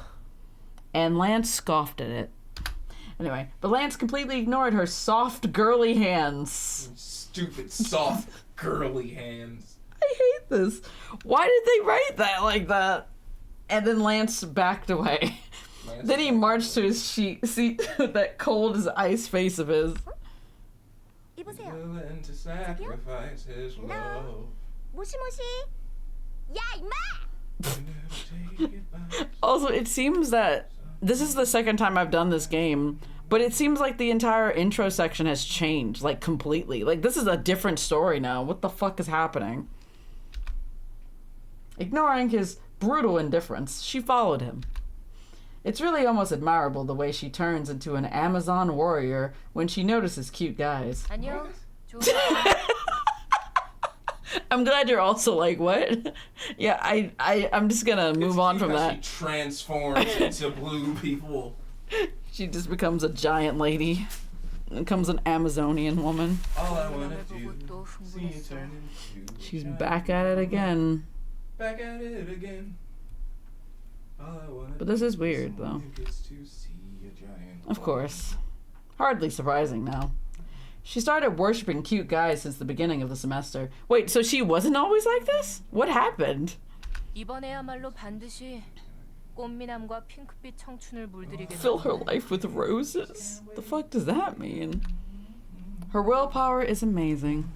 [SPEAKER 1] And Lance scoffed at it. Anyway, but Lance completely ignored her soft, girly hands.
[SPEAKER 10] Stupid, soft, girly hands.
[SPEAKER 1] I hate this. Why did they write that like that? And then Lance backed away. Then he marched to his seat with that cold as ice face of his.
[SPEAKER 3] 이보세요.
[SPEAKER 10] Willing to sacrifice his love.
[SPEAKER 3] 모시모시. 야 임마.
[SPEAKER 1] Also, it seems that this is the second time I've done this game, but it seems like the entire intro section has changed, like, completely. Like, this is a different story now. What the fuck is happening? Ignoring his brutal indifference, she followed him. It's really almost admirable the way she turns into an Amazon warrior when she notices cute guys.
[SPEAKER 7] 안녕.
[SPEAKER 1] I'm glad you're also like, what? Yeah, I'm just gonna move on from that.
[SPEAKER 10] She transforms into blue people.
[SPEAKER 1] She just becomes a giant lady. Becomes an Amazonian woman.
[SPEAKER 10] All I wanna do, see you turn into
[SPEAKER 1] She's back at it again.
[SPEAKER 10] Back at it again.
[SPEAKER 1] But this is weird, though. Of course. Hardly surprising now. She started worshipping cute guys since the beginning of the semester. Wait, so she wasn't always like this? What happened?
[SPEAKER 7] 이번에야말로 반드시 꽃미남과 핑크빛 청춘을 물들이게.
[SPEAKER 1] Fill her life with roses? The fuck does that mean? Her willpower is amazing.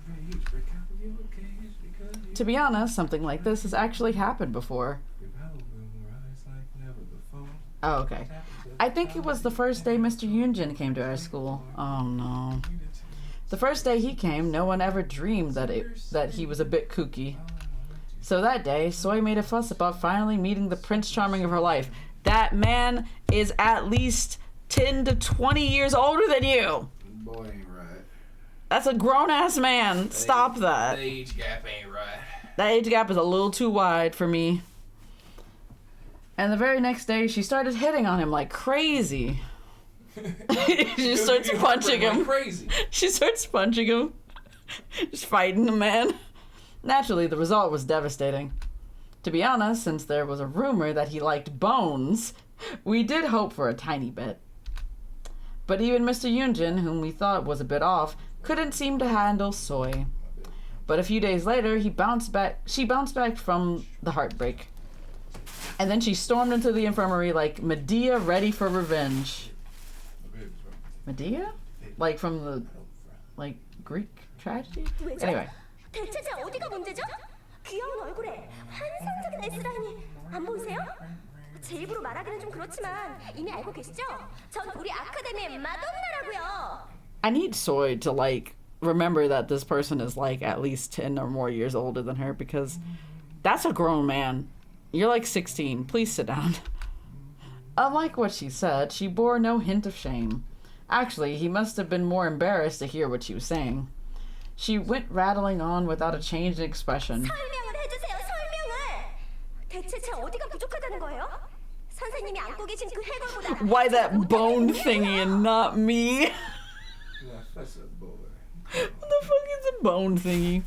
[SPEAKER 1] To be honest, something like this has actually happened before. Oh, okay. I think it was the first day Mr. Yoonjin came to our school. Oh no. The first day he came, no one ever dreamed that he was a bit kooky. So that day, Soy made a fuss about finally meeting the Prince Charming of her life. That man is at least 10 to 20 years older than you.
[SPEAKER 10] Boy ain't right.
[SPEAKER 1] That's a grown-ass man. Stop that.
[SPEAKER 10] The age gap ain't right.
[SPEAKER 1] That age gap is a little too wide for me. And the very next day, she started hitting on him like crazy. She starts punching him.
[SPEAKER 10] Like crazy.
[SPEAKER 1] She starts punching him. Just fighting the man. Naturally, the result was devastating. To be honest, since there was a rumor that he liked bones, we did hope for a tiny bit. But even Mr. Yoonjin, whom we thought was a bit off, couldn't seem to handle Soy. But a few days later, she bounced back from the heartbreak. And then she stormed into the infirmary like Medea ready for revenge. Medea? Like from the, like, Greek tragedy? Anyway.
[SPEAKER 3] 대체 제 어디가 문제죠? 귀여운 얼굴에 환상적인 S라인이 안 보이세요? 제 입으로 말하기는 좀 그렇지만 이미 알고 계시죠? 전 우리 아카데미의 마돈나라고요.
[SPEAKER 1] I need Soy to, like, remember that this person is, like, at least 10 or more years older than her, because that's a grown man. You're, like, 16. Please sit down. Unlike what she said, she bore no hint of shame. Actually, he must have been more embarrassed to hear what she was saying. She went rattling on without a change in expression.
[SPEAKER 3] 설명을 해주세요, 설명을. 대체 제 어디가 부족하다는 거예요? 선생님이 안고 계신 그 해골보다.
[SPEAKER 1] Why that bone thingy and not me?
[SPEAKER 10] That's a boy.
[SPEAKER 1] What the fuck is a bone thingy?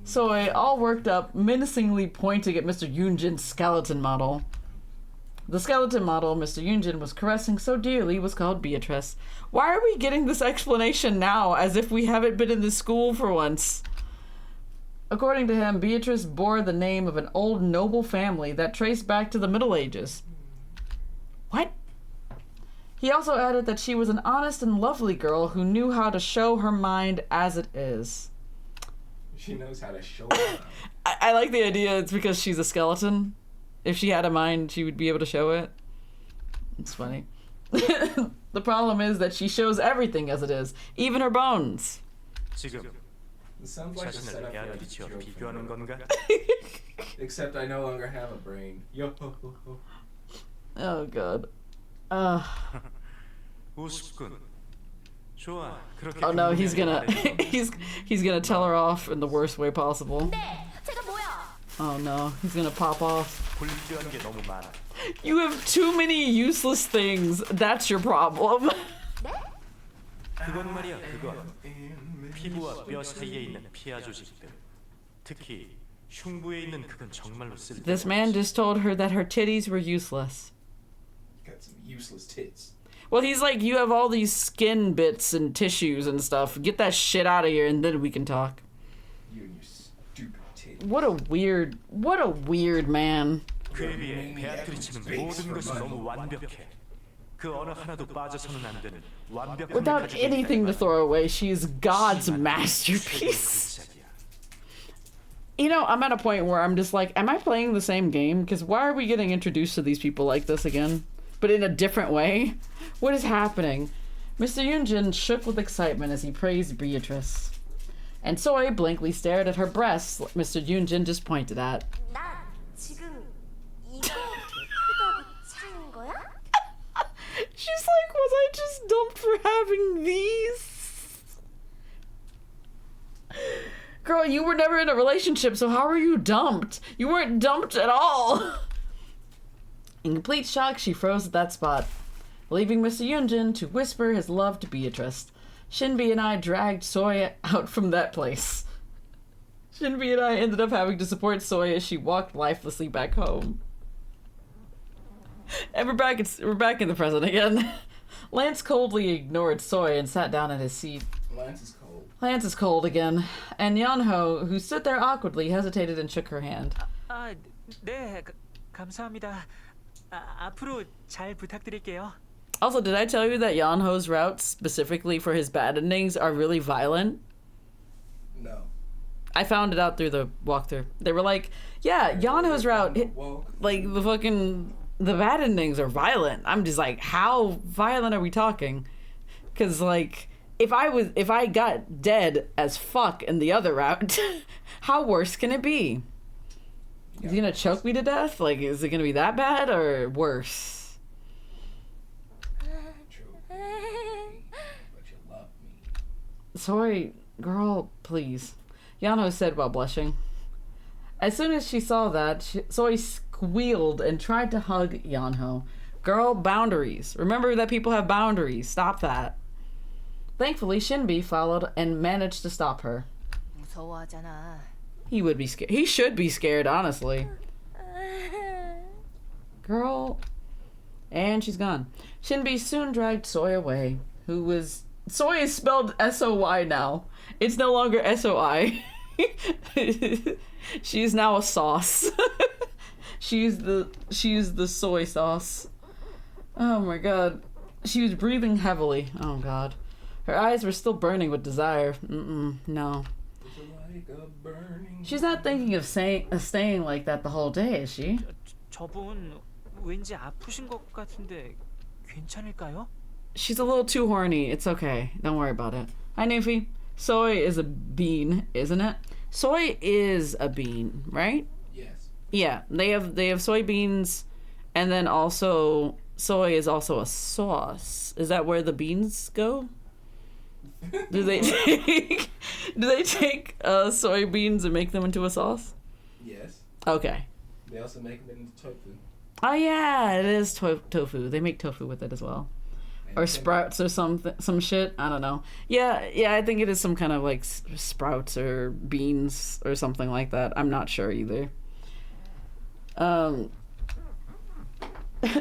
[SPEAKER 1] Soy, all worked up, menacingly pointing at Mr. Yoonjin's skeleton model. The skeleton model Mr. Yoonjin was caressing so dearly was called Beatrice. Why are we getting this explanation now, as if we haven't been in this school for once? According to him, Beatrice bore the name of an old noble family that traced back to the Middle Ages. What? He also added that she was an honest and lovely girl who knew how to show her mind as it is.
[SPEAKER 10] She knows how to show it.
[SPEAKER 1] I like the idea it's because she's a skeleton. If she had a mind, she would be able to show it. It's funny. The problem is that she shows everything as it is, even her bones.
[SPEAKER 8] 지금
[SPEAKER 10] It sounds like a setup for like a joke
[SPEAKER 8] 비교하는
[SPEAKER 10] from
[SPEAKER 8] 건가?
[SPEAKER 10] Except I no longer have a brain. Yo.
[SPEAKER 1] Oh god.
[SPEAKER 8] 우습군. 좋아. 그렇게
[SPEAKER 1] Oh no, he's gonna he's gonna tell her off in the worst way possible.
[SPEAKER 3] 네, 제가 뭐야?
[SPEAKER 1] Oh no, he's gonna pop off.
[SPEAKER 8] 불필요한 게 너무 많아.
[SPEAKER 1] You have too many useless things. That's your problem.
[SPEAKER 8] 그건 말이야, 그건 피부와 뼈 사이에 있는 피하 조직들. 특히 흉부에 있는 그건 정말로 쓸데없어.
[SPEAKER 1] This man just told her that her titties were useless.
[SPEAKER 10] Got some useless tits.
[SPEAKER 1] Well, he's like, you have all these skin bits and tissues and stuff. Get that shit out of here and then we can talk.
[SPEAKER 10] You and your stupid tits.
[SPEAKER 1] What a weird man.
[SPEAKER 8] 그에 비해 베아트리치는 모든 것이 너무 완벽해. 그 어느 하나도 빠져서는 안 되는 완벽한.
[SPEAKER 1] Without anything to throw away, she is God's masterpiece. You know, I'm at a point where I'm just like, am I playing the same game? Because why are we getting introduced to these people like this again? But in a different way? What is happening? Mr. Yoonjin shook with excitement as he praised Beatrice. And Soy blankly stared at her breasts Mr. Yoonjin just pointed at.
[SPEAKER 3] 나 지금 이거 크다고 차인 거야?
[SPEAKER 1] She's like, was I just dumped for having these? Girl, you were never in a relationship, so how were you dumped? You weren't dumped at all. In complete shock, she froze at that spot, leaving Mr. Yoonjin to whisper his love to Beatrice. Shinbi and I dragged Soy out from that place. Shinbi and I ended up having to support Soy as she walked lifelessly back home. And we're back in the present again. Lance coldly ignored Soy and sat down in his seat.
[SPEAKER 10] Lance is cold.
[SPEAKER 1] Lance is cold again. And Yeonho, who stood there awkwardly, hesitated and shook her hand.
[SPEAKER 2] 네, 감사합니다. 앞으로 잘 부탁드릴게요.
[SPEAKER 1] Also, did I tell you that Yeonho's routes, specifically for his bad endings, are really violent?
[SPEAKER 10] No.
[SPEAKER 1] I found it out through the walkthrough. They were like, yeah, Yeonho's route, like, the bad endings are violent. I'm just like, how violent are we talking? Because, like, if I got dead as fuck in the other route, how worse can it be? Is he gonna choke me to death? Like, is it gonna be that bad or worse?
[SPEAKER 10] But you love me.
[SPEAKER 1] Sorry, girl, please. Yeonho said while blushing. As soon as she saw that, Soy squealed and tried to hug Yeonho. Girl, boundaries. Remember that people have boundaries. Stop that. Thankfully, Shinbi followed and managed to stop her.
[SPEAKER 3] 무서워하잖아.
[SPEAKER 1] He would be scared. He should be scared, honestly. Girl. And she's gone. Shinbi soon dragged Soy away, who was... Soy is spelled S-O-Y now. It's no longer S-O-I. She's now a sauce. she's the soy sauce. Oh my god. She was breathing heavily. Oh god. Her eyes were still burning with desire. No. She's not thinking of staying like that the whole day, is she?
[SPEAKER 2] 저분 왠지 아프신 것 같은데 괜찮을까요?
[SPEAKER 1] She's a little too horny. It's okay. Don't worry about it. Hi, Nufi. Soy is a bean, isn't it? Soy is a bean, right?
[SPEAKER 10] Yes.
[SPEAKER 1] Yeah, they have soybeans, and then also soy is also a sauce. Is that where the beans go? Do they take soybeans and make them into a sauce?
[SPEAKER 10] Yes.
[SPEAKER 1] Okay.
[SPEAKER 10] They also make them into tofu.
[SPEAKER 1] Oh yeah, it is tofu. They make tofu with it as well. Or sprouts or some shit. I don't know. Yeah, I think it is some kind of like sprouts or beans or something like that. I'm not sure either.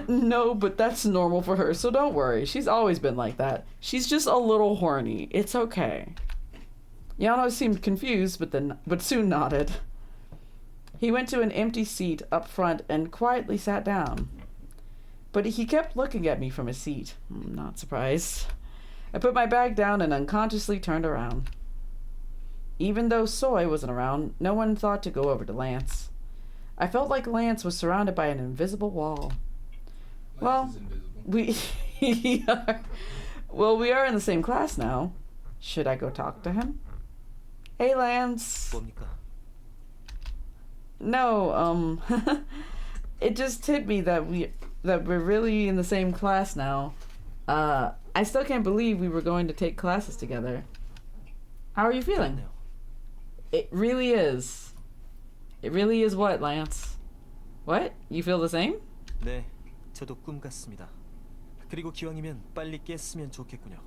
[SPEAKER 1] No, but that's normal for her, so don't worry. She's always been like that. She's just a little horny. It's okay. Yeonho seemed confused, but soon nodded. He went to an empty seat up front and quietly sat down. But he kept looking at me from his seat. I'm not surprised. I put my bag down and unconsciously turned around. Even though Soy wasn't around, no one thought to go over to Lance. I felt like Lance was surrounded by an invisible wall.
[SPEAKER 10] Lance is invisible.
[SPEAKER 1] we are in the same class now. Should I go talk to him? Hey, Lance.
[SPEAKER 2] 뭡니까?
[SPEAKER 1] No, it just hit me that we're really in the same class now. I still can't believe we were going to take classes together. How are you feeling? It really is. It really is what, Lance? What? You feel the same?
[SPEAKER 2] 네, 저도 꿈 같습니다. 그리고 기왕이면 빨리 깼으면 좋겠군요.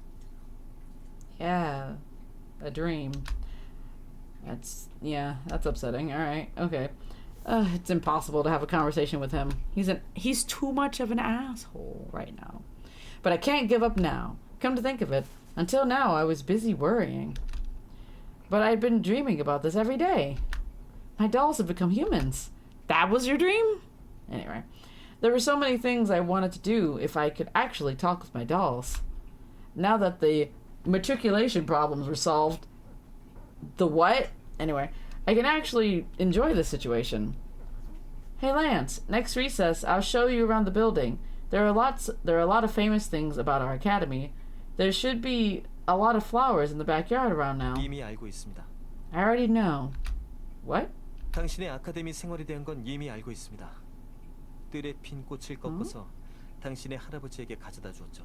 [SPEAKER 1] Yeah, a dream. That's upsetting. All right, okay. It's impossible to have a conversation with him. He's too much of an asshole right now. But I can't give up now. Come to think of it, until now I was busy worrying. But I'd been dreaming about this every day. My dolls have become humans. That was your dream? Anyway, there were so many things I wanted to do if I could actually talk with my dolls. Now that the matriculation problems were solved... The what? Anyway, I can actually enjoy this situation. Hey Lance, next recess I'll show you around the building. There are a lot of famous things about our academy. There should be a lot of flowers in the backyard around now.
[SPEAKER 2] 이미 알고 있습니다.
[SPEAKER 1] I already know. What?
[SPEAKER 2] 당신의 아카데미 생활에 대한 건 이미 알고 있습니다. 뜰에 핀 꽃을 꺾어서 당신의 할아버지에게 가져다 주었죠.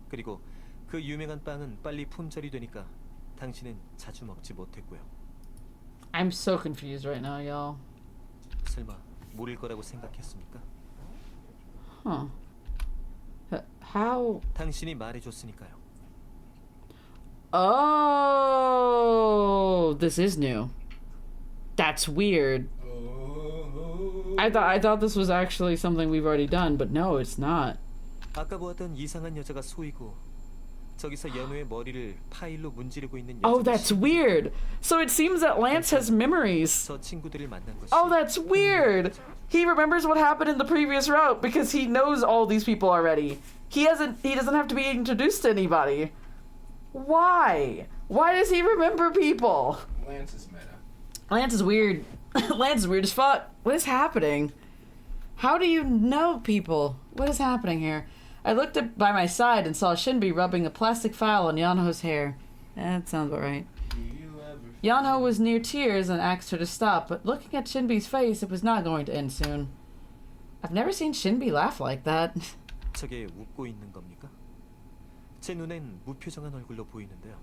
[SPEAKER 2] 그리고 그 유명한 빵은 빨리 품절이 되니까 당신은 자주 먹지 못했고요.
[SPEAKER 1] I'm so confused right now, y'all.
[SPEAKER 2] 설마 모를 거라고 생각했습니까?
[SPEAKER 1] Huh. How?
[SPEAKER 2] 당신이 말해줬으니까요.
[SPEAKER 1] Oh, this is new. That's weird. I thought this was actually something we've already done, but no, it's not.
[SPEAKER 2] 아까 보았던 이상한 여자가 소이고 저기서 연우의 머리를 파일로 문지르고 있는
[SPEAKER 1] Oh,
[SPEAKER 2] 여자가
[SPEAKER 1] that's weird. So it seems that Lance has memories.
[SPEAKER 2] 저 친구들을 만난 것이
[SPEAKER 1] Oh, that's weird. He remembers what happened in the previous route because he knows all these people already. He doesn't have to be introduced to anybody. Why? Why does he remember people?
[SPEAKER 10] Lance is meta.
[SPEAKER 1] Lance is weird. Lance is weird as fuck. What is happening? How do you know people? What is happening here? I looked up by my side and saw Shinbi rubbing a plastic file on Yeonho's hair. That sounds about right. Yeonho was near tears and asked her to stop, but looking at Shinbi's face, it was not going to end soon. I've never seen Shinbi laugh like that.
[SPEAKER 2] 저게 웃고 있는 겁니까? 제 눈엔 무표정한 얼굴로 보이는데요.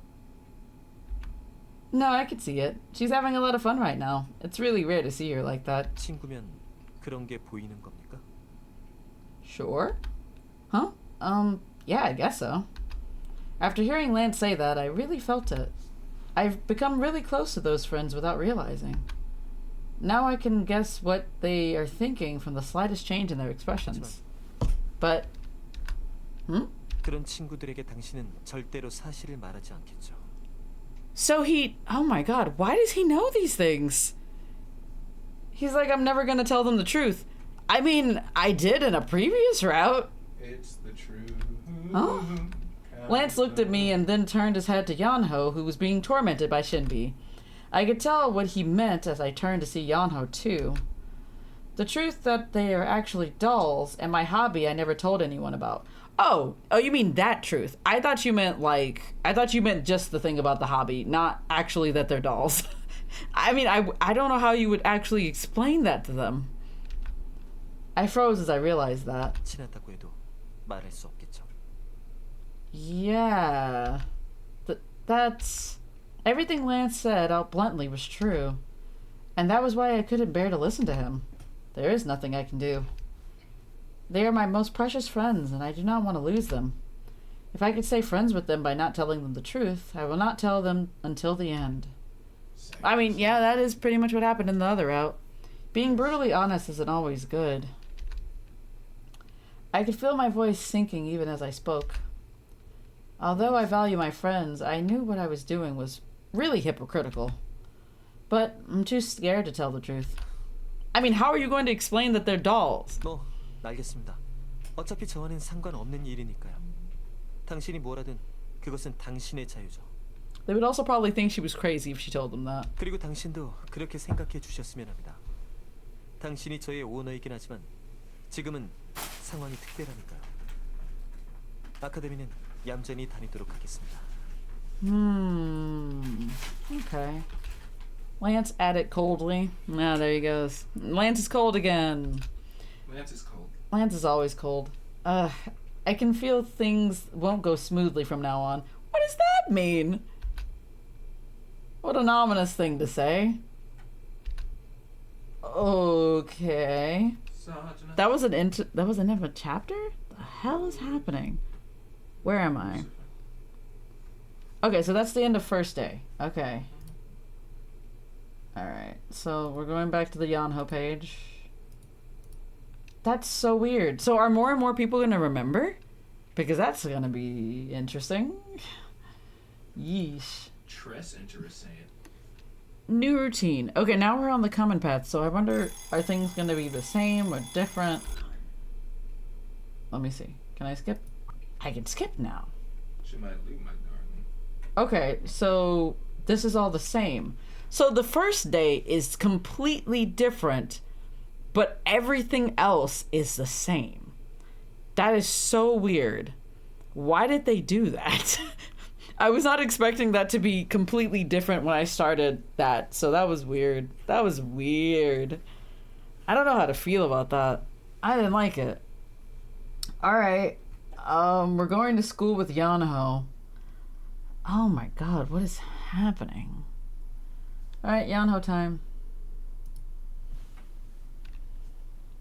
[SPEAKER 1] No, I could see it. She's having a lot of fun right now. It's really rare to see her like that.
[SPEAKER 2] 친구면 그런 게 보이는 겁니까?
[SPEAKER 1] Sure? Huh? Yeah, I guess so. After hearing Lance say that, I really felt it. I've become really close to those friends without realizing. Now I can guess what they are thinking from the slightest change in their expressions. But...
[SPEAKER 2] 그런 친구들에게 당신은 절대로 사실을 말하지 않겠죠.
[SPEAKER 1] So he... Oh my god, why does he know these things? He's like, I'm never gonna tell them the truth. I mean, I did in a previous route.
[SPEAKER 10] It's the truth.
[SPEAKER 1] Huh? Lance looked at me and then turned his head to Yeonho, who was being tormented by Shinbi. I could tell what he meant as I turned to see Yeonho too. The truth that they are actually dolls, and my hobby I never told anyone about. Oh, you mean that truth. I thought you meant just the thing about the hobby, not actually that they're dolls. I mean, I don't know how you would actually explain that to them. I froze as I realized that.
[SPEAKER 2] 친하다고 해도 말할 수 없겠죠.
[SPEAKER 1] Yeah. That's... Everything Lance said out bluntly was true. And that was why I couldn't bear to listen to him. There is nothing I can do. They are my most precious friends, and I do not want to lose them. If I could stay friends with them by not telling them the truth, I will not tell them until the end. I mean, yeah, that is pretty much what happened in the other route. Being brutally honest isn't always good. I could feel my voice sinking even as I spoke. Although I value my friends, I knew what I was doing was really hypocritical. But I'm too scared to tell the truth. I mean, how are you going to explain that they're dolls?
[SPEAKER 2] 뭐, 알겠습니다. 어차피 저와는 상관없는 일이니까요. 당신이 뭐라든 그것은 당신의 자유죠.
[SPEAKER 1] They would also probably think she was crazy if she told them that.
[SPEAKER 2] 그리고 당신도 그렇게 생각해 주셨으면 합니다. 당신이 저의 오너이긴 하지만 지금은 상황이 특별하니까요. 아카데미는 얌전히 다니도록 하겠습니다.
[SPEAKER 1] Okay. Lance added coldly. Ah, there he goes. Lance is cold again.
[SPEAKER 10] Lance is cold.
[SPEAKER 1] Lance is always cold. I can feel things won't go smoothly from now on. What does that mean? What an ominous thing to say. Okay. That was an end of a chapter? The hell is happening? Where am I? Okay, so that's the end of first day. Okay. Alright, so we're going back to the Yeonho page. That's so weird. So are more and more people going to remember? Because that's going to be interesting. Yeesh.
[SPEAKER 10] Tress interesting.
[SPEAKER 1] New routine. Okay, now we're on the common path, so I wonder, are things going to be the same or different? Let me see. Can I skip? I can skip now.
[SPEAKER 10] She might leave my darling.
[SPEAKER 1] Okay, so this is all the same. So the first day is completely different, but everything else is the same. That is so weird. Why did they do that? I was not expecting that to be completely different when I started that, so that was weird. That was weird. I don't know how to feel about that. I didn't like it. Alright. We're going to school with Yeonho. Oh my god, what is happening? Alright, Yeonho time.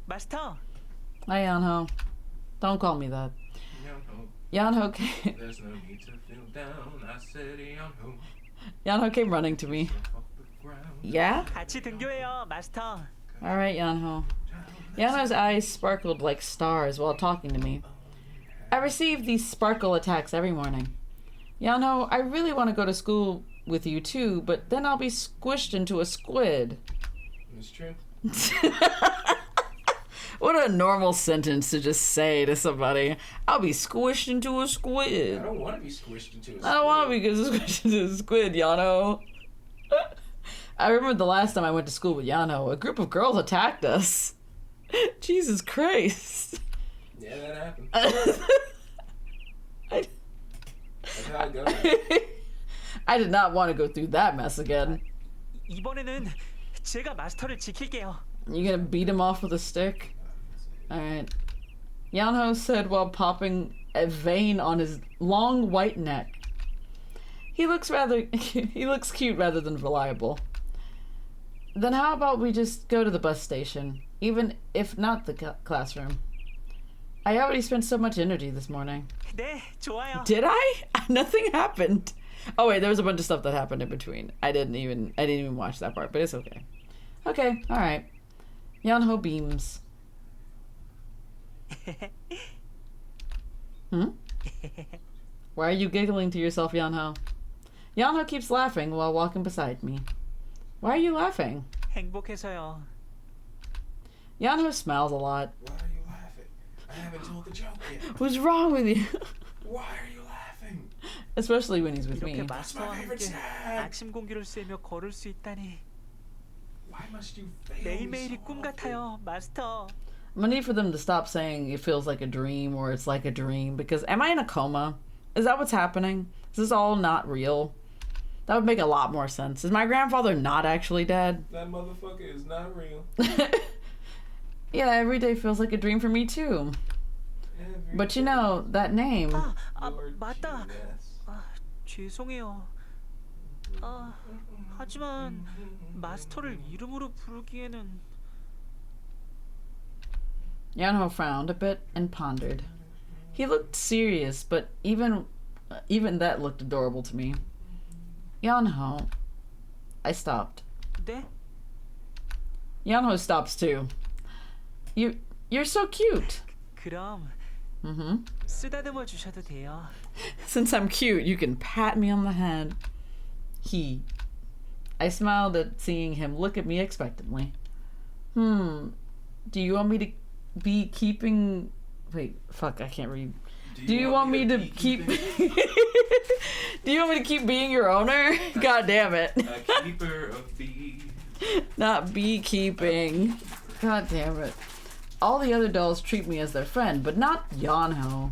[SPEAKER 9] 마스터.
[SPEAKER 1] Hi, Yeonho. Don't call me that. Yeonho came.
[SPEAKER 10] There's no need to feel down. I said Yeonho.
[SPEAKER 1] Yeonho came running to me. Yeah?
[SPEAKER 9] 같이 등교해요, 마스터.
[SPEAKER 1] Alright, Yeonho. Yeonho's eyes sparkled like stars while talking to me. I receive these sparkle attacks every morning. Yeonho, I really want to go to school with you too, but then I'll be squished into a squid.
[SPEAKER 10] It's true.
[SPEAKER 1] What a normal sentence to just say to somebody. I'll be squished into a squid.
[SPEAKER 10] I don't want to be squished into a squid.
[SPEAKER 1] I don't want to be squished into a squid, Yeonho. I remember the last time I went to school with Yeonho, a group of girls attacked us. Jesus Christ.
[SPEAKER 10] Yeah, that happened. That's how it goes.
[SPEAKER 1] I did not want to go through that mess again.
[SPEAKER 9] 이번에는 제가 마스터를 지킬게요.
[SPEAKER 1] You gonna beat him off with a stick? Alright. Yeonho said while popping a vein on his long white neck. He looks rather he looks cute rather than reliable. Then how about we just go to the bus station, even if not the classroom? I already spent so much energy this morning.
[SPEAKER 5] 네, 좋아요.
[SPEAKER 1] Did I? Nothing happened. Oh wait, there was a bunch of stuff that happened in between. I didn't even watch that part, but it's okay. Okay, all right. Yeonho beams. Why are you giggling to yourself, Yeonho? Yeonho keeps laughing while walking beside me. Why are you laughing?
[SPEAKER 5] 행복해서요.
[SPEAKER 1] Yeonho smiles a lot.
[SPEAKER 10] Why are you laughing? I haven't told the joke yet.
[SPEAKER 1] What's wrong with you?
[SPEAKER 10] Why are you laughing?
[SPEAKER 1] Especially when he's with me.
[SPEAKER 5] 이렇게 마스터와 함께 아침 공기를 쐬며 걸을 수 있다니.
[SPEAKER 10] Why must you fail me
[SPEAKER 5] 매일매일이
[SPEAKER 10] so
[SPEAKER 5] 꿈
[SPEAKER 10] often?
[SPEAKER 5] 같아요, 마스터.
[SPEAKER 1] I'm gonna need for them to stop saying it feels like a dream or it's like a dream, because am I in a coma? Is that what's happening? Is this all not real? That would make a lot more sense. Is my grandfather not actually dead?
[SPEAKER 10] That motherfucker is not real.
[SPEAKER 1] Yeah, every day feels like a dream for me too. But you know, that name.
[SPEAKER 5] 맞다. 죄송해요. 하지만 마스터를 이름으로 부르기에는.
[SPEAKER 1] Yeonho frowned a bit and pondered. He looked serious, but even that looked adorable to me. Yeonho. I stopped.
[SPEAKER 5] 네?
[SPEAKER 1] Yeonho stops too. You're so cute.
[SPEAKER 5] 그럼
[SPEAKER 1] Mm-hmm.
[SPEAKER 5] 쓰다듬어 주셔도 돼요.
[SPEAKER 1] Since I'm cute, you can pat me on the head. I smiled at seeing him look at me expectantly. Do you want me to be keeping... Wait, fuck, I can't read. Do you want me to keep... Do you want me to keep being your owner? God damn it.
[SPEAKER 10] A keeper of bees.
[SPEAKER 1] Not beekeeping. God damn it. All the other dolls treat me as their friend, but not Yeonho.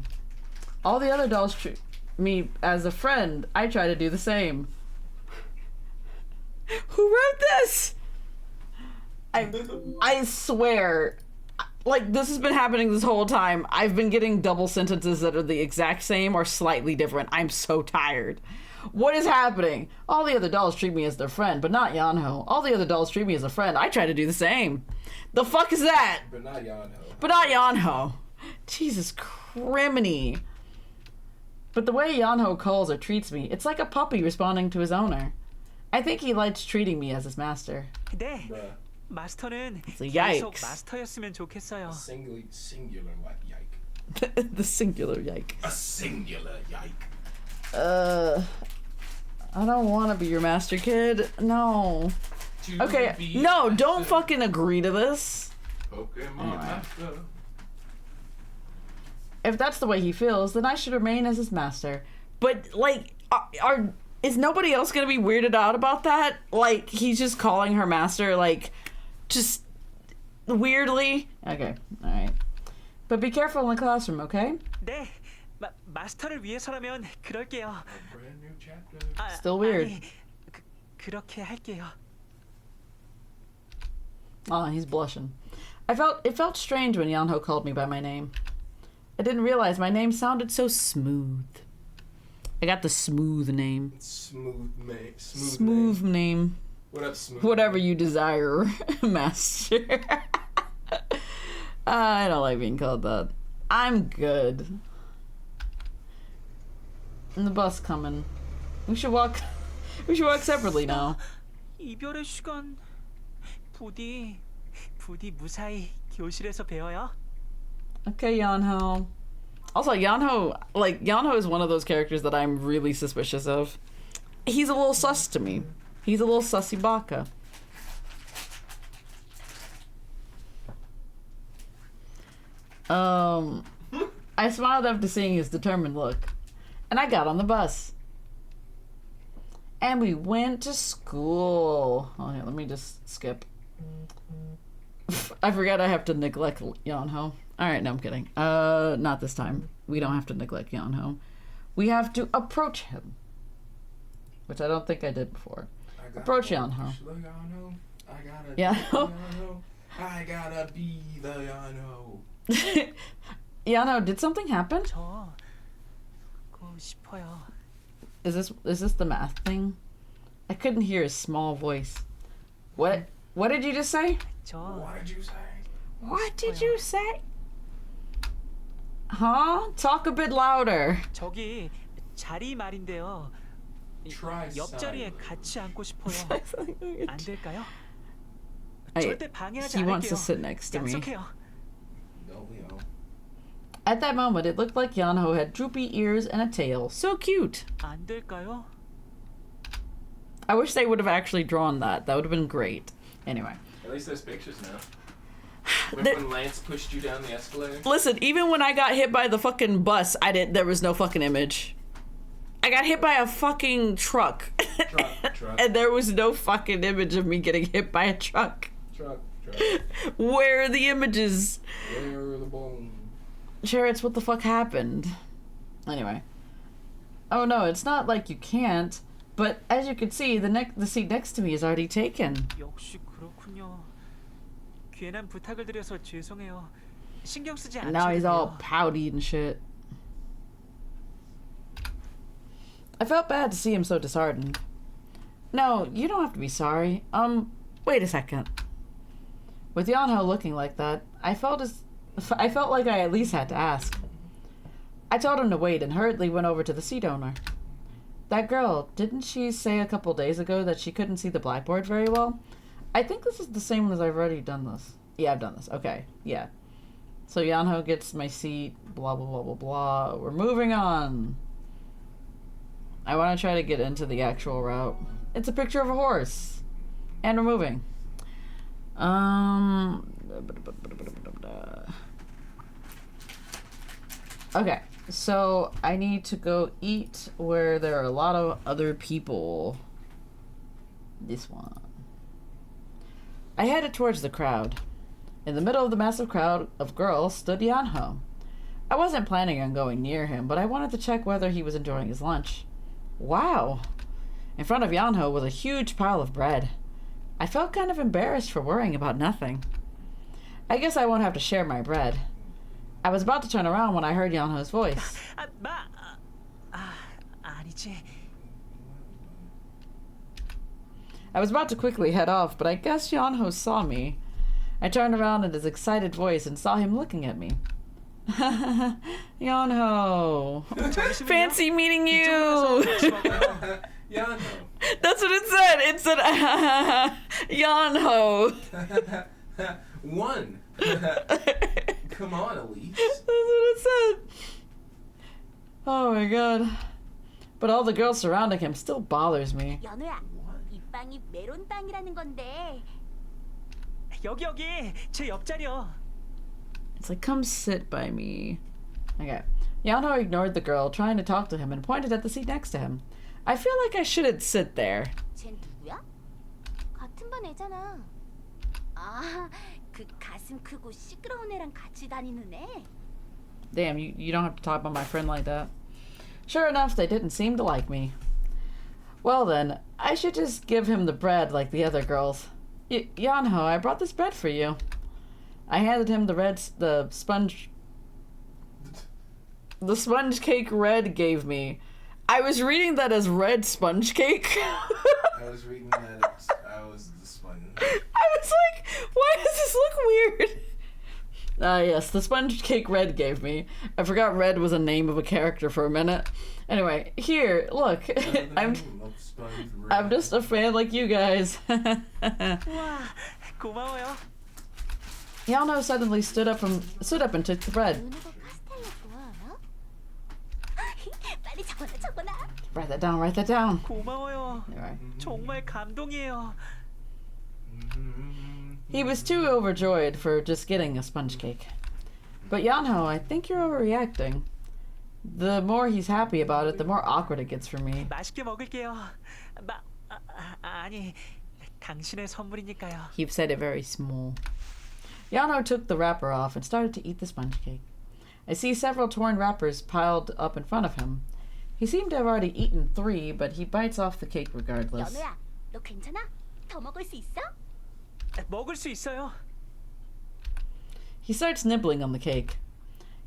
[SPEAKER 1] All the other dolls treat me as a friend. I try to do the same. Who wrote this? I swear, like, this has been happening this whole time. I've been getting double sentences that are the exact same or slightly different. I'm so tired. What is happening? All the other dolls treat me as their friend, but not Yeonho. All the other dolls treat me as a friend. I try to do the same. The fuck is that?
[SPEAKER 10] But not Yeonho.
[SPEAKER 1] But not Yeonho. Jesus criminy. But the way Yeonho calls or treats me, it's like a puppy responding to his owner. I think he likes treating me as his master.
[SPEAKER 5] 네. 마스터는
[SPEAKER 1] It's a
[SPEAKER 5] 계속
[SPEAKER 1] yikes.
[SPEAKER 5] 마스터였으면 좋겠어요.
[SPEAKER 10] Singular what yike.
[SPEAKER 1] The singular yike.
[SPEAKER 10] A singular yike.
[SPEAKER 1] I don't want to be your master, kid. No.
[SPEAKER 10] To
[SPEAKER 1] Okay,
[SPEAKER 10] be
[SPEAKER 1] no,
[SPEAKER 10] master.
[SPEAKER 1] don't fucking agree to this.
[SPEAKER 10] Pokemon master.
[SPEAKER 1] If that's the way he feels, then I should remain as his master. But, like, is nobody else gonna be weirded out about that? Like, he's just calling her master, like, just weirdly? Okay, alright. But be careful in the classroom, okay?
[SPEAKER 5] 네. 마스터를 위해서라면 그럴게요.
[SPEAKER 10] A brand new chapter.
[SPEAKER 1] Still weird.
[SPEAKER 5] 아니, 그렇게 할게요.
[SPEAKER 1] Oh, he's blushing. It felt strange when Yeonho called me by my name. I didn't realize my name sounded so smooth. I got the smooth name.
[SPEAKER 10] Smooth name. What up, smooth?
[SPEAKER 1] Whatever you desire, master. I don't like being called that. I'm good. And the bus coming. We should walk separately now.
[SPEAKER 5] 이별의 시간. 부디 무사히 교실에서 배워요.
[SPEAKER 1] Okay, Yeonho. Also, Yeonho is one of those characters that I'm really suspicious of. He's a little sus to me. He's a little sussy baka. I smiled after seeing his determined look, and I got on the bus. And we went to school. Oh, yeah, let me just skip. I forgot I have to neglect Yeonho. Alright, no, I'm kidding. Not this time. We don't have to neglect Yeonho. We have to approach him. Which I don't think I did before. Approach Yeonho. Yeonho?
[SPEAKER 10] I gotta be the Yeonho.
[SPEAKER 1] Yeonho, did something happen?
[SPEAKER 5] 저 가고 싶어요.
[SPEAKER 1] this the math thing? I couldn't hear his small voice. What did you just say?
[SPEAKER 10] What did you say?
[SPEAKER 1] What did you say? Huh? Talk a bit louder.
[SPEAKER 11] 저기 자리 말인데요.
[SPEAKER 10] Try
[SPEAKER 11] 옆자리에
[SPEAKER 10] silent.
[SPEAKER 11] 같이 앉고 싶어요. 안 될까요?
[SPEAKER 1] Hey,
[SPEAKER 11] 절대 방해하지
[SPEAKER 1] he wants
[SPEAKER 11] 않을게요.
[SPEAKER 1] to sit next to me.
[SPEAKER 11] 약속해요.
[SPEAKER 10] No, Leo.
[SPEAKER 1] At that moment, it looked like Yeonho had droopy ears and a tail. So cute.
[SPEAKER 11] 안 될까요?
[SPEAKER 1] I wish they would have actually drawn that. That would have been great. Anyway.
[SPEAKER 10] At least there's pictures now.
[SPEAKER 1] There-
[SPEAKER 10] When Lance pushed you down the escalator.
[SPEAKER 1] Listen, even when I got hit by the fucking bus, there was no fucking image. I got hit by a fucking truck.
[SPEAKER 10] Truck.
[SPEAKER 1] And there was no fucking image of me getting hit by a truck.
[SPEAKER 10] Truck.
[SPEAKER 1] Where are the images?
[SPEAKER 10] Where are the bones?
[SPEAKER 1] Sure, it's what the fuck happened. Anyway. Oh no, it's not like you can't. But as you can see, the seat next to me is already taken.
[SPEAKER 11] 역시 그렇군요. 괜한 부탁을 드려서 죄송해요. 신경 쓰지
[SPEAKER 1] And now he's all
[SPEAKER 11] 않죠.
[SPEAKER 1] pouty and shit. I felt bad to see him so disheartened. No, you don't have to be sorry. Wait a second. With Yeonho looking like that, I felt like I at least had to ask. I told him to wait and hurriedly went over to the seat owner. That girl, didn't she say a couple days ago that she couldn't see the blackboard very well? I think this is the same one as I've already done this. Yeah, I've done this. Okay, yeah. So Yeonho gets my seat, blah, blah, blah, blah, blah. We're moving on. I want to try to get into the actual route. It's a picture of a horse. And we're moving. Okay, so I need to go eat where there are a lot of other people. This one. I headed towards the crowd. In the middle of the massive crowd of girls stood Yeonho. I wasn't planning on going near him, but I wanted to check whether he was enjoying his lunch. Wow! In front of Yeonho was a huge pile of bread. I felt kind of embarrassed for worrying about nothing. I guess I won't have to share my bread. I was about to turn around when I heard Yeonho's voice.
[SPEAKER 11] 아니지.
[SPEAKER 1] I was about to quickly head off, but I guess Yeonho saw me. I turned around at his excited voice and saw him looking at me. Yeonho! Fancy meeting you!
[SPEAKER 10] Yeonho.
[SPEAKER 1] That's what it said! It said, Yeonho!
[SPEAKER 10] One. Come on, Elise.
[SPEAKER 1] That's what it said. Oh my god. But all the girls surrounding him still bothers me.
[SPEAKER 3] 연우야, 이 빵이 메론빵이라는 건데.
[SPEAKER 11] 여기 제 옆자리요.
[SPEAKER 1] It's like, come sit by me. Okay. Yeonho ignored the girl, trying to talk to him, and pointed at the seat next to him. I feel like I shouldn't sit there.
[SPEAKER 3] 쟨 누구야? 같은 반 애잖아. 아, 그 가슴 크고 시끄러운 애랑 같이 다니는 애.
[SPEAKER 1] Damn, you don't have to talk about my friend like that. Sure enough, they didn't seem to like me. Well then, I should just give him the bread like the other girls. Yeonho, I brought this bread for you. I handed him the sponge cake Red gave me. I was reading that as red sponge cake.
[SPEAKER 10] I was reading that I was the sponge.
[SPEAKER 1] I was like, why does this look weird? Yes, the sponge cake Red gave me. I forgot Red was a name of a character for a minute. Anyway, here, look. I'm just a fan like you guys.
[SPEAKER 11] 와, 고마워요.
[SPEAKER 1] Yeonho suddenly stood up and took the bread.
[SPEAKER 3] 연우가 카스텔라 좋아하나? 빨리 적어놔.
[SPEAKER 1] Write that down.
[SPEAKER 11] 고마워요.
[SPEAKER 1] Anyway.
[SPEAKER 11] 정말 감동이에요.
[SPEAKER 1] He was too overjoyed for just getting a sponge cake. But Yeonho, I think you're overreacting. The more he's happy about it, the more awkward it gets for me.
[SPEAKER 11] 맛있게 먹을게요. 아니, 당신의 선물이니까요.
[SPEAKER 1] He said it very small. Yeonho took the wrapper off and started to eat the sponge cake. I see several torn wrappers piled up in front of him. He seemed to have already eaten 3, but he bites off the cake regardless.
[SPEAKER 3] 연우야, 너 괜찮아? 더 먹을 수 있어?
[SPEAKER 11] 먹을 수 있어요.
[SPEAKER 1] He starts nibbling on the cake.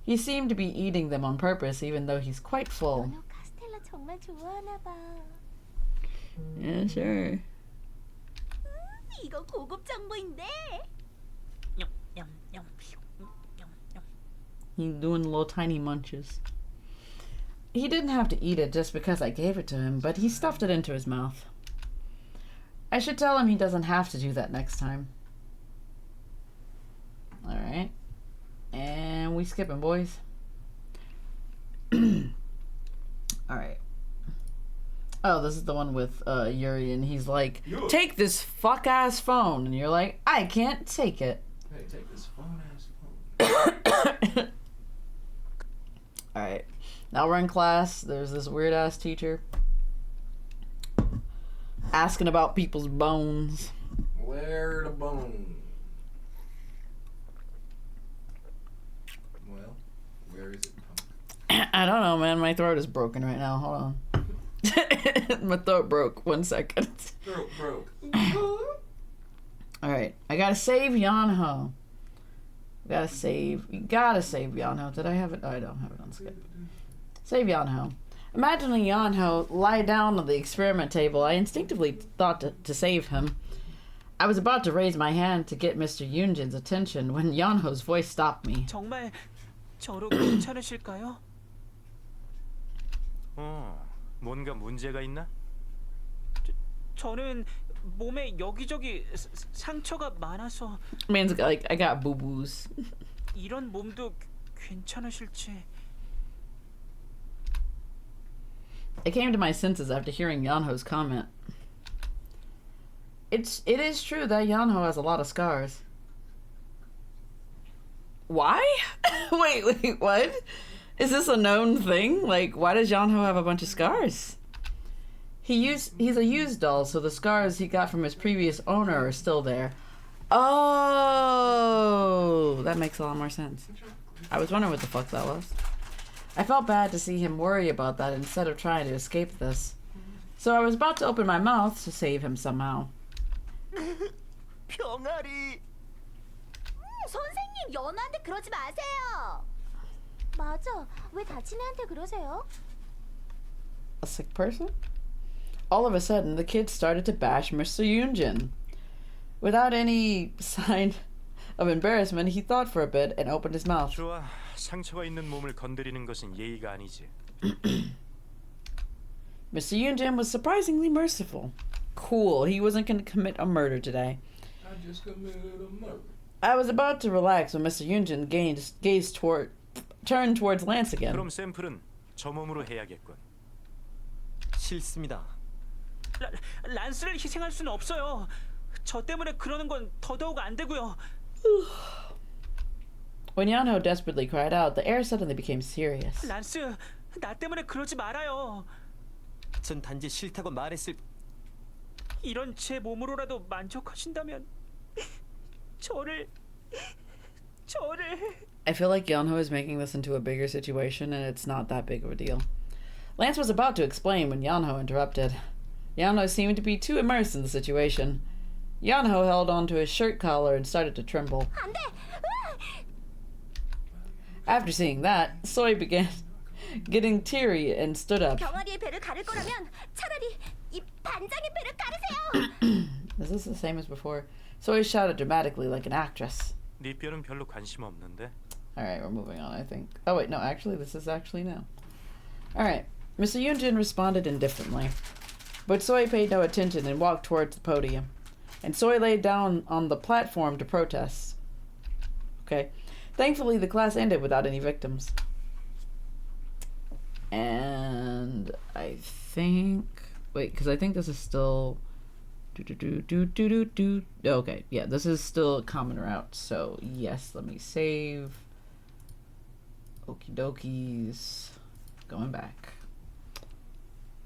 [SPEAKER 1] He seemed to be eating them on purpose, even though he's quite full.
[SPEAKER 3] 연우 카스텔라 정말 좋아하나 봐.
[SPEAKER 1] Yeah, sure.
[SPEAKER 3] 이거 고급 정보인데.
[SPEAKER 1] He's doing little tiny munches. He didn't have to eat it just because I gave it to him, but he stuffed it into his mouth. I should tell him he doesn't have to do that next time. Alright. And we skipping, boys. Alright. Oh, this is the one with Yuri, and he's like, take this fuck-ass phone. And you're like, I can't take it.
[SPEAKER 10] Hey, take this phone-ass phone.
[SPEAKER 1] Alright. Now we're in class. There's this weird-ass teacher asking about people's bones.
[SPEAKER 10] Where are the bones? Well, where is it, punk?
[SPEAKER 1] I don't know, man. My throat is broken right now. Hold on. My throat broke. 1 second.
[SPEAKER 10] Throat broke.
[SPEAKER 1] Alright. I gotta save Yeonho. You gotta save Yeonho. Did I have it? Oh, I don't have it on skip. Save Yeonho. Imagining Yeonho lie down on the experiment table, I instinctively thought to save him. I was about to raise my hand to get Mr. Yoonjin's attention when Yeonho's voice stopped me.
[SPEAKER 11] 정말 저로 괜찮으실까요?
[SPEAKER 8] 뭔가 문제가 있나?
[SPEAKER 11] 저는 몸에 여기저기 상처가 많아서.
[SPEAKER 1] Means like I got boo-boos.
[SPEAKER 11] 이런 몸도 괜찮으실지.
[SPEAKER 1] I came to my senses after hearing Yeonho's comment. It is true that Yeonho has a lot of scars. Why? wait, what? Is this a known thing? Like, why does Yeonho have a bunch of scars? He's a used doll, so the scars he got from his previous owner are still there. Oh, that makes a lot more sense. I was wondering what the fuck that was. I felt bad to see him worry about that instead of trying to escape this. So I was about to open my mouth to save him somehow.
[SPEAKER 5] 병아리.
[SPEAKER 3] 선생님, 연우한테 그러지 마세요. 맞아. 왜 다친 애한테 그러세요?
[SPEAKER 1] A sick person? All of a sudden, the kid started to bash Mr. Yoonjin. Without any sign of embarrassment, he thought for a bit and opened his mouth.
[SPEAKER 8] 좋아, 상처가 있는 몸을 건드리는 것은 예의가 아니지.
[SPEAKER 1] Mr. Yoonjin was surprisingly merciful. Cool, he wasn't going to commit a murder today.
[SPEAKER 10] I just committed a murder.
[SPEAKER 1] I was about to relax when Mr. Yoonjin turned towards Lance again.
[SPEAKER 8] 그럼 샘플은 저 몸으로 해야겠군.
[SPEAKER 2] 싫습니다.
[SPEAKER 11] 란스를 희생할 수는 없어요. 저 때문에 그러는 건 더더욱 안 되고요.
[SPEAKER 1] When Yeonho desperately cried out, the air suddenly became serious.
[SPEAKER 11] 란스, 나 때문에 그러지 말아요.
[SPEAKER 2] 전 단지 싫다고 말했을.
[SPEAKER 11] 이런 제 몸으로라도 만족하신다면 저를.
[SPEAKER 1] I feel like Yeonho is making this into a bigger situation, and it's not that big of a deal. Lance was about to explain when Yeonho interrupted. Yeonho seemed to be too immersed in the situation. Yeonho held onto his shirt collar and started to tremble. After seeing that, Soy began getting teary and stood up.
[SPEAKER 3] 병아리의 배를 가를 거라면 차라리 이 반장의 배를 가르세요.
[SPEAKER 1] Is this the same as before? Soy shouted dramatically like an actress.
[SPEAKER 8] 네 뼈는 별로 관심 없는데.
[SPEAKER 1] Alright, we're moving on, I think. Oh wait, no, actually, this is actually now. Alright, Mr. Yoonjin responded indifferently. But Soy paid no attention and walked towards the podium. And Soy laid down on the platform to protest. Okay. Thankfully, the class ended without any victims. And I think... Wait, because I think this is still... Okay, yeah, this is still a common route. So, yes, let me save. Okie dokies. Going back.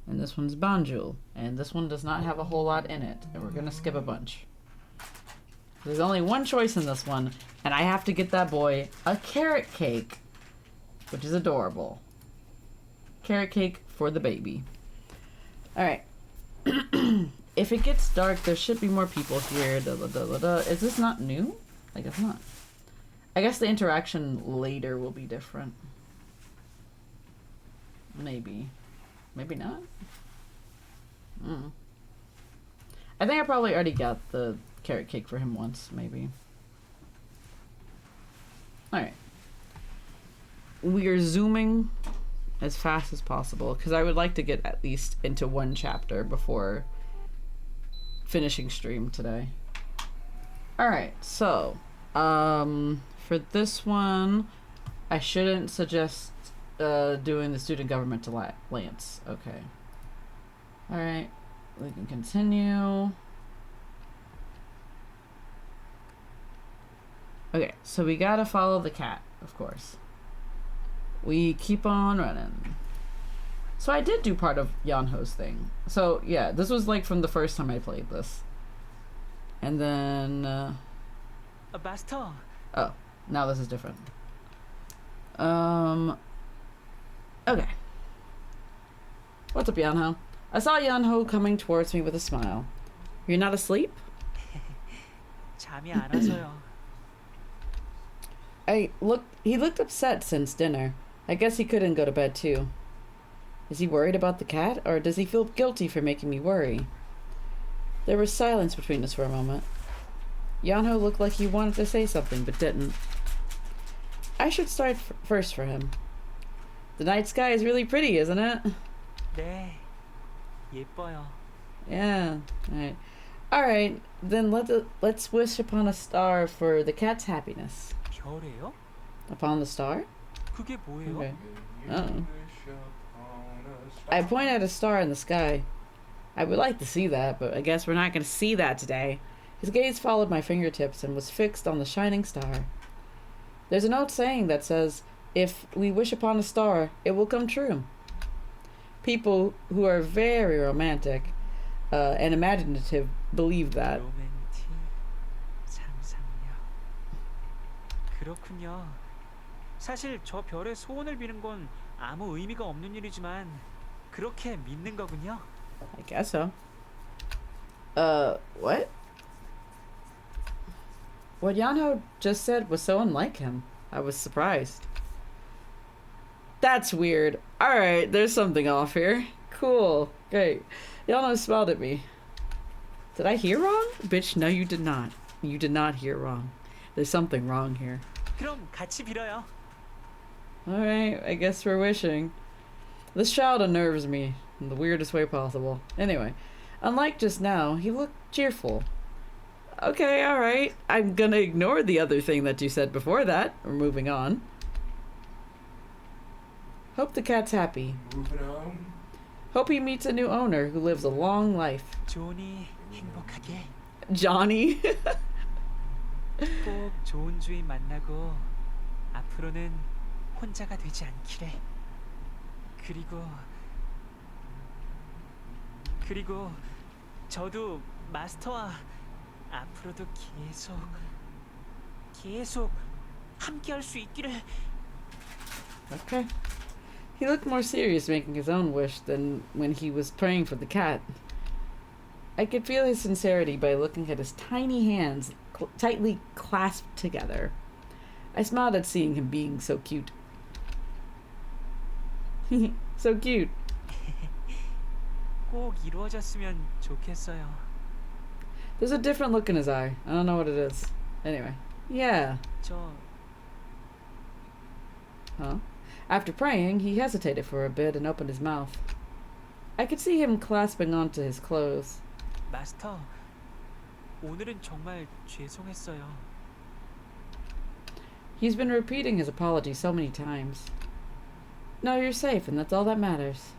[SPEAKER 1] And this one's Banjul. And this one does not have a whole lot in it. And we're going to skip a bunch. There's only one choice in this one. And I have to get that boy a carrot cake. Which is adorable. Carrot cake for the baby. Alright. If it gets dark, there should be more people here. Is this not new? I guess not. I guess the interaction later will be different. Maybe. Maybe not. I think I probably already got the carrot cake for him once, maybe. Alright. We are zooming as fast as possible because I would like to get at least into one chapter before finishing stream today. Alright, so for this one I shouldn't suggest doing the student government to Lance. Okay. Alright, we can continue. Okay, so we gotta follow the cat, of course. We keep on running. So I did do part of Yeonho's thing. So yeah, this was like from the first time I played this. And then
[SPEAKER 11] 마스터.
[SPEAKER 1] oh, now this is different. Okay. What's up, Yeonho? I saw Yeonho coming towards me with a smile. You're not asleep?
[SPEAKER 11] 잠이 안 와서요.
[SPEAKER 1] He looked upset since dinner. I guess he couldn't go to bed too. Is he worried about the cat, or does he feel guilty for making me worry? There was silence between us for a moment. Yeonho looked like he wanted to say something, but didn't. I should start first for him. The night sky is really pretty, isn't it?
[SPEAKER 11] 네, 예뻐요.
[SPEAKER 1] Yeah. Alright, then let's wish upon a star for the cat's happiness.
[SPEAKER 11] 별이에요?
[SPEAKER 1] Upon the star?
[SPEAKER 11] 그게 뭐예요?
[SPEAKER 1] Okay. Uh-oh. I point at a star in the sky. I would like to see that, but I guess we're not going to see that today. His gaze followed my fingertips and was fixed on the shining star. There's an old saying that says, if we wish upon a star, it will come true. People who are very romantic and imaginative believe that.
[SPEAKER 11] 로맨틱 상상력. 그렇군요. 사실 저 별에 소원을 비는 건 아무 의미가 없는 일이지만 그렇게 믿는 거군요.
[SPEAKER 1] I guess so. What? What Yeonho just said was so unlike him. I was surprised. That's weird. Alright, there's something off here. Cool. Great. Yeonho smiled at me. Did I hear wrong? Bitch, no you did not. You did not hear wrong. There's something wrong here.
[SPEAKER 11] 그럼 같이 빌어요.
[SPEAKER 1] Alright, I guess we're wishing. This child unnerves me in the weirdest way possible. Anyway, unlike just now, he looked cheerful. Okay, alright. I'm gonna ignore the other thing that you said before that. We're moving on. Hope the cat's happy.
[SPEAKER 10] Moving on.
[SPEAKER 1] Hope he meets a new owner who lives a long life.
[SPEAKER 11] 조니 행복하게.
[SPEAKER 1] Johnny?
[SPEAKER 11] 꼭 좋은 주인 만나고 앞으로는 혼자가 되지 않기를. 그리고 저도 마스터와 앞으로도 계속 함께할 수 있기를.
[SPEAKER 1] Okay. He looked more serious making his own wish than when he was praying for the cat. I could feel his sincerity by looking at his tiny hands tightly clasped together. I smiled at seeing him being so cute. So cute.
[SPEAKER 11] 꼭 이루어졌으면 좋겠어요.
[SPEAKER 1] There's a different look in his eye. I don't know what it is. Anyway. Yeah. Huh? After praying, he hesitated for a bit and opened his mouth. I could see him clasping onto his clothes.
[SPEAKER 11] 마스터, 오늘은 정말 죄송했어요.
[SPEAKER 1] He's been repeating his apology so many times. No, you're safe, and that's all that matters.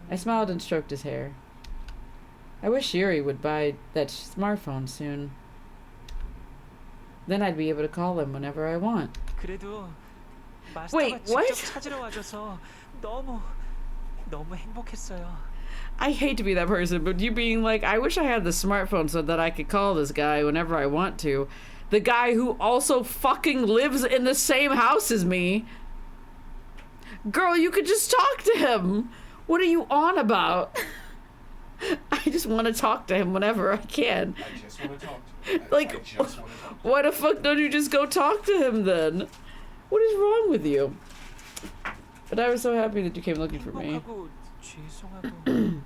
[SPEAKER 1] I smiled and stroked his hair. I wish Yuri would buy that smartphone soon. Then I'd be able to call him whenever I want.
[SPEAKER 11] 그래도 마스터가
[SPEAKER 1] Wait, what?
[SPEAKER 11] 직접 찾으러 와줘서 너무 행복했어요.
[SPEAKER 1] I hate to be that person, but you being like, I wish I had the smartphone so that I could call this guy whenever I want to. The guy who also fucking lives in the same house as me. Girl, you could just talk to him. What are you on about? I just want to talk to him whenever I can.
[SPEAKER 10] I just want to talk to him.
[SPEAKER 1] Like,
[SPEAKER 10] I just want to talk to
[SPEAKER 1] why the fuck don't you just go talk to him then? What is wrong with you? But I was so happy that you came looking for me.
[SPEAKER 11] 행복하고 죄송하고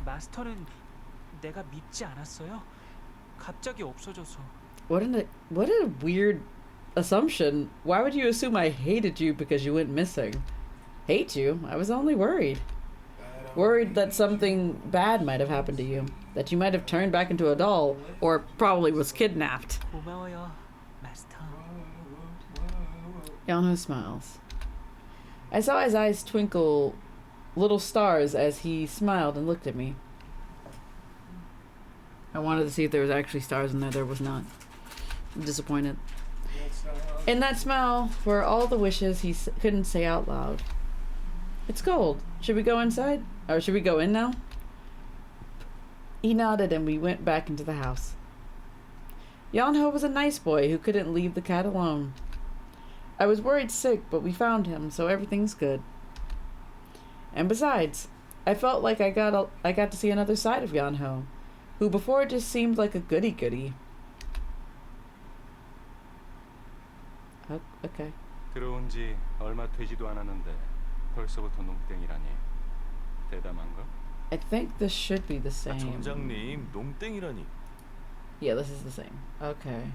[SPEAKER 11] 마스터는 내가 믿지 않았어요. 갑자기 없어져서.
[SPEAKER 1] What a weird assumption. Why would you assume I hated you because you went missing? Hate you? I was only worried. Worried that something bad might have happened to you. That you might have turned back into a doll, or probably was kidnapped.
[SPEAKER 11] 고마워요, 마스터.
[SPEAKER 1] Yeonho smiles. I saw his eyes twinkle little stars as he smiled and looked at me. I wanted to see if there was actually stars in there. There was not. I'm disappointed. In that smile were all the wishes he couldn't say out loud. It's cold. Should we go inside? Or should we go in now? He nodded and we went back into the house. Yeonho was a nice boy who couldn't leave the cat alone. I was worried sick, but we found him, so everything's good. And besides, I felt like I got to see another side of Yeonho, who before just seemed like a goody-goody. Okay.
[SPEAKER 12] 들어온 지 얼마 되지도 않았는데 벌써부터 농땡이라니 대담한가?
[SPEAKER 1] I think this should be the same.
[SPEAKER 6] 정장님, 농땡이라니.
[SPEAKER 1] Yeah, this is the same. Okay.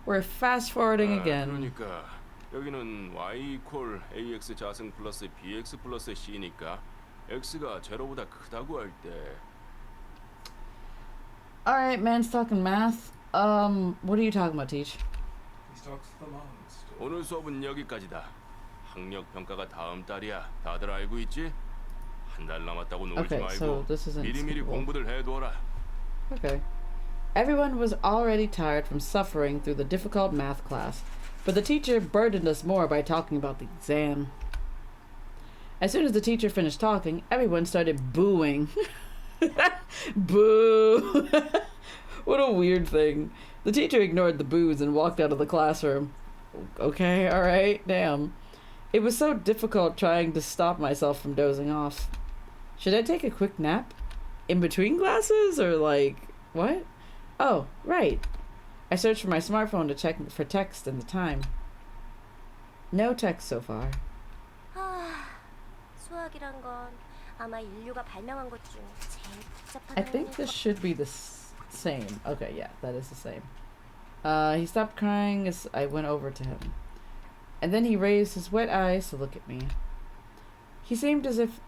[SPEAKER 1] We're fast forwarding again.
[SPEAKER 13] 그러니까 여기는 y = ax 자승 플러스 bx 플러스 c니까 x가 제로보다 크다고 할 때.
[SPEAKER 1] All right, man's talking math. What are you talking about, Teach?
[SPEAKER 13] 오늘 수업은 여기까지다. 학력 평가가 다음 달이야. 다들 알고 있지? 한 달 남았다고 놀지
[SPEAKER 1] Okay, so
[SPEAKER 13] 말고
[SPEAKER 1] this isn't
[SPEAKER 13] 미리미리
[SPEAKER 1] skippable.
[SPEAKER 13] 공부들 해둬라.
[SPEAKER 1] Okay. Everyone was already tired from suffering through the difficult math class, but the teacher burdened us more by talking about the exam. As soon as the teacher finished talking, everyone started booing. Boo! What a weird thing. The teacher ignored the boos and walked out of the classroom. Okay, alright, damn. It was so difficult trying to stop myself from dozing off. Should I take a quick nap? In between classes? Or like, what? Oh, right. I searched for my smartphone to check for text and the time. No text so far.
[SPEAKER 3] 수학이란 건 아마 인류가 발명한 것 중 제일 복잡한
[SPEAKER 1] I think this should be the same. Okay, yeah, that is the same. He stopped crying as I went over to him. And then he raised his wet eyes to look at me. He seemed as if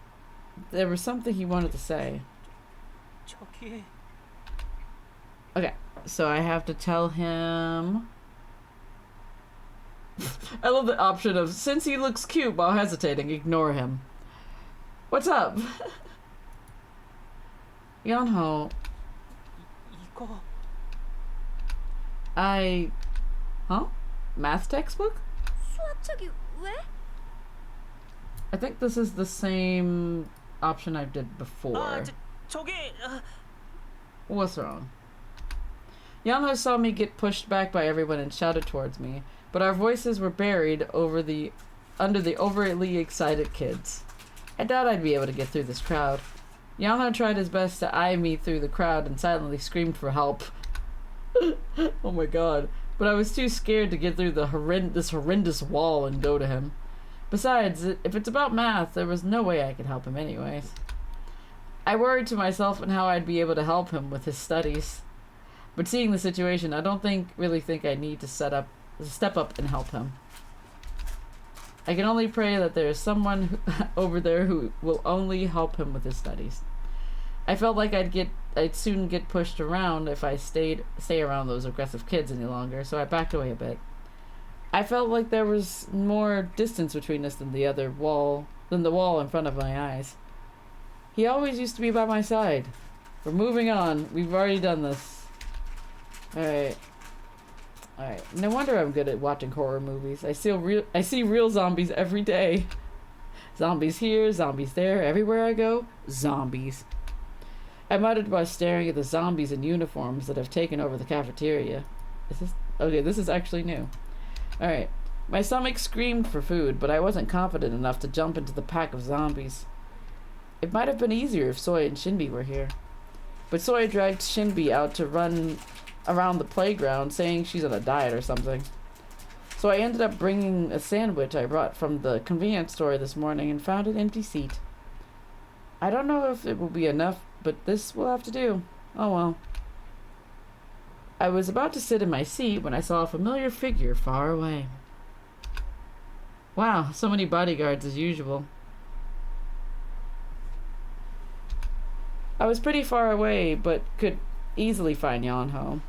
[SPEAKER 1] there was something he wanted to say.
[SPEAKER 11] 저기.
[SPEAKER 1] Okay, so I have to tell him... I love the option of, since he looks cute while hesitating, ignore him. What's up? Yeonho.
[SPEAKER 11] 이거.
[SPEAKER 1] Huh? Math textbook?
[SPEAKER 3] 수학책이 왜?
[SPEAKER 1] I think this is the same option I did before.
[SPEAKER 11] 저기.
[SPEAKER 1] What's wrong? Yeonho saw me get pushed back by everyone and shouted towards me, but our voices were buried under the overly excited kids. I doubt I'd be able to get through this crowd. Yeonho tried his best to eye me through the crowd and silently screamed for help. Oh my god. But I was too scared to get through this horrendous wall and go to him. Besides, if it's about math, there was no way I could help him anyways. I worried to myself on how I'd be able to help him with his studies. But seeing the situation, I don't really think I need to step up and help him. I can only pray that there is someone over there who will only help him with his studies. I felt like I'd soon get pushed around if I stay around those aggressive kids any longer, so I backed away a bit. I felt like there was more distance between us than the wall in front of my eyes. He always used to be by my side. We're moving on. We've already done this. Alright. No wonder I'm good at watching horror movies. I see real zombies every day. Zombies here, zombies there, everywhere I go, zombies. I muttered while staring at the zombies in uniforms that have taken over the cafeteria. This is actually new. Alright. My stomach screamed for food, but I wasn't confident enough to jump into the pack of zombies. It might have been easier if Soy and Shinbi were here. But Soy dragged Shinbi out to run around the playground, saying she's on a diet or something. So I ended up bringing a sandwich I brought from the convenience store this morning and found an empty seat. I don't know if it will be enough, but this will have to do. Oh well. I was about to sit in my seat when I saw a familiar figure far away. Wow, so many bodyguards as usual. I was pretty far away, but could easily find Yeonho.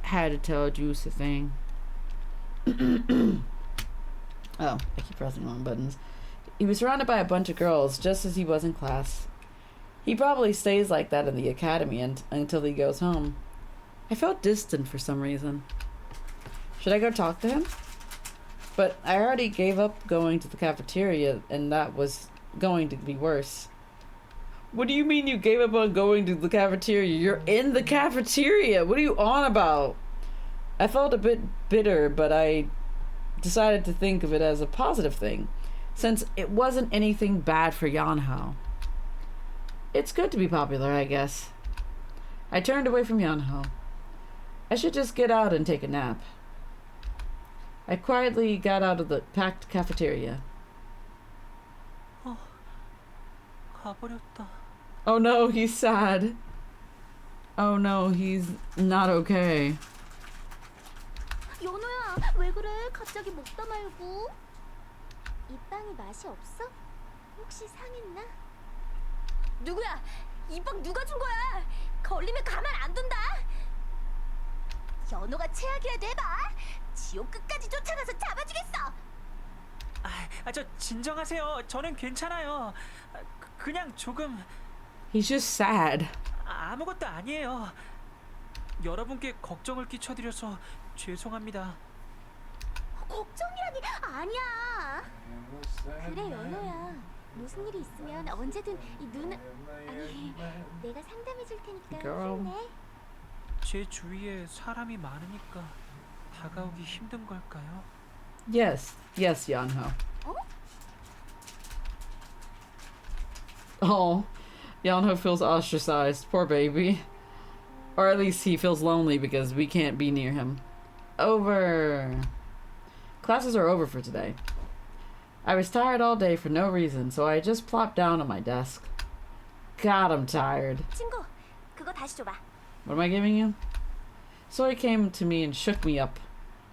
[SPEAKER 1] Had to tell Juice a thing. Oh, I keep pressing wrong buttons. He was surrounded by a bunch of girls, just as he was in class. He probably stays like that in the academy until he goes home. I felt distant for some reason. Should I go talk to him? But I already gave up going to the cafeteria, and that was going to be worse. What do you mean you gave up on going to the cafeteria? You're in the cafeteria! What are you on about? I felt a bit bitter, but I decided to think of it as a positive thing, since it wasn't anything bad for Yeonho. It's good to be popular, I guess. I turned away from Yeonho. I should just get out and take a nap. I quietly got out of the packed cafeteria.
[SPEAKER 11] 가버렸다.
[SPEAKER 1] Oh no, he's sad. Oh no, he's not okay.
[SPEAKER 3] 연호야, 왜 그래? 갑자기 먹다 말고. 이 빵이 맛이 없어? 혹시 상했나? 누구야? 이 빵 누가 준 거야? 걸리면 가만 안 둔다. 연호가 최악이라도 해봐. 지옥 끝까지 쫓아가서 잡아주겠어.
[SPEAKER 11] 저 진정하세요. 저는 괜찮아요. 그냥 조금.
[SPEAKER 1] He's just sad.
[SPEAKER 11] 아무것도 아니에요. 여러분께 걱정을 끼쳐드려서 죄송합니다.
[SPEAKER 3] 걱정이라니 아니야. 그래 연호야. 무슨 일이 있으면 언제든 이 누나 아니 내가 상담해 줄 테니까 힘내.
[SPEAKER 11] 제 주위에 사람이 많으니까 다가오기 힘든 걸까요?
[SPEAKER 1] Yes, Yeonho. Oh, Yeonho feels ostracized. Poor baby. Or at least he feels lonely because we can't be near him. Over. Classes are over for today. I was tired all day for no reason, so I just plopped down on my desk. God, I'm tired.
[SPEAKER 3] 친구, 그거 다시 줘봐.
[SPEAKER 1] What am I giving you? Soy came to me and shook me up.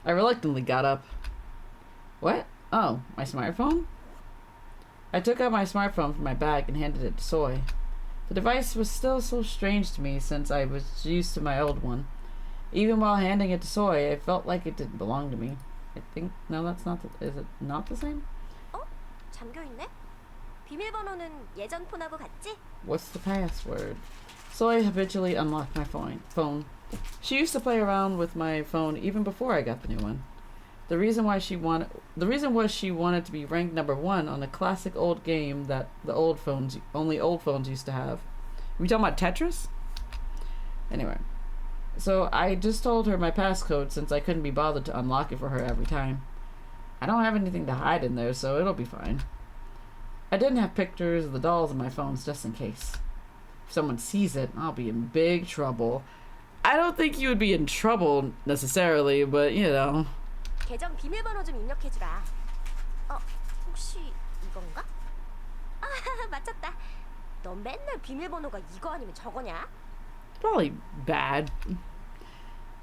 [SPEAKER 1] I reluctantly got up. What? Oh, my smartphone? I took out my smartphone from my bag and handed it to Soy. The device was still so strange to me since I was used to my old one. Even while handing it to Soy, I felt like it didn't belong to me. I think... No, that's not the... Is it not the same?
[SPEAKER 3] 잠겨있네? 비밀번호는 예전 폰하고 같지?
[SPEAKER 1] What's the password? Soy habitually unlocked my phone. She used to play around with my phone even before I got the new one. The reason was she wanted to be ranked number 1 on a classic old game that only old phones used to have. Are we talking about Tetris? Anyway. So I just told her my passcode since I couldn't be bothered to unlock it for her every time. I don't have anything to hide in there, so it'll be fine. I didn't have pictures of the dolls in my phones just in case. If someone sees it, I'll be in big trouble. I don't think you would be in trouble necessarily, but you know.
[SPEAKER 3] 계정 비밀번호 좀 입력해주라. 혹시 이건가? 아, 맞췄다. 너 맨날 비밀번호가 이거 아니면 저거냐?
[SPEAKER 1] Probably bad.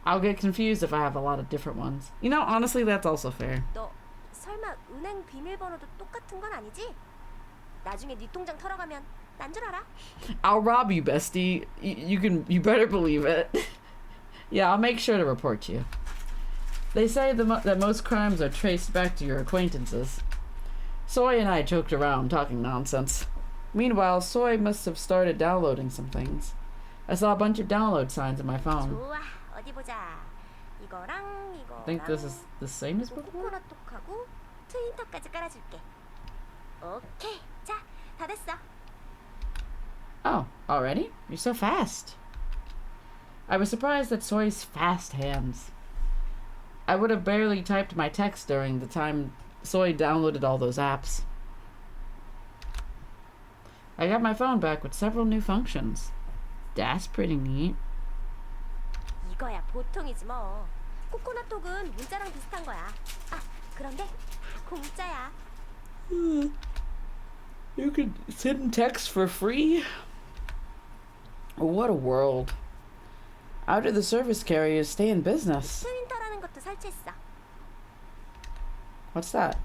[SPEAKER 1] I'll get confused if I have a lot of different ones. You know, honestly, that's also fair.
[SPEAKER 3] 너 설마 은행 비밀번호도 똑같은 건 아니지? 나중에 네 통장 털어가면 난 줄 알아?
[SPEAKER 1] I'll rob you, bestie. You better believe it. Yeah, I'll make sure to report you. They say that most crimes are traced back to your acquaintances. Soy and I joked around, talking nonsense. Meanwhile, Soy must have started downloading some things. I saw a bunch of download signs on my phone.
[SPEAKER 3] 좋아, 어디 보자. 이거랑
[SPEAKER 1] I think this is the same as before.
[SPEAKER 3] 코코넛톡하고 트윈터까지 깔아줄게. 오케이, 자, 다 됐어.
[SPEAKER 1] Oh, already? You're so fast. I was surprised at Soy's fast hands. I would have barely typed my text during the time Soy downloaded all those apps. I got my phone back with several new functions. That's pretty neat.
[SPEAKER 3] 이거야 보통이지 뭐. 코코넛톡은 문자랑 비슷한 거야. 아, 그런데 다 공짜야.
[SPEAKER 1] You could send text for free? What a world. How do the service carriers stay in business?
[SPEAKER 3] 트윈터라는 것도 설치했어.
[SPEAKER 1] What's that?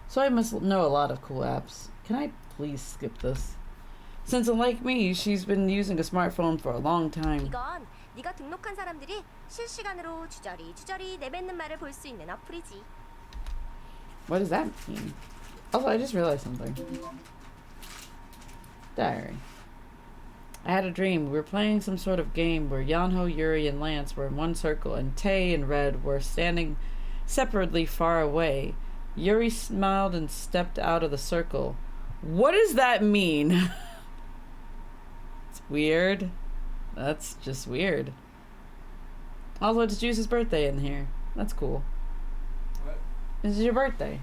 [SPEAKER 1] So I must know a lot of cool apps. Can I please skip this? Since unlike me, she's been using a smartphone for a long time.
[SPEAKER 3] 이건 네가 등록한 사람들이 실시간으로 주저리 내뱉는 말을 볼 수 있는 어플이지.
[SPEAKER 1] What does that mean? Also, I just realized something. Diary. I had a dream. We were playing some sort of game where Yeonho, Yuri, and Lance were in one circle, and Tae and Red were standing separately far away. Yuri smiled and stepped out of the circle. What does that mean? It's weird. That's just weird. Also, it's Juice's birthday in here. That's cool.
[SPEAKER 10] What?
[SPEAKER 1] This is your birthday.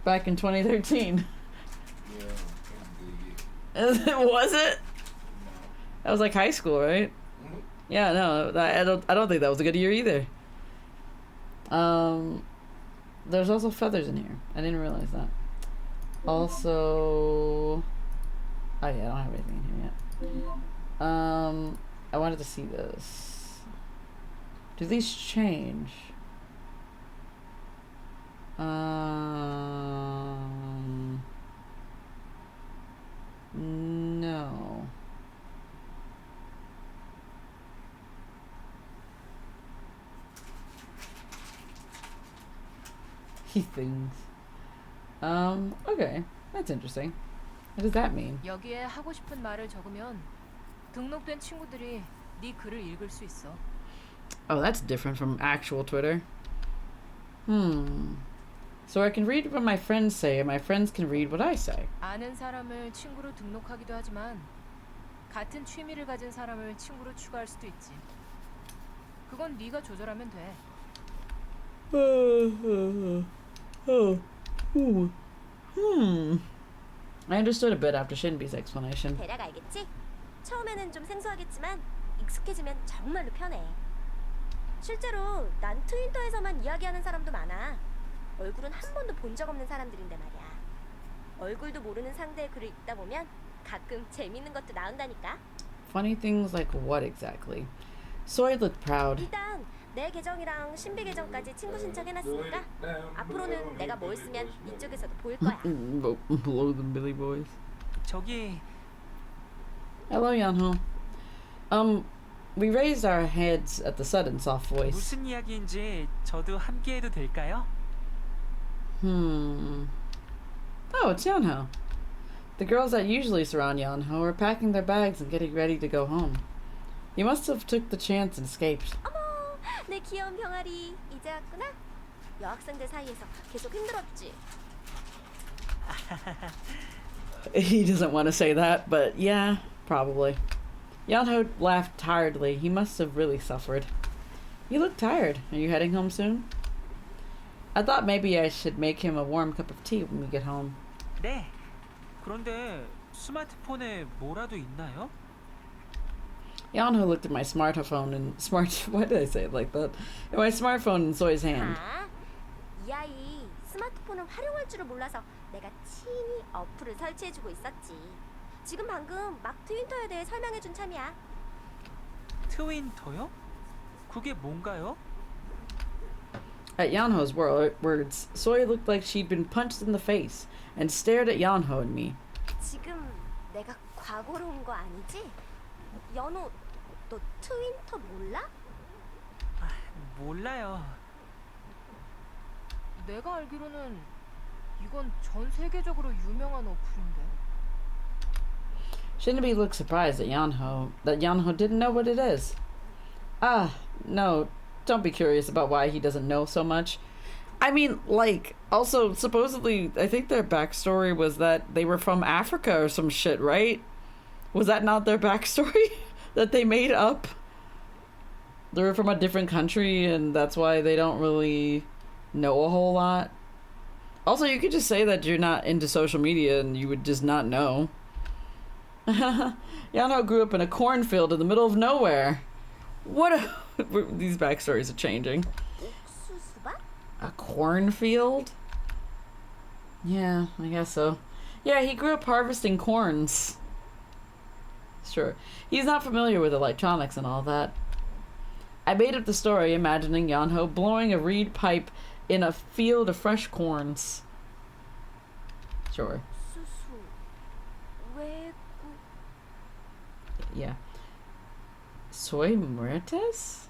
[SPEAKER 1] Back in 2013.
[SPEAKER 10] Yeah,
[SPEAKER 1] Was it? That was like high school, right?
[SPEAKER 10] Mm-hmm.
[SPEAKER 1] Yeah, no, I don't think that was a good year either. There's also feathers in here. I didn't realize that. Also, oh yeah, I don't have anything in here yet. I wanted to see this. Do these change? No. He things. Okay. That's interesting. What does that mean?
[SPEAKER 14] 여기에 하고 싶은 말을 적으면 등록된 친구들이 네 글을 읽을 수 있어.
[SPEAKER 1] Oh, that's different from actual Twitter. So I can read what my friends say, and my friends can read what I say.
[SPEAKER 14] 아는 사람을 친구로 등록하기도 하지만 같은 취미를 가진 사람을 친구로 추가할 수도 있지. 그건 네가 조절하면 돼.
[SPEAKER 1] I understood a bit after Shinbi's explanation.
[SPEAKER 3] 대략 알겠지? 처음에는 좀 생소하겠지만 익숙해지면 정말로 편해. 실제로 난 트윈터에서만 이야기하는 사람도 많아. 얼굴은 한 번도 본 적 없는 사람들인데 말이야. 얼굴도 모르는 상대의 글을 읽다 보면 가끔 재밌는 것도 나온다니까.
[SPEAKER 1] Funny things like what exactly? Soy looked proud.
[SPEAKER 3] 일단 내 계정이랑 신비 계정까지 친구 신청해놨으니까 앞으로는 내가 뭘 쓰면 이쪽에서도 보일 거야.
[SPEAKER 1] Below the Billy Boys.
[SPEAKER 11] 저기.
[SPEAKER 1] Hello, Yeonho. We raised our heads at the sudden soft voice.
[SPEAKER 11] 무슨 이야기인지 저도 함께해도 될까요?
[SPEAKER 1] Oh, it's Yeonho. The girls that usually surround Yeonho are packing their bags and getting ready to go home. You must have took the chance and escaped.
[SPEAKER 3] 어머, 내 귀여운 병아리 이제 왔구나. 여학생들 사이에서 계속 힘들었지.
[SPEAKER 1] He doesn't want to say that, but yeah, probably. Yeonho laughed tiredly. He must have really suffered. You look tired. Are you heading home soon? I thought maybe I should make him a warm cup of tea when we get home.
[SPEAKER 11] 네. 그런데 스마트폰에 뭐라도 있나요?
[SPEAKER 1] Yeonho looked at my smartphone and why did I say it like that? At my smartphone in Soy's hand.
[SPEAKER 3] 아, 이 아이 스마트폰을 활용할 줄을 몰라서 내가 친히 어플을 설치해주고 있었지. 지금 방금 막 트윈터에 대해 설명해준 참이야.
[SPEAKER 11] 트윈터요? 그게 뭔가요?
[SPEAKER 1] At Yeonho's words, Soy looked like she'd been punched in the face and stared at Yeonho and me.
[SPEAKER 3] 지금 내가 과거로 온 거 아니지? 연호, 너 트윈터 몰라?
[SPEAKER 11] 몰라요.
[SPEAKER 14] 내가 알기로는 이건 전 세계적으로 유명한 어플인데.
[SPEAKER 1] Shinbi looked surprised at Yeonho, that Yeonho didn't know what it is. Ah, no, don't be curious about why he doesn't know so much. I mean, like, also, supposedly, I think their backstory was that they were from Africa or some shit, right? Was that not their backstory that they made up? They were from a different country and that's why they don't really know a whole lot. Also, you could just say that you're not into social media and you would just not know. Yeonho grew up in a cornfield in the middle of nowhere. These backstories are changing. A cornfield? Yeah, I guess so. Yeah, he grew up harvesting corns. Sure. He's not familiar with electronics and all that. I made up the story imagining Yeonho blowing a reed pipe in a field of fresh corns. Sure. Yeah. Soy muertes?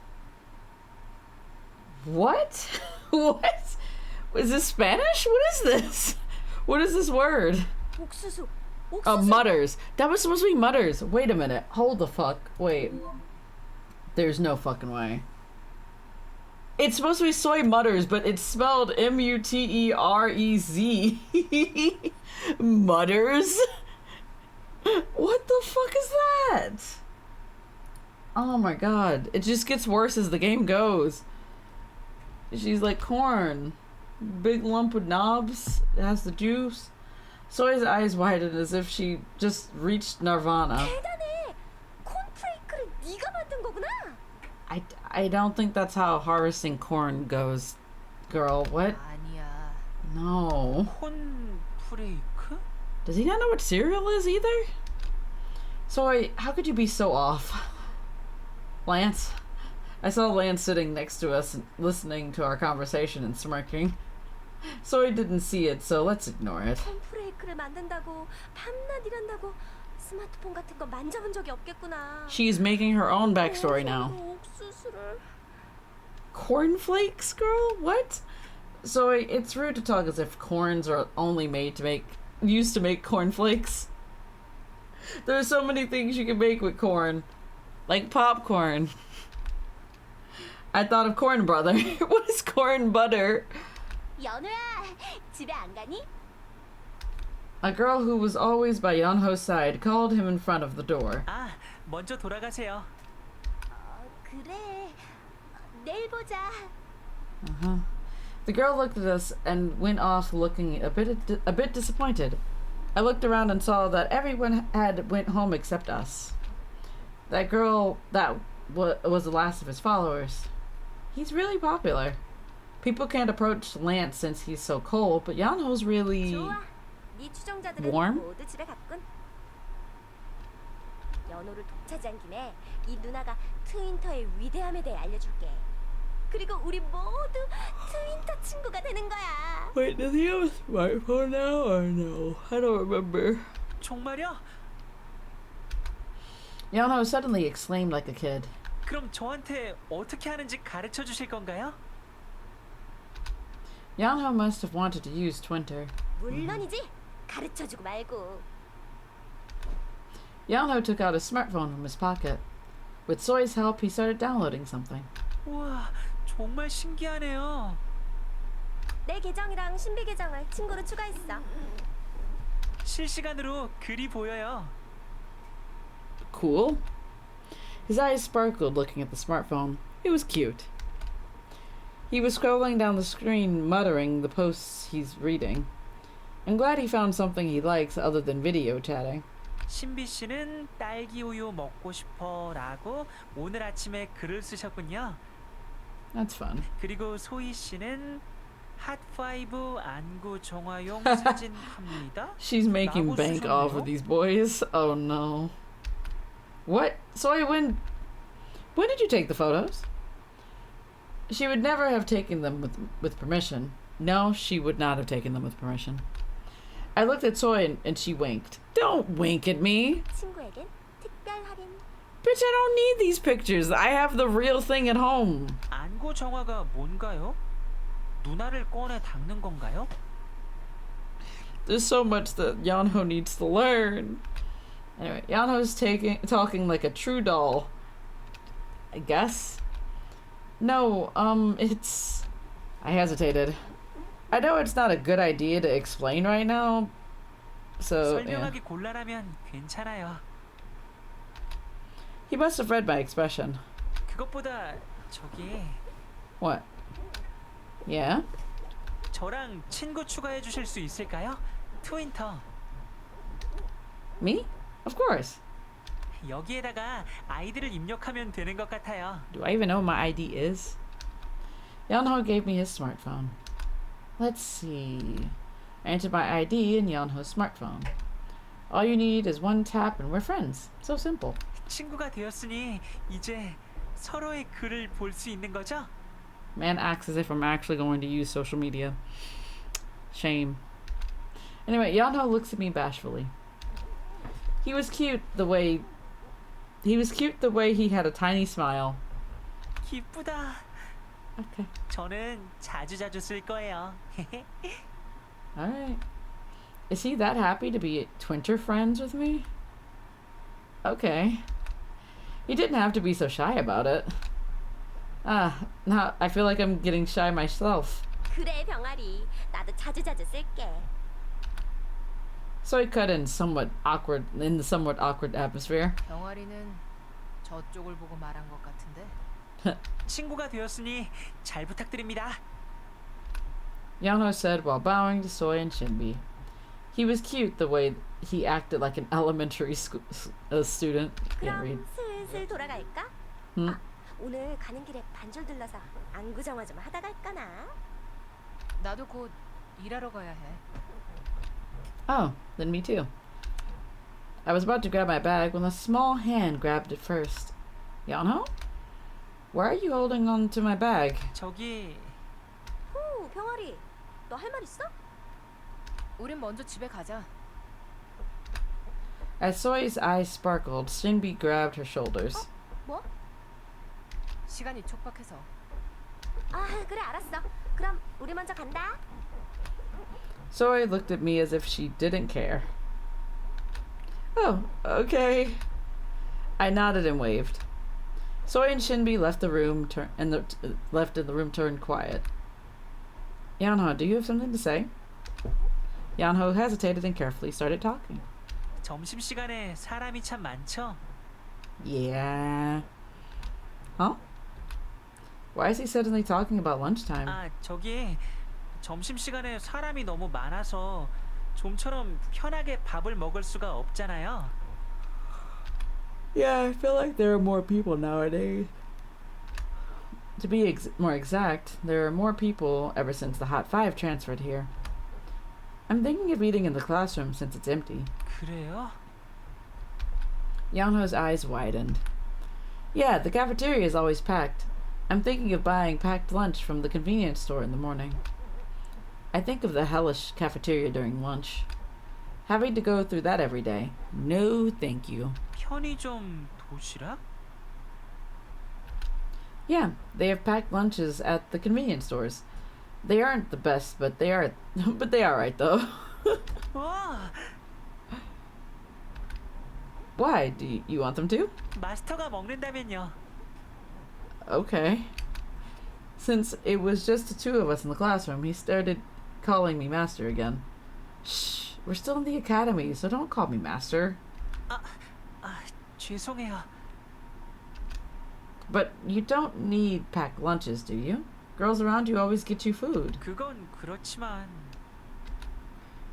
[SPEAKER 1] What? What? Is this Spanish? What is this? What is this word? Mutters. That was supposed to be mutters. Wait a minute. Hold the fuck. Wait. There's no fucking way. It's supposed to be soy mutters, but it's spelled M-U-T-E-R-E-Z. Mutters? What the fuck is that? Oh my god. It just gets worse as the game goes. She's like corn. Big lump with knobs. It has the juice. Soy's eyes widened as if she just reached nirvana. I don't think that's how harvesting corn goes. Girl, what? No. Does he not know what cereal is either? Soy, how could you be so off? Lance? I saw Lance sitting next to us listening to our conversation and smirking. Soy didn't see it, so let's ignore it. She's making her own backstory now. Cornflakes, girl? What? So it's rude to talk as if corns are only used to make cornflakes. There are so many things you can make with corn. Like popcorn. I thought of corn brother. What is corn butter? A girl who was always by Yeonho's side called him in front of the door.
[SPEAKER 11] 먼저 돌아가세요.
[SPEAKER 3] 그래. 내일 보자.
[SPEAKER 1] The girl looked at us and went off looking a bit disappointed. I looked around and saw that everyone had went home except us. That girl was the last of his followers. He's really popular. People can't approach Lance since he's so cold, but Yeonho's really warm.
[SPEAKER 3] 연호를 독차지한 김에 이 누나가 트윈터의 위대함에 대해 알려줄게. 그리고 우리 모두 트윈터 친구가 되는 거야.
[SPEAKER 1] Wait, does he have a smartphone now or no? I don't remember.
[SPEAKER 11] 정말요?
[SPEAKER 1] Yeonho suddenly exclaimed like a kid.
[SPEAKER 11] 그럼 저한테 어떻게 하는지 가르쳐 주실 건가요?
[SPEAKER 1] Yeonho must have wanted to use Twitter.
[SPEAKER 3] 물론이지. 가르쳐주고 말고.
[SPEAKER 1] Yeonho took out his smartphone from his pocket. With Soy's help, he started downloading something.
[SPEAKER 11] 우와, 정말 신기하네요.
[SPEAKER 3] 내 계정이랑 신비 계정을 친구로 추가했어.
[SPEAKER 11] 실시간으로 글이 보여요.
[SPEAKER 1] Cool. His eyes sparkled looking at the smartphone. It was cute. He was scrolling down the screen, muttering the posts he's reading. I'm glad he found something he likes other than video chatting.
[SPEAKER 11] 신비 씨는 딸기 우유 먹고 싶어라고 오늘 아침에 글을 쓰셨군요.
[SPEAKER 1] That's fun.
[SPEAKER 11] 그리고 소희 씨는 핫5 안구 정화용 사진 합니다.
[SPEAKER 1] She's making bank off with these boys. Oh no. What? Soy, when did you take the photos? She would never have taken them with permission. No, she would not have taken them with permission. I looked at Soy and she winked. Don't wink at me.
[SPEAKER 3] 친구에겐 특별 할인.
[SPEAKER 1] Bitch, I don't need these pictures. I have the real thing at home.
[SPEAKER 11] 안구 정화가 뭔가요? 누나를 꺼내 닦는 건가요?
[SPEAKER 1] There's so much that Yeonho needs to learn. Anyway, Yeonho's talking like a true doll. I guess. No, it's... I hesitated. I know it's not a good idea to explain right now, so
[SPEAKER 11] 설명하기 곤란하면 괜찮아요.
[SPEAKER 1] He must have read my expression.
[SPEAKER 11] 그것보다 저기
[SPEAKER 1] What? Yeah?
[SPEAKER 11] 저랑 친구 추가해 주실 수 있을까요? 트윈터.
[SPEAKER 1] Me? Of course.
[SPEAKER 11] 여기에다가 아이디를 입력하면 되는 것 같아요.
[SPEAKER 1] Do I even know what my ID is? Yeonho gave me his smartphone. Let's see. I entered my ID in Yeonho's smartphone. All you need is one tap and we're friends. So simple.
[SPEAKER 11] 친구가 되었으니 이제 서로의 글을 볼 수 있는 거죠?
[SPEAKER 1] Man acts as if I'm actually going to use social media. Shame. Anyway, Yeonho looks at me bashfully. He was cute the way he had a tiny smile.
[SPEAKER 11] 기쁘다.
[SPEAKER 1] Okay.
[SPEAKER 11] 저는 자주자주 쓸 거예요.
[SPEAKER 1] Alright. Is he that happy to be Twitter friends with me? Okay. He didn't have to be so shy about it. Now I feel like I'm getting shy myself.
[SPEAKER 3] 그래 병아리. 나도 자주자주 쓸게.
[SPEAKER 1] So he cut in the somewhat awkward atmosphere.
[SPEAKER 14] 병아리는 저쪽을 보고 말한 것 같은데.
[SPEAKER 11] 친구가 되었으니 잘 부탁드립니다.
[SPEAKER 1] Yeonho said while bowing to Soy and Shinbi. He was cute the way he acted like an elementary school student. Can't read.
[SPEAKER 3] 그럼 슬슬 돌아갈까? 오늘 가는 길에 반줄 들러서 안구 정화 좀 하다 갈까나?
[SPEAKER 14] 나도 곧 일하러 가야 해.
[SPEAKER 1] Oh, then me too. I was about to grab my bag when a small hand grabbed it first. Yeonho? Why are you holding on to my bag?
[SPEAKER 11] 저기
[SPEAKER 3] 오, 병아리. 너 할 말 있어?
[SPEAKER 14] 우린 먼저 집에 가자.
[SPEAKER 1] As Soy's eyes sparkled, Shinbi grabbed her shoulders.
[SPEAKER 3] 뭐?
[SPEAKER 14] 시간이 촉박해서.
[SPEAKER 3] 아, 그래 알았어. 그럼 우리 먼저 간다.
[SPEAKER 1] Soy looked at me as if she didn't care. Oh, okay. I nodded and waved. Soy and Shinbi left the room turned quiet. Yeonho, do you have something to say? Yeonho hesitated and carefully started talking.
[SPEAKER 11] 점심시간에 사람이 참 많죠?
[SPEAKER 1] Yeah. Huh? Why is he suddenly talking about lunchtime?
[SPEAKER 11] 아, 저기 점심시간에 사람이 너무 많아서 좀처럼 편하게 밥을 먹을 수가 없잖아요.
[SPEAKER 1] Yeah, I feel like there are more people nowadays. To be more exact, there are more people ever since the Hot 5 transferred here. I'm thinking of eating in the classroom since it's empty.
[SPEAKER 11] 그래요?
[SPEAKER 1] Yeonho's eyes widened. Yeah, the cafeteria is always packed. I'm thinking of buying packed lunch from the convenience store in the morning. I think of the hellish cafeteria during lunch. Having to go through that every day. No, thank you.
[SPEAKER 11] 편의점 도시락?
[SPEAKER 1] Yeah, they have packed lunches at the convenience stores. They aren't the best, but they are right though.
[SPEAKER 11] 와,
[SPEAKER 1] Why? Do you want them to?
[SPEAKER 11] 마스터가 먹는다면요.
[SPEAKER 1] Okay. Since it was just the two of us in the classroom, he started calling me master again. Shh, we're still in the academy, so don't call me master.
[SPEAKER 11] 죄송해요.
[SPEAKER 1] But you don't need packed lunches, do you? Girls around you always get you food.
[SPEAKER 11] 그건 그렇지만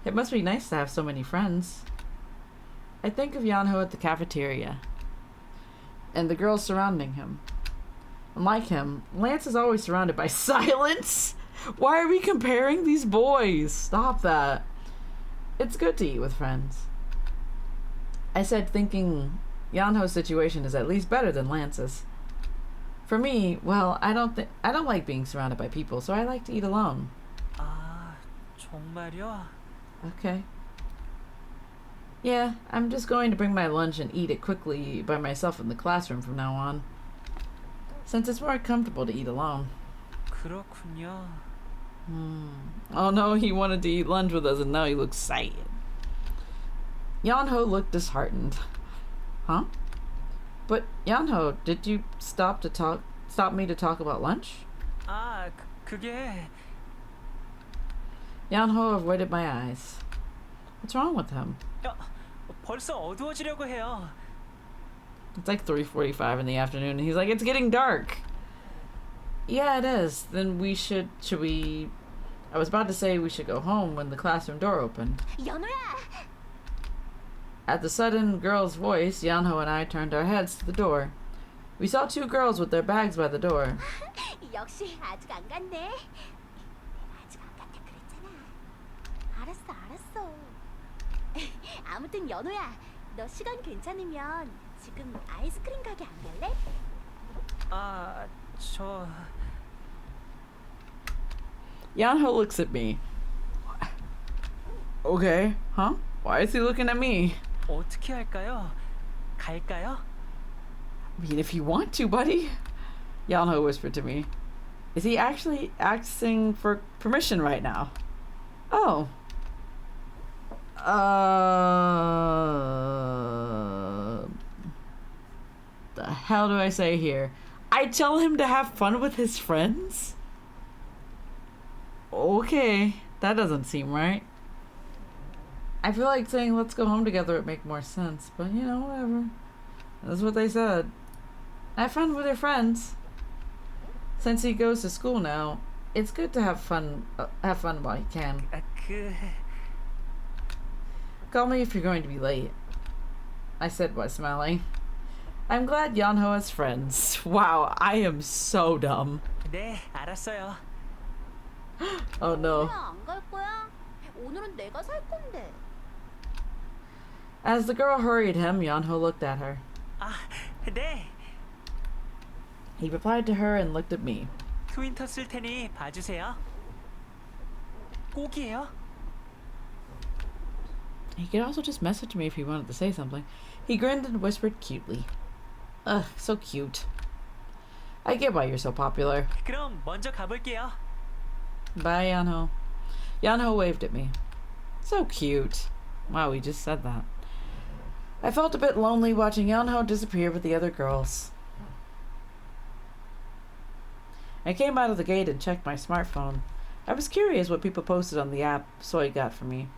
[SPEAKER 1] It must be nice to have so many friends. I think of Yeonho at the cafeteria and the girls surrounding him. Unlike him, Lance is always surrounded by silence. Why are we comparing these boys? Stop that. It's good to eat with friends. I said, thinking Yeonho's situation is at least better than Lance's. For me, well, I don't like being surrounded by people, so I like to eat alone.
[SPEAKER 11] 아, 정말요?
[SPEAKER 1] Okay. Yeah, I'm just going to bring my lunch and eat it quickly by myself in the classroom from now on. Since it's more comfortable to eat alone.
[SPEAKER 11] 그렇군요.
[SPEAKER 1] Oh no, he wanted to eat lunch with us and now he looks sad. Yeonho looked disheartened. Huh? But Yeonho, did you stop me to talk about lunch?
[SPEAKER 11] 아, 그게
[SPEAKER 1] Yeonho avoided my eyes. What's wrong with him?
[SPEAKER 11] 벌써 어두워지려고 해요.
[SPEAKER 1] It's like 3:45 in the afternoon and he's like, it's getting dark. Yeah, it is. Then should we I was about to say we should go home when the classroom door opened.
[SPEAKER 3] 연호야.
[SPEAKER 1] At the sudden girl's voice, Yeonho and I turned our heads to the door. We saw two girls with their bags by the door.
[SPEAKER 3] 역시 아직 안 갔네. 내가 아직 안 갔다 그랬잖아. 알았어. 아무튼 연호야, 너 시간 괜찮으면 지금 아이스크림 가게 안 갈래?
[SPEAKER 11] 아, 저...
[SPEAKER 1] Yeonho looks at me. Okay, huh? Why is he looking at me?
[SPEAKER 11] 어떻게 할까요? 갈까요?
[SPEAKER 1] I mean, if you want to, buddy. Yeonho whispered to me. Is he actually asking for permission right now? Oh. The hell do I say here? I tell him to have fun with his friends? Okay, that doesn't seem right. I feel like saying let's go home together would make more sense, but you know, whatever. That's what they said. Have fun with your friends. Since he goes to school now, it's good to have fun while he can. Call me if you're going to be late, I said while smiling. I'm glad Yeonho has friends. Wow, I am so dumb.
[SPEAKER 11] 네, 알았어요.
[SPEAKER 1] Oh no.
[SPEAKER 3] 안갈 거야? 오늘은 내가 살 건데.
[SPEAKER 1] As the girl hurried him, Yeonho looked at her.
[SPEAKER 11] 아, 네.
[SPEAKER 1] He replied to her and looked at me.
[SPEAKER 11] 트윈터 쓸 테니 봐주세요. 꼭이에요?
[SPEAKER 1] He could also just message me if he wanted to say something. He grinned and whispered cutely. Ugh, so cute. I get why you're so popular.
[SPEAKER 11] 그럼 먼저 가볼게요.
[SPEAKER 1] Bye, Yeonho. Yeonho waved at me. So cute. Wow, we just said that. I felt a bit lonely watching Yeonho disappear with the other girls. I came out of the gate and checked my smartphone. I was curious what people posted on the app Soy got for me.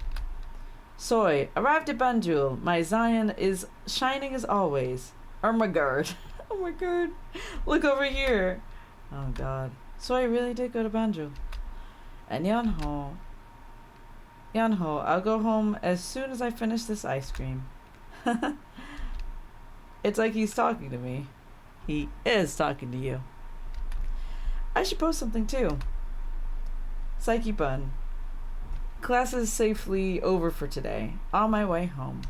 [SPEAKER 1] Soy, arrived at Banjul. My Zion is shining as always. Oh my god. Oh my god. Look over here. Oh god. Soy really did go to Banjul. And Yeonho, I'll go home as soon as I finish this ice cream. It's like he's talking to me. He is talking to you. I should post something too. Psyche Bun. Class is safely over for today. On my way home.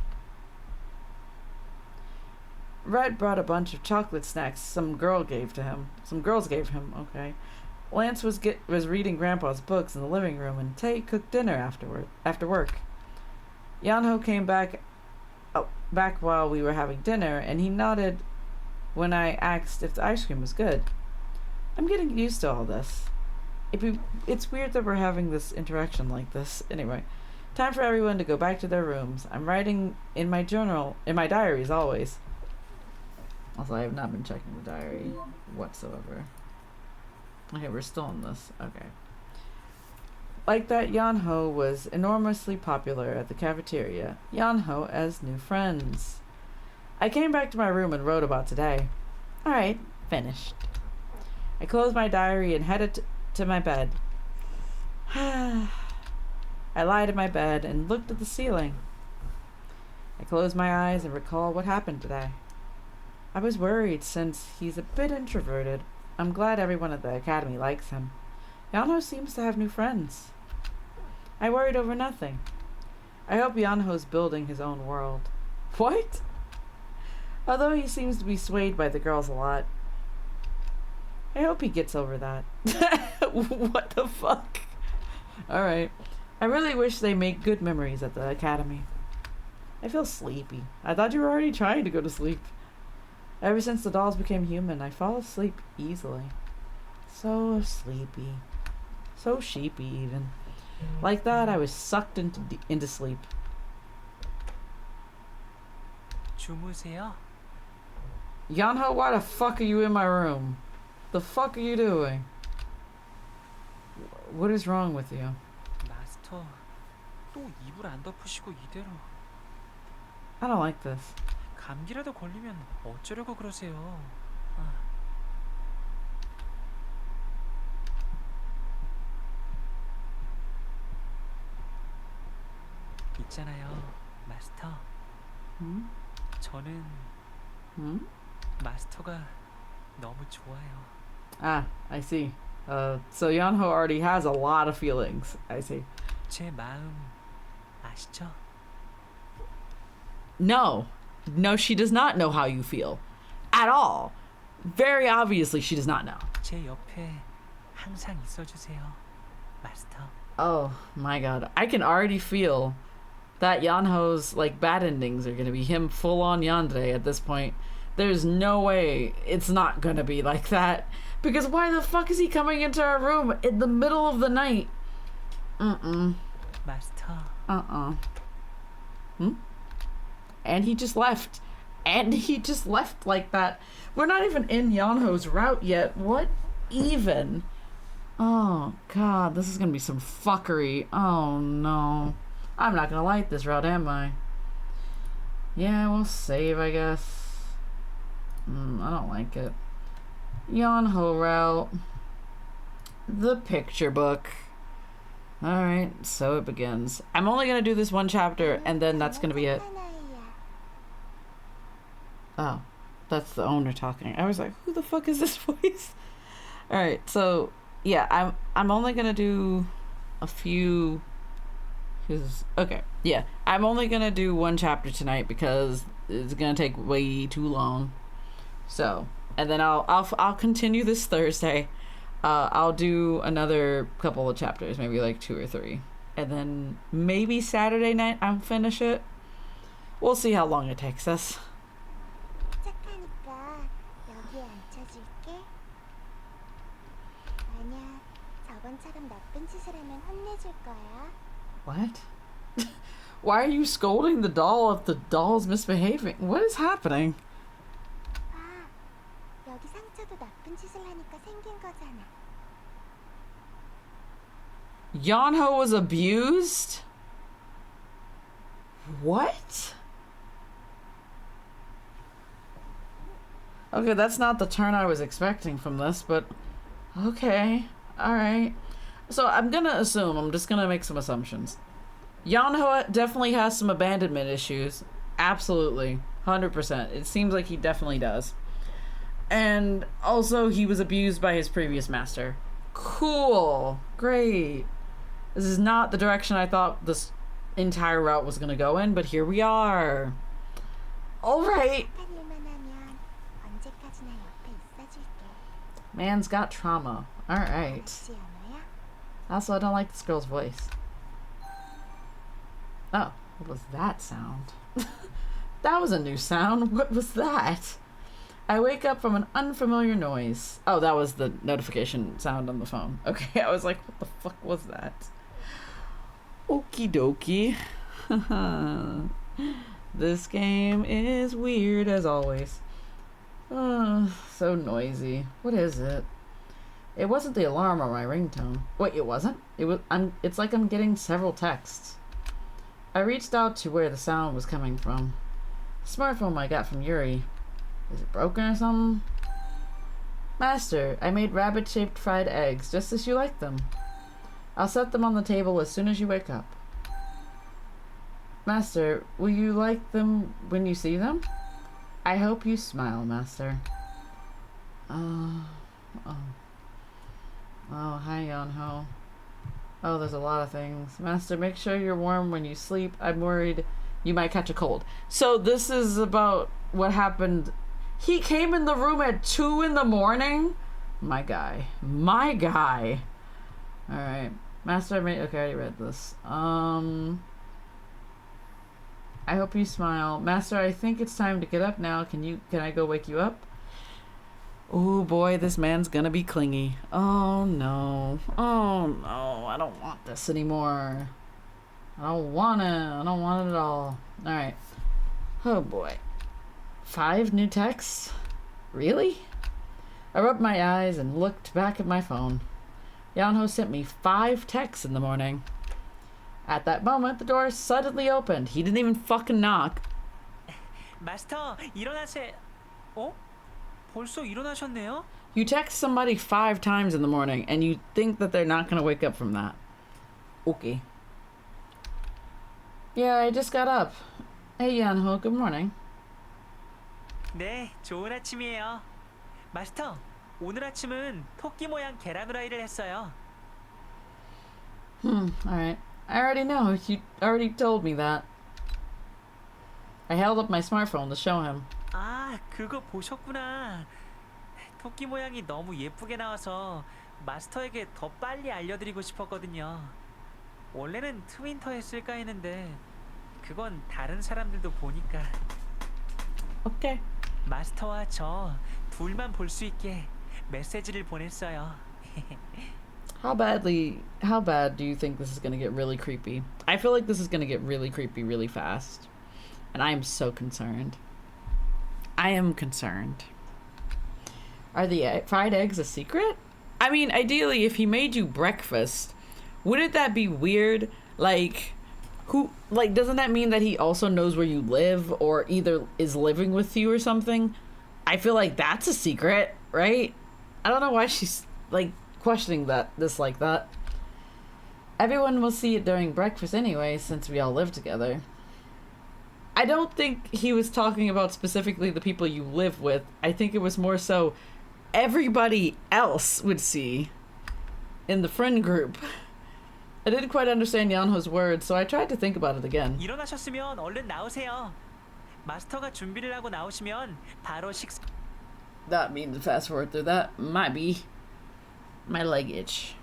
[SPEAKER 1] Red brought a bunch of chocolate snacks some girls gave him. Okay. Lance was reading Grandpa's books in the living room, and Tay cooked dinner after work. Yeonho came back while we were having dinner, and he nodded when I asked if the ice cream was good. I'm getting used to all this. It's weird that we're having this interaction like this. Anyway, time for everyone to go back to their rooms. I'm writing in my diary as always. Also, I have not been checking the diary whatsoever. Okay, we're still in this. Okay. Like that, Yeonho was enormously popular at the cafeteria. Yeonho as new friends. I came back to my room and wrote about today. Alright, finished. I closed my diary and headed to my bed. I lied in my bed and looked at the ceiling. I closed my eyes and recalled what happened today. I was worried since he's a bit introverted. I'm glad everyone at the academy likes him. Yeonho seems to have new friends. I worried over nothing. I hope Yeonho's building his own world. What? Although he seems to be swayed by the girls a lot. I hope he gets over that. What the fuck? Alright. I really wish they make good memories at the academy. I feel sleepy. I thought you were already trying to go to sleep. Ever since the dolls became human, I fall asleep easily. So sleepy. So sheepy, even. Like that, I was sucked into sleep.
[SPEAKER 11] 주무세요?
[SPEAKER 1] Yeonho, why the fuck are you in my room? The fuck are you doing? What is wrong with you?
[SPEAKER 11] 마스터, 또 이불 안 덮으시고 이대로.
[SPEAKER 1] I don't like this.
[SPEAKER 11] 감기라도 걸리면 어쩌려고 그러세요? 아. 있잖아요, 마스터. 저는 마스터가 너무 좋아요.
[SPEAKER 1] Ah, I see. So Yeonho already has a lot of feelings. I see.
[SPEAKER 11] 제 마음 아시죠?
[SPEAKER 1] No. No, she does not know how you feel. At all. Very obviously, she does not know.
[SPEAKER 11] 제 옆에 항상 있어주세요, 마스터.
[SPEAKER 1] Oh my god. I can already feel that Yeonho's like bad endings are gonna be him full on yandere at this point. There's no way it's not gonna be like that. Because why the fuck is he coming into our room in the middle of the night?
[SPEAKER 11] 마스터.
[SPEAKER 1] And he just left. And he just left like that. We're not even in Yeonho's route yet. What even? Oh god, this is gonna be some fuckery. Oh no. I'm not gonna like this route, am I? Yeah, we'll save, I guess. I don't like it. Yeonho route. The picture book. Alright, so it begins. I'm only gonna do this one chapter, and then that's gonna be it. Oh, that's the owner talking. I was like, who the fuck is this voice? Alright, so yeah, I'm only gonna do a few. Okay, yeah, I'm only gonna do one chapter tonight because it's gonna take way too long. So, and then I'll continue this Thursday. I'll do another couple of chapters, maybe like 2 or 3, and then maybe Saturday night I'll finish it. We'll see how long it takes us.
[SPEAKER 3] 착하니까 여기에 앉혀줄게. 만약 저번처럼 나쁜 짓을 하면 혼내줄 거야.
[SPEAKER 1] What? Why are you scolding the doll if the doll's misbehaving? What is happening?
[SPEAKER 3] 봐, 여기 상처도 나쁜 짓을 하니까 생긴 거잖아.
[SPEAKER 1] Yeonho was abused? What? Okay, that's not the turn I was expecting from this, but okay. Alright. So I'm just gonna make some assumptions. Yeonho definitely has some abandonment issues. Absolutely. 100%. It seems like he definitely does. And also he was abused by his previous master. Cool. Great. This is not the direction I thought this entire route was gonna go in, but here we are. Alright. Man's got trauma. Alright. Also, I don't like this girl's voice. Oh, what was that sound? That was a new sound. What was that? I wake up from an unfamiliar noise. Oh, that was the notification sound on the phone. Okay, I was like, what the fuck was that? Okie dokie. This game is weird as always. So noisy. What is it? It wasn't the alarm or my ringtone. Wait, it wasn't? It's like I'm getting several texts. I reached out to where the sound was coming from. The smartphone I got from Yuri. Is it broken or something? Master, I made rabbit-shaped fried eggs, just as you like them. I'll set them on the table as soon as you wake up. Master, will you like them when you see them? I hope you smile, Master. Oh, hi, Yeonho. Oh, there's a lot of things. Master, make sure you're warm when you sleep. I'm worried you might catch a cold. So this is about what happened. He came in the room at 2 in the morning? My guy. My guy. Alright. Master, okay, I already read this. I hope you smile. Master, I think it's time to get up now. Can I go wake you up? Oh boy, this man's gonna be clingy. Oh no. Oh no, I don't want this anymore. I don't want it. I don't want it at all. Alright. Oh boy. 5 new texts? Really? I rubbed my eyes and looked back at my phone. Yeonho sent me 5 texts in the morning. At that moment, the door suddenly opened. He didn't even fucking knock.
[SPEAKER 11] 마스터, 어? 벌써 일어나셨네요?
[SPEAKER 1] You text somebody 5 times in the morning and you think that they're not gonna wake up from that. Okay. Yeah, I just got up. Hey, Yeonho, good morning.
[SPEAKER 11] 네, 좋은 아침이에요. 마스터, 오늘 아침은 토끼 모양 계란 후라이를 했어요.
[SPEAKER 1] Alright. I already know. You already told me that. I held up my smartphone to show him.
[SPEAKER 11] 아, 그거 보셨구나. 토끼 모양이 너무 예쁘게 나와서 마스터에게 더 빨리 알려드리고 싶었거든요. 원래는 트윈터에 쓸까 했는데 그건 다른 사람들도 보니까.
[SPEAKER 1] 오케이.
[SPEAKER 11] 마스터와 저 둘만 볼 수 있게 메시지를 보냈어요.
[SPEAKER 1] How bad do you think this is gonna get really creepy? I feel like this is gonna get really creepy really fast. And I am so concerned. I am concerned. Are the fried eggs a secret? I mean, ideally, if he made you breakfast, wouldn't that be weird? Like, doesn't that mean that he also knows where you live or either is living with you or something? I feel like that's a secret, right? I don't know why she's, like, questioning this like that. Everyone will see it during breakfast anyway, since we all live together. I don't think he was talking about specifically the people you live with. I think it was more so everybody else would see in the friend group. I didn't quite understand Yeonho's words, so I tried to think about it again.
[SPEAKER 11] 일어나셨으면 얼른 나오세요. 마스터가 준비를 하고 나오시면 바로 식사.
[SPEAKER 1] That means fast forward through that. Might be. My leg itch.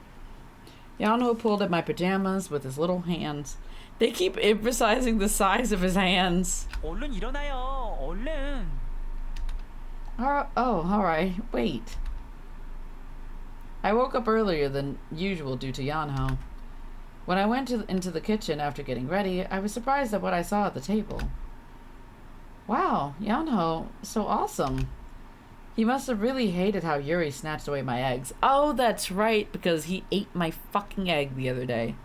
[SPEAKER 1] Yeonho pulled at my pajamas with his little hands. They keep emphasizing the size of his hands.
[SPEAKER 11] 얼른 일어나요. 얼른.
[SPEAKER 1] Alright. Wait. I woke up earlier than usual due to Yeonho. When I went into the kitchen after getting ready, I was surprised at what I saw at the table. Wow, Yeonho, so awesome. He must have really hated how Yuri snatched away my eggs. Oh, that's right, because he ate my fucking egg the other day.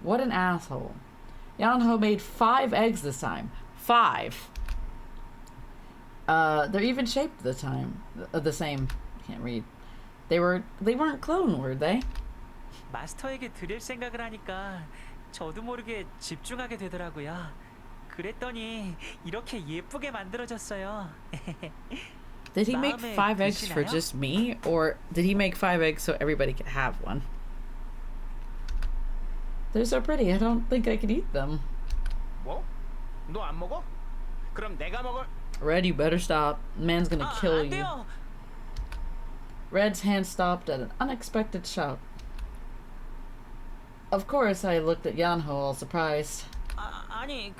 [SPEAKER 1] What an asshole. Yeonho made 5 eggs this time. 5. They're even shaped the same. Can't read. They weren't clone, were they?
[SPEAKER 11] 마스터에게 드릴 생각을 하니까 저도 모르게 집중하게 되더라고요. 그랬더니 이렇게 예쁘게 만들어졌어요.
[SPEAKER 1] Did he make 5 eggs for just me, or did he make 5 eggs so everybody could have one? They're so pretty. I don't think I could eat them.
[SPEAKER 5] 뭐? 너 안 먹어? 그럼 내가 먹을.
[SPEAKER 1] Red, you better stop. Man's gonna kill you. Red's hand stopped at an unexpected shout. Of course, I looked at Yeonho all surprised.
[SPEAKER 11] 아니,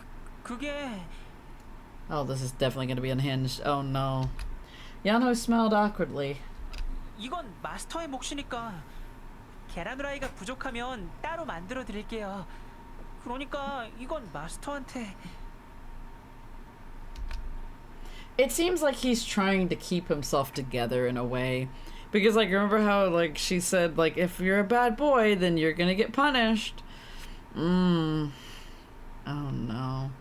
[SPEAKER 11] 그게...
[SPEAKER 1] Oh, this is definitely gonna be unhinged. Oh no. Yeonho smiled awkwardly.
[SPEAKER 11] 이건 마스터의 몫이니까 계란 후라이가 부족하면 따로 만들어 드릴게요. 그러니까 이건 마스터한테.
[SPEAKER 1] It seems like he's trying to keep himself together in a way. Because, like, remember how, like, she said, like, if you're a bad boy, then you're gonna get punished. Oh, no.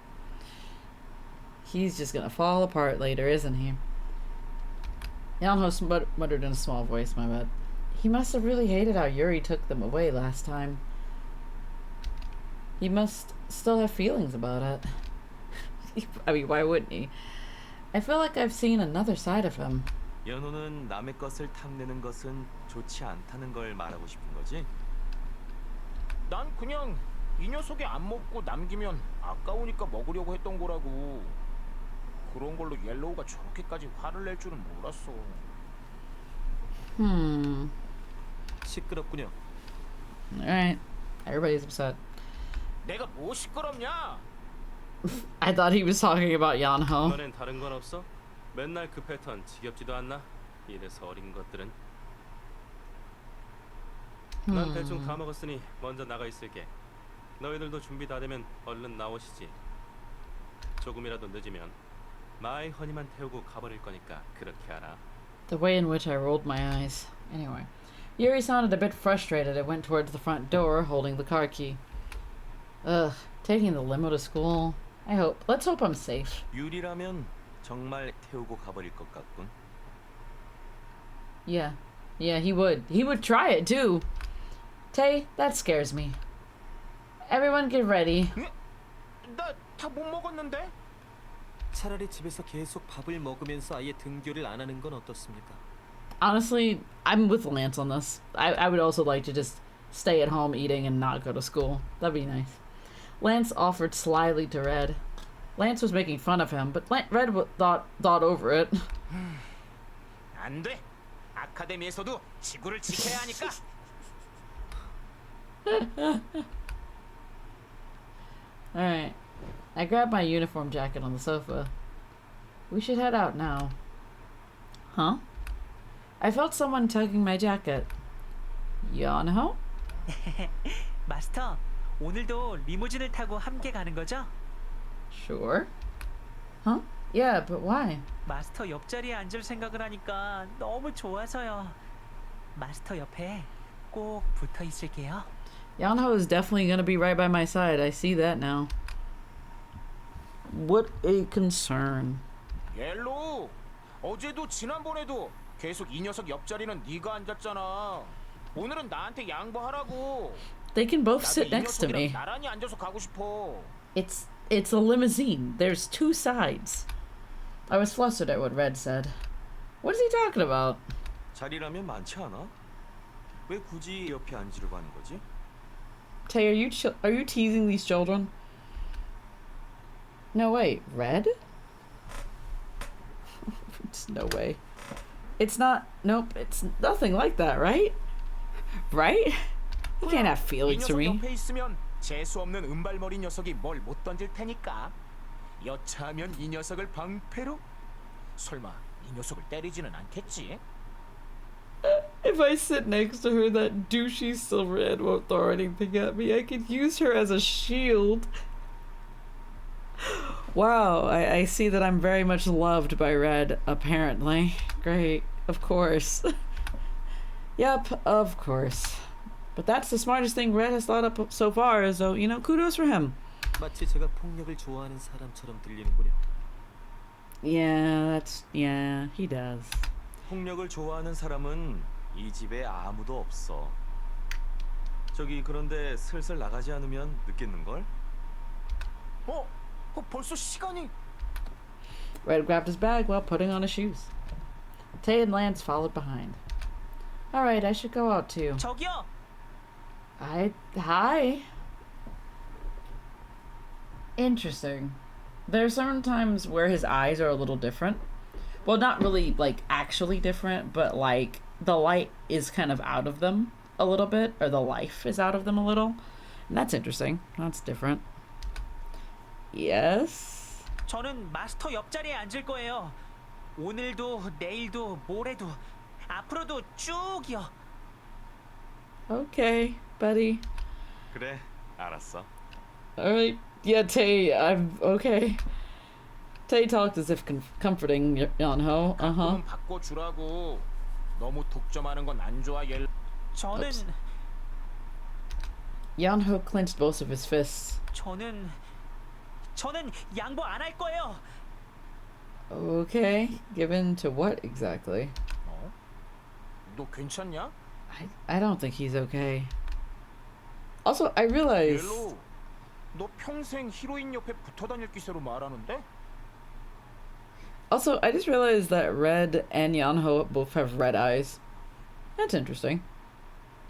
[SPEAKER 1] He's just gonna fall apart later, isn't he? Yeonho muttered in a small voice, my bad. He must have really hated how Yuri took them away last time. He must still have feelings about it. I mean, why wouldn't he? I feel like I've seen another side of him.
[SPEAKER 6] 연호는 남의 것을 탐내는 것은 좋지 않다는 걸 말하고 싶은 거지?
[SPEAKER 5] 난 그냥 이 녀석이 안 먹고 남기면 아까우니까 먹으려고 했던 거라고. 그런 걸로 옐로우가 저렇게까지 화를 낼 줄은 몰랐어.
[SPEAKER 2] 시끄럽군요.
[SPEAKER 1] Alright. Everybody's upset.
[SPEAKER 5] 내가 뭐 시끄럽냐?
[SPEAKER 1] I thought he was talking about Yeonho.
[SPEAKER 13] 이번엔 다른 건 없어? 맨날 그 패턴 지겹지도 않나? 이래서 어린 것들은. 난 대충 다 먹었으니 먼저 나가 있을게. 너희들도 준비 다 되면 얼른 나오시지. 조금이라도 늦으면 마이 허니만 태우고 가버릴 거니까 그렇게 알아.
[SPEAKER 1] The way in which I rolled my eyes. Anyway. Yuri sounded a bit frustrated and went towards the front door, holding the car key. Ugh, taking the limo to school. Let's hope I'm safe.
[SPEAKER 6] 유리라면 정말 태우고 가버릴 것 같군.
[SPEAKER 1] Yeah, he would. He would try it too. Tay, that scares me. Everyone get ready.
[SPEAKER 5] 나 다 못 먹었는데?
[SPEAKER 2] 차라리 집에서 계속 밥을 먹으면서 아예 등교를 안 하는 건 어떻습니까?
[SPEAKER 1] Honestly, I'm with Lance on this. I would also like to just stay at home eating and not go to school. That'd be nice. Lance offered slyly to Red. Lance was making fun of him, but Red thought over it.
[SPEAKER 5] 안 돼. 아카데미에서도 지구를 지켜야 하니까.
[SPEAKER 1] Alright. I grabbed my uniform jacket on the sofa. We should head out now. Huh? I felt someone tugging my jacket. Yeonho?
[SPEAKER 11] 마스터, 오늘도 리무진을 타고 함께 가는 거죠?
[SPEAKER 1] Sure. Huh? Yeah, but why?
[SPEAKER 11] 마스터 옆자리에 앉을 생각을 하니까 너무 좋아서요. 마스터 옆에 꼭 붙어 있을게요.
[SPEAKER 1] Yeonho is definitely gonna be right by my side. I see that now. What a concern.
[SPEAKER 5] 옐로우, 어제도 지난번에도 계속 이 녀석 옆자리는 네가 앉았잖아. 오늘은 나한테 양보하라고.
[SPEAKER 1] They can both sit
[SPEAKER 5] 나도 이
[SPEAKER 1] next to
[SPEAKER 5] 녀석이랑
[SPEAKER 1] me.
[SPEAKER 5] 나란히 앉아서 가고 싶어.
[SPEAKER 1] It's a limousine. There's two sides. I was flustered at what Red said. What is he talking about?
[SPEAKER 6] 자리라면 많지 않아? 왜 굳이 옆에 앉으려고 하는 거지?
[SPEAKER 1] Tay, are you teasing these children? No wait, Red? No way. It's not. Nope, it's nothing like that, right? Right? You can't have feelings for
[SPEAKER 5] 이 녀석
[SPEAKER 1] me.
[SPEAKER 5] 옆에 있으면 재수 없는 은발머리 녀석이 뭘 못 던질 테니까. 여차하면 이 녀석을 방패로? 설마 이 녀석을 때리지는 않겠지?
[SPEAKER 1] If I sit next to her, that douchey silverhead won't throw anything at me. I could use her as a shield. Wow, I see that I'm very much loved by Red, apparently. Great, of course. Yep, of course. But that's the smartest thing Red has thought up so far, so, you know, kudos for him.
[SPEAKER 2] 마치 제가 폭력을 좋아하는 사람처럼 들리는군요.
[SPEAKER 1] Yeah, he does.
[SPEAKER 6] 폭력을 좋아하는 사람은 이 집에 아무도 없어. 저기 그런데 슬슬 나가지 않으면 늦겠는걸?
[SPEAKER 5] 벌써 시간이...
[SPEAKER 1] Red grabbed his bag while putting on his shoes. Tay and Lance followed behind. Alright, I should go out too.
[SPEAKER 11] 저기요.
[SPEAKER 1] Hi. Interesting. There are certain times where his eyes are a little different. Well, not really, like, actually different, but, like, the light is kind of out of them a little bit, or the life is out of them a little. And that's interesting. That's different. Yes?
[SPEAKER 11] 저는 마스터 옆자리에 앉을 거예요. 오늘도, 내일도, 모레도, 앞으로도 쭉이요.
[SPEAKER 1] Okay, buddy.
[SPEAKER 6] 그래, 알았어.
[SPEAKER 1] Alright. Yeah, Tay, I'm okay. Tay talked as if comforting Yeonho.
[SPEAKER 5] 가끔은 바꿔주라고. 너무 독점하는 건 안 좋아, 옐.
[SPEAKER 11] 저는
[SPEAKER 1] Oops. Yeonho clenched both of his fists.
[SPEAKER 11] 저는 양보 안 할 거예요.
[SPEAKER 1] Okay, given to what exactly?
[SPEAKER 5] 너 괜찮냐?
[SPEAKER 1] I don't think he's okay. Also, I realized...
[SPEAKER 5] 옐로우, 너 평생 히로인 옆에 붙어 다닐 기세로 말하는데?
[SPEAKER 1] Also, I just realized that Red and Yeonho both have red eyes. That's interesting.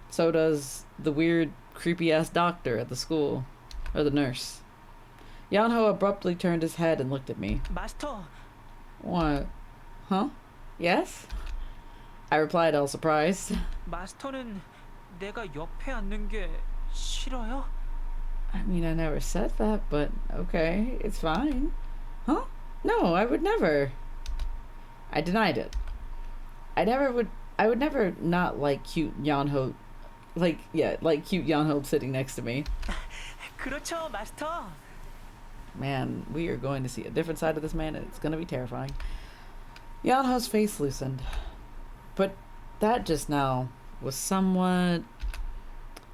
[SPEAKER 1] So does the weird, creepy-ass doctor at the school. Or the nurse. Yeonho abruptly turned his head and looked at me.
[SPEAKER 11] 마스터.
[SPEAKER 1] What? Huh? Yes? I replied, all surprised.
[SPEAKER 11] 마스터는 내가 옆에 앉는 게 싫어요?
[SPEAKER 1] I mean, I never said that, but okay, it's fine. Huh? No, I would never. I denied it. I would never not like cute Yeonho, like cute Yeonho sitting next to me.
[SPEAKER 11] 그렇죠, 마스터.
[SPEAKER 1] Man, we are going to see a different side of this man, and it's going to be terrifying. Yeonho's face loosened. But that just now was somewhat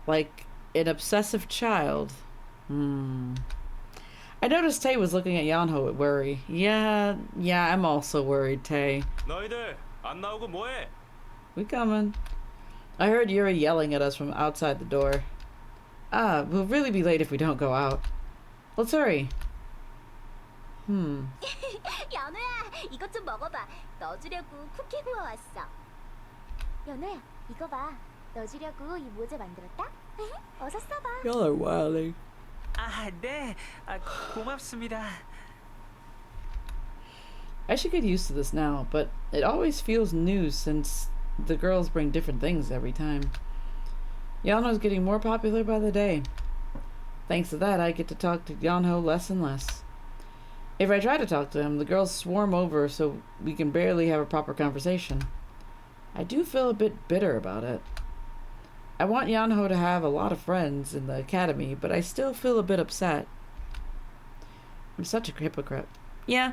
[SPEAKER 1] like an obsessive child. I noticed Tay was looking at Yeonho with worry. Yeah, I'm also worried, Tay.
[SPEAKER 13] 너희들 안 나오고 뭐해?
[SPEAKER 1] We coming. I heard Yuri yelling at us from outside the door. We'll really be late if we don't go out. Let's hurry.
[SPEAKER 3] 연우야, 이것 좀 먹어봐. 너 주려고 쿠키 구워왔어. 연우야, 이거 봐. 너 주려고 이 모자 만들었다. 어서 써봐.
[SPEAKER 1] Y'all are wilding.
[SPEAKER 11] 아, 네. 아, 고맙습니다.
[SPEAKER 1] I should get used to this now, but it always feels new since the girls bring different things every time. Yeonho's getting more popular by the day. Thanks to that, I get to talk to Yeonho less and less. If I try to talk to him, the girls swarm over so we can barely have a proper conversation. I do feel a bit bitter about it. I want Yeonho to have a lot of friends in the academy, but I still feel a bit upset. I'm such a hypocrite. Yeah,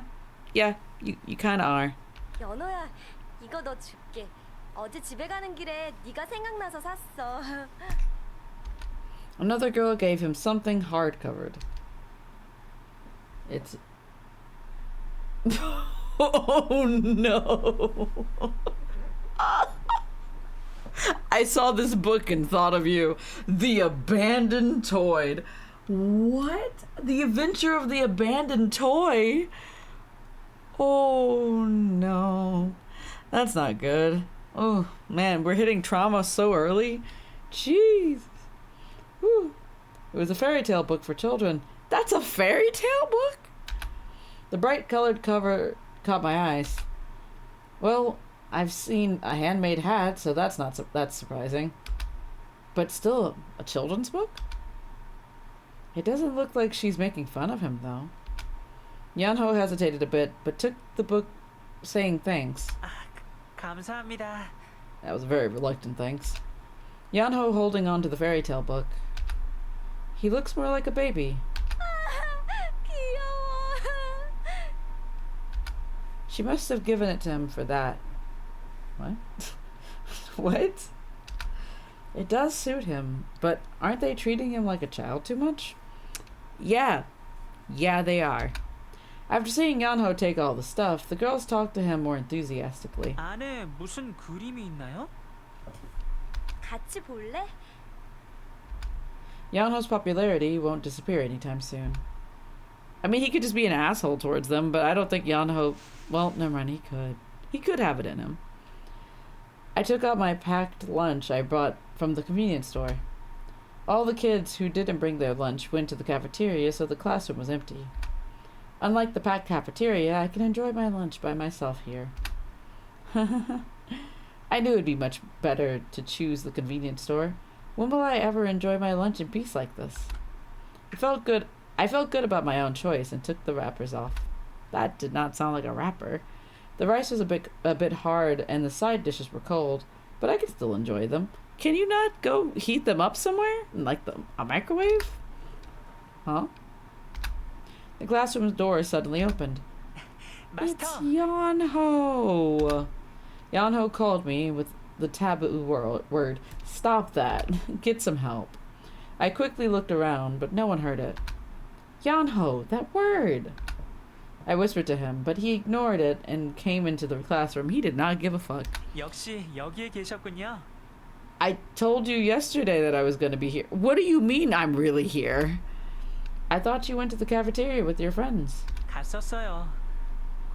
[SPEAKER 1] you kinda are.
[SPEAKER 3] 연우야, 이거 너 줄게. 어제 집에 가는 길에 네가 생각나서 샀어.
[SPEAKER 1] Another girl gave him something hard-covered. It's... Oh no! I saw this book and thought of you. The Abandoned Toy. What? The Adventure of the Abandoned Toy? Oh no. That's not good. Oh man, we're hitting trauma so early. Jeez. Whew. It was a fairy tale book for children. That's a fairy tale book? The bright colored cover caught my eyes. Well, I've seen a handmade hat, so that's surprising. But still, a children's book? It doesn't look like she's making fun of him, though. Yeonho hesitated a bit, but took the book, saying thanks.
[SPEAKER 11] 감사합니다.
[SPEAKER 1] That was a very reluctant thanks. Yeonho holding on to the fairy tale book. He looks more like a baby.
[SPEAKER 3] 귀여워.
[SPEAKER 1] She must have given it to him for that. What? What? It does suit him, but aren't they treating him like a child too much? Yeah, they are. After seeing Yeonho take all the stuff, the girls talk to him more enthusiastically.
[SPEAKER 11] 안에 무슨 그림이 있나요?
[SPEAKER 3] 같이 볼래?
[SPEAKER 1] Yeonho's popularity won't disappear anytime soon. I mean, he could just be an asshole towards them, but I don't think Yeonho... Well, never mind, he could. He could have it in him. I took out my packed lunch I brought from the convenience store. All the kids who didn't bring their lunch went to the cafeteria, so the classroom was empty. Unlike the packed cafeteria, I can enjoy my lunch by myself here. I knew it'd be much better to choose the convenience store. When will I ever enjoy my lunch in peace like this? It felt good. I felt good about my own choice and took the wrappers off. That did not sound like a wrapper. The rice was a bit hard and the side dishes were cold, but I could still enjoy them. Can you not go heat them up somewhere? In like a microwave? Huh? The classroom's door suddenly opened.
[SPEAKER 11] Master.
[SPEAKER 1] It's Yeonho. Yeonho called me with the taboo word. Stop that. Get some help. I quickly looked around, but no one heard it. Yeonho, that word. I whispered to him, but he ignored it and came into the classroom. He did not give a fuck.
[SPEAKER 11] 역시 여기에 계셨군요.
[SPEAKER 1] I told you yesterday that I was going to be here. What do you mean I'm really here? I thought you went to the cafeteria with your friends.
[SPEAKER 11] 갔었어요.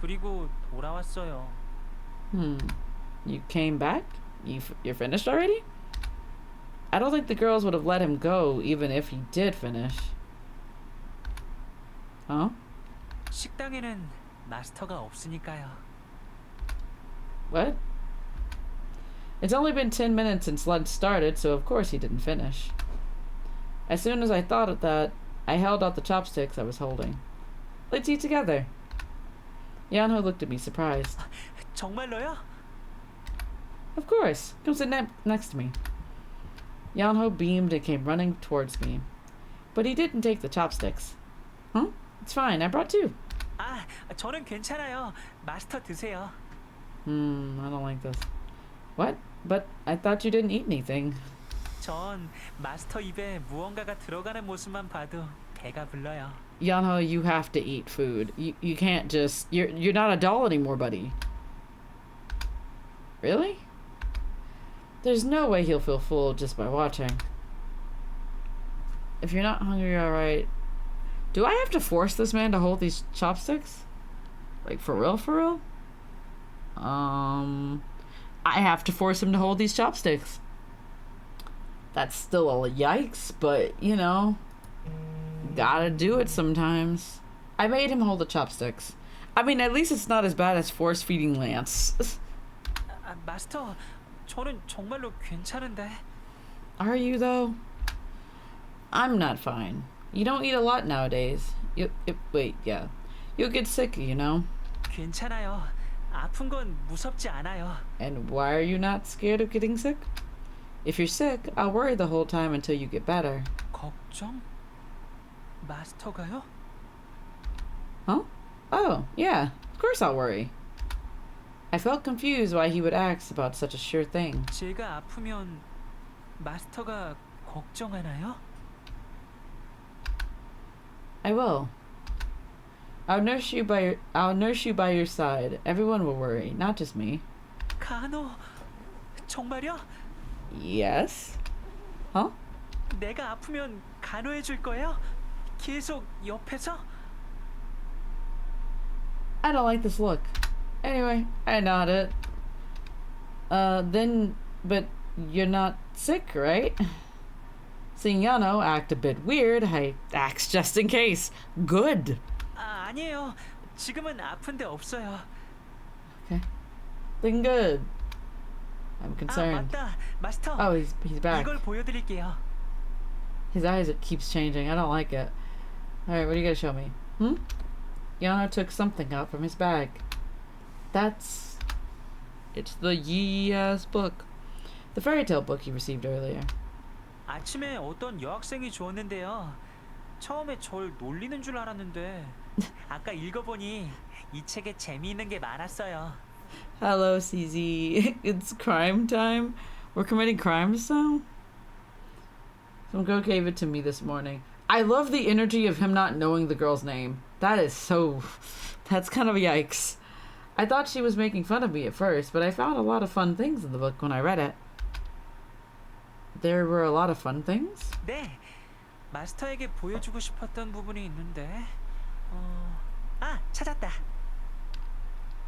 [SPEAKER 11] 그리고 돌아왔어요.
[SPEAKER 1] You came back? You're finished already? I don't think the girls would have let him go even if he did finish. Huh?
[SPEAKER 11] 식당에는 마스터가 없으니까요.
[SPEAKER 1] What? It's only been 10 minutes since lunch started, so of course he didn't finish. As soon as I thought of that, I held out the chopsticks I was holding. Let's eat together. Yeonho looked at me surprised.
[SPEAKER 11] 정말로요?
[SPEAKER 1] Of course. Come sit next to me. Yeonho beamed and came running towards me. But he didn't take the chopsticks. Huh? It's fine. I brought two.
[SPEAKER 11] 아, 저는 괜찮아요. 마스터 드세요.
[SPEAKER 1] I don't like this. What? But I thought you didn't eat anything.
[SPEAKER 11] 전 마스터 입에 무언가가 들어가는 모습만 봐도 배가 불러요.
[SPEAKER 1] Yeonho, you have to eat food. You can't just... You're not a doll anymore, buddy. Really? There's no way he'll feel full just by watching. If you're not hungry, alright. Do I have to force this man to hold these chopsticks? Like, for real, for real? I have to force him to hold these chopsticks. That's still a yikes, but, you know, gotta do it sometimes. I made him hold the chopsticks. I mean, at least it's not as bad as force feeding Lance.
[SPEAKER 11] 마스터, 저는 정말로 괜찮은데.
[SPEAKER 1] Are you, though? I'm not fine. You don't eat a lot nowadays. Wait, yeah. You'll get sick, you know?
[SPEAKER 11] 괜찮아요. 아픈 건 무섭지 않아요.
[SPEAKER 1] And why are you not scared of getting sick? If you're sick, I'll worry the whole time until you get better.
[SPEAKER 11] 걱정? 마스터가요?
[SPEAKER 1] Huh? Oh, yeah. Of course I'll worry. I felt confused why he would ask about such a sure thing.
[SPEAKER 11] 제가 아프면 마스터가 걱정하나요?
[SPEAKER 1] I will. I'll nurse you by your side. Everyone will worry, not just me.
[SPEAKER 11] 간호, 정말요?
[SPEAKER 1] Yes? Huh?
[SPEAKER 11] 내가 아프면 간호해 줄 거예요? 계속 옆에서?
[SPEAKER 1] I don't like this look. Anyway, I nodded. But you're not sick, right? Seeing Yeonho act a bit weird, I asked just in case. Good.
[SPEAKER 11] 아니에요. 지금은 아픈데 없어요.
[SPEAKER 1] Okay. Then good. I'm concerned.
[SPEAKER 11] 맞다. 마스터.
[SPEAKER 1] Oh, he's back.
[SPEAKER 11] 이걸 보여드릴게요.
[SPEAKER 1] His eyes keeps changing. I don't like it. Alright, what are you gonna show me? Yeonho took something out from his bag. It's the yee-ass book. The fairy tale book he received earlier.
[SPEAKER 11] 아침에 어떤 여학생이 주었는데요. 처음에 절 놀리는 줄 알았는데 아까 읽어보니 이 책에 재미있는 게 많았어요.
[SPEAKER 1] Hello, CZ. It's crime time. We're committing crimes now? Some girl gave it to me this morning. I love the energy of him not knowing the girl's name. That's kind of a yikes. I thought she was making fun of me at first, but I found a lot of fun things in the book when I read it. There were a lot of fun things?
[SPEAKER 11] 네. 마스터에게 보여주고 싶었던 부분이 있는데. 찾았다.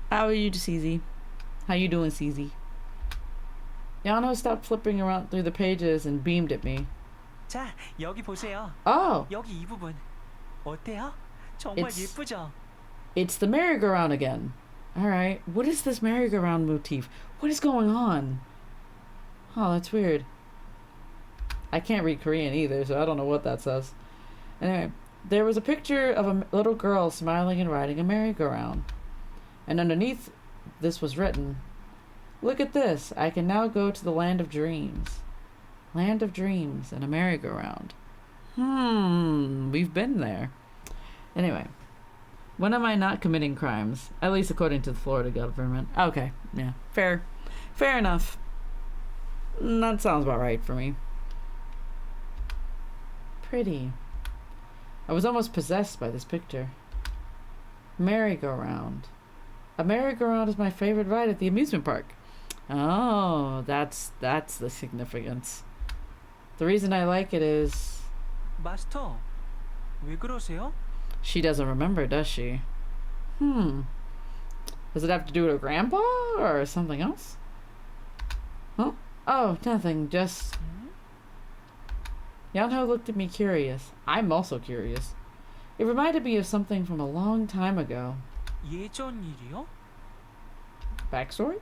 [SPEAKER 1] How are you, CZ? How you doing, CZ? Yeonho stopped flipping around through the pages and beamed at me.
[SPEAKER 11] 자, 여기 보세요.
[SPEAKER 1] Oh.
[SPEAKER 11] 여기 이 부분. 어때요? 정말 예쁘죠?
[SPEAKER 1] It's the merry-go-round again. Alright, what is this merry-go-round motif? What is going on? Oh, that's weird. I can't read Korean either, so I don't know what that says. Anyway, there was a picture of a little girl smiling and riding a merry-go-round. And underneath this was written, "Look at this, I can now go to the land of dreams." Land of dreams and a merry-go-round. We've been there. Anyway, when am I not committing crimes? At least according to the Florida government. Okay, yeah, fair enough. That sounds about right for me. Pretty. I was almost possessed by this picture. Merry-go-round. A merry-go-round is my favorite ride at the amusement park. Oh, that's the significance. The reason I like it is...
[SPEAKER 11] 마스터, 왜 그러세요?
[SPEAKER 1] She doesn't remember, does she? Does it have to do with her grandpa or something else? Huh? Oh, nothing, just... Yeonho looked at me curious. I'm also curious. It reminded me of something from a long time ago.
[SPEAKER 11] 예전 일이요?
[SPEAKER 1] Backstory?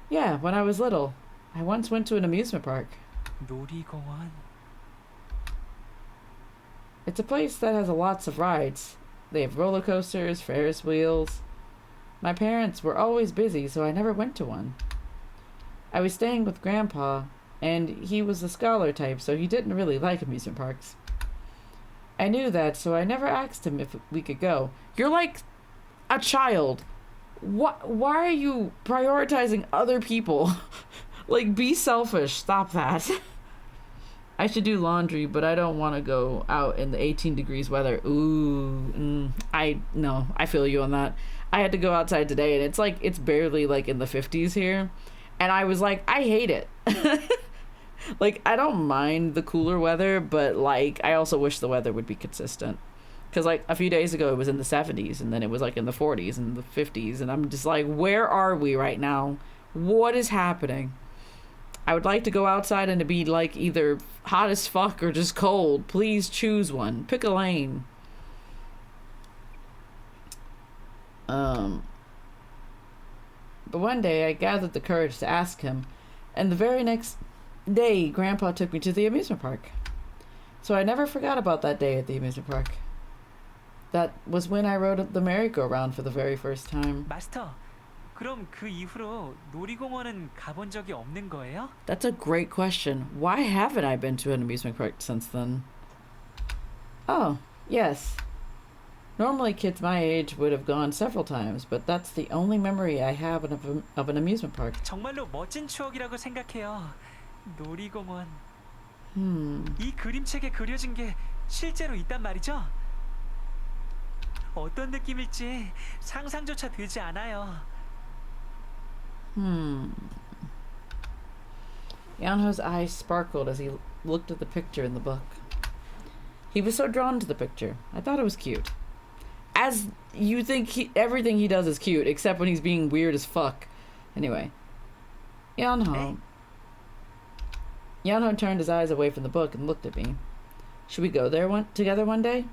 [SPEAKER 1] Yeah, when I was little. I once went to an amusement park.
[SPEAKER 11] 놀이공원.
[SPEAKER 1] It's a place that has lots of rides. They have roller coasters, Ferris wheels. My parents were always busy, so I never went to one. I was staying with Grandpa, and he was a scholar type, so he didn't really like amusement parks. I knew that, so I never asked him if we could go. You're like a child. Why are you prioritizing other people? Like, be selfish. Stop that. I should do laundry, but I don't want to go out in the 18 degrees weather. I feel you on that. I had to go outside today, and it's barely like in the 50s here. And I was like, I hate it. Like, I don't mind the cooler weather, but like, I also wish the weather would be consistent. Because, like, a few days ago, it was in the 70s, and then it was, like, in the 40s and the 50s, and I'm just like, where are we right now? What is happening? I would like to go outside and to be, like, either hot as fuck or just cold. Please choose one. Pick a lane. But one day, I gathered the courage to ask him, and the very next day, Grandpa took me to the amusement park. So I never forgot about that day at the amusement park. That was when I rode the merry-go-round for the very first time.
[SPEAKER 11] 마스터, 그럼 그 이후로 놀이공원은 가본 적이 없는 거예요?
[SPEAKER 1] That's a great question. Why haven't I been to an amusement park since then? Oh, yes. Normally kids my age would have gone several times, but that's the only memory I have of an amusement park.
[SPEAKER 11] 정말로 멋진 추억이라고 생각해요. 놀이공원. 이 그림책에 그려진 게 실제로 있단 말이죠? 어떤 느낌일지 상상조차 되지 않아요.
[SPEAKER 1] Yeonho's eyes sparkled as he looked at the picture in the book. He was so drawn to the picture. I thought it was cute. As you think everything he does is cute, except when he's being weird as fuck. Anyway. Yeonho turned his eyes away from the book and looked at me. Should we go there together one day?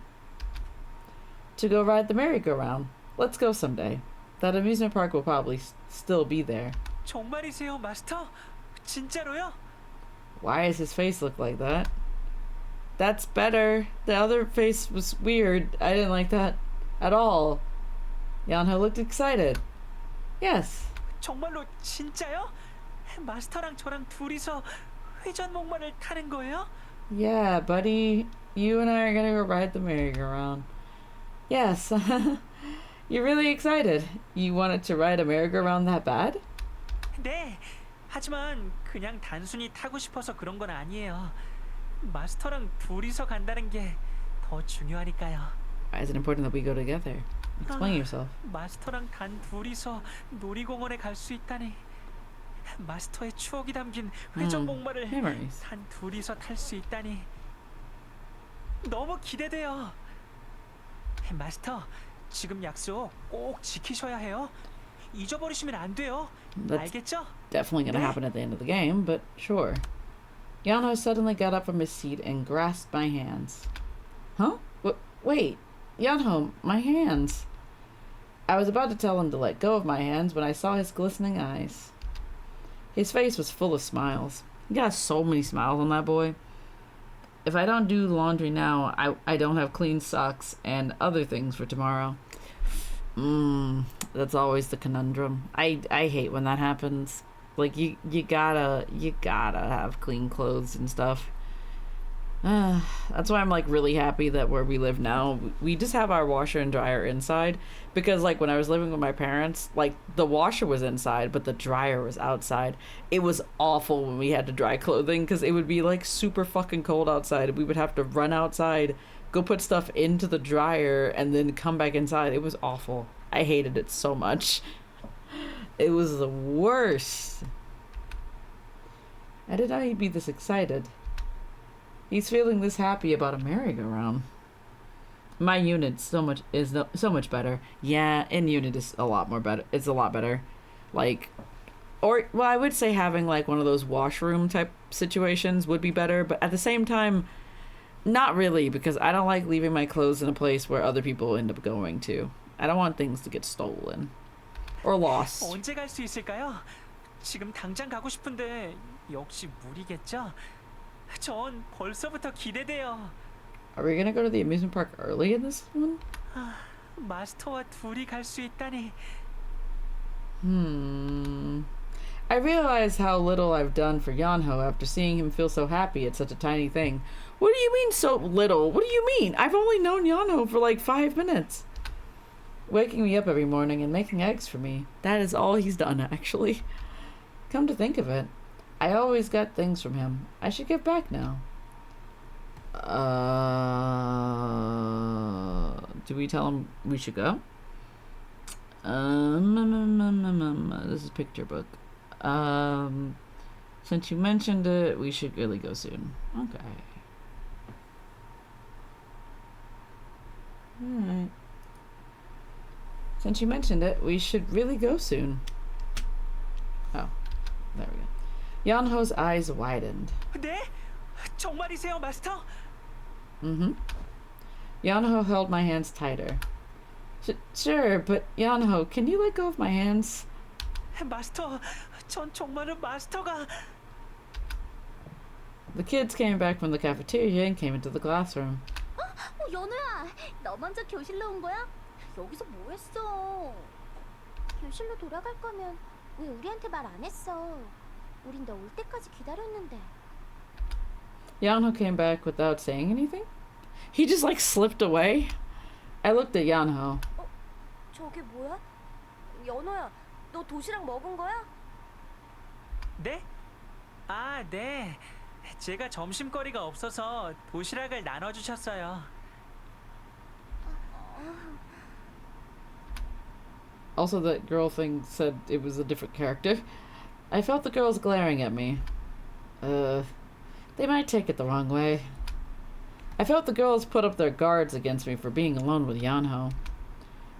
[SPEAKER 1] To go ride the merry-go-round. Let's go someday. That amusement park will probably still be there.
[SPEAKER 11] 정말이세요, 마스터? 진짜로요?
[SPEAKER 1] Why does his face look like that? That's better. The other face was weird. I didn't like that at all. Yeonho looked excited. Yes.
[SPEAKER 11] 정말로 진짜요? 마스터랑 저랑 둘이서 회전목마를 타는 거예요?
[SPEAKER 1] Yeah, buddy. You and I are gonna go ride the merry-go-round. Yes. You're really excited. You wanted to ride a merry-go-round that bad?
[SPEAKER 11] 네. 하지만 그냥 단순히 타고 싶어서 그런 건 아니에요. 마스터랑 둘이서 간다는 게 더 중요하니까요.
[SPEAKER 1] Why is it important that we go together? Explain yourself.
[SPEAKER 11] 마스터랑 단 둘이서 놀이공원에 갈 수 있다니. 마스터의 추억이 담긴 회전목마를
[SPEAKER 1] memories.
[SPEAKER 11] 단 둘이서 탈 수 있다니. 너무 기대돼요. 마스터, 지금 약속 꼭 지키셔야 해요. 잊어버리시면 안 돼요. 알겠죠?
[SPEAKER 1] Definitely gonna happen at the end of the game, but sure. Yeonho suddenly got up from his seat and grasped my hands. Huh? Wait, Yeonho, my hands. I was about to tell him to let go of my hands when I saw his glistening eyes. His face was full of smiles. He got so many smiles on that boy. If I don't do laundry now, I don't have clean socks and other things for tomorrow. That's always the conundrum. I hate when that happens. Like you gotta have clean clothes and stuff. That's why I'm like really happy that where we live now, we just have our washer and dryer inside, because like when I was living with my parents, like the washer was inside but the dryer was outside. It was awful when we had to dry clothing because it would be like super fucking cold outside. We would have to run outside, go put stuff into the dryer, and then come back inside. It was awful. I hated it so much. It was the worst. I didn't know he'd be this excited. He's feeling this happy about a merry-go-round. My unit so much better. Yeah, in unit is a lot more better. It's a lot better. Like, or well, I would say having like one of those washroom type situations would be better, but at the same time, not really, because I don't like leaving my clothes in a place where other people end up going to. I don't want things to get stolen or lost.
[SPEAKER 11] 언제 갈 수 있을까요? 지금 당장 가고 싶은데 역시 무리겠죠? 전 벌써부터 기대돼요.
[SPEAKER 1] Are we gonna go to the amusement park early in this one?
[SPEAKER 11] 마스터와 둘이 갈 수 있다니.
[SPEAKER 1] I realize how little I've done for Yeonho after seeing him feel so happy at such a tiny thing. What do you mean so little? What do you mean? I've only known Yeonho for like 5 minutes. Waking me up every morning and making eggs for me. That is all he's done, actually. Come to think of it, I always got things from him. I should give back now. Do we tell him we should go? This is picture book. Since you mentioned it, we should really go soon. Okay. Since you mentioned it, we should really go soon. Oh, there we go. Yeonho's eyes widened.
[SPEAKER 11] 네? 정말이세요, 마스터?
[SPEAKER 1] Mm-hmm. Yeonho held my hands tighter. Sure, but Yeonho, can you let go of my hands?
[SPEAKER 11] 마스터, 전 정말로 마스터가...
[SPEAKER 1] The kids came back from the cafeteria and came into the classroom.
[SPEAKER 3] 연우야, 너 먼저 교실로 온 거야? 여기서 뭐 했어? 교실로 돌아갈 거면 왜 우리한테 말 안 했어? 우린 너 올 때까지 기다렸는데.
[SPEAKER 1] Yeonho came back without saying anything? He just like slipped away? I looked at Yeonho.
[SPEAKER 3] 저게 뭐야? 연우야, 너 도시락 먹은 거야?
[SPEAKER 11] 네? 아, 네. 제가 점심거리가 없어서 도시락을 나눠주셨어요.
[SPEAKER 1] Also, that girl thing said it was a different character. I felt the girls glaring at me. They might take it the wrong way. I felt the girls put up their guards against me for being alone with Yeonho.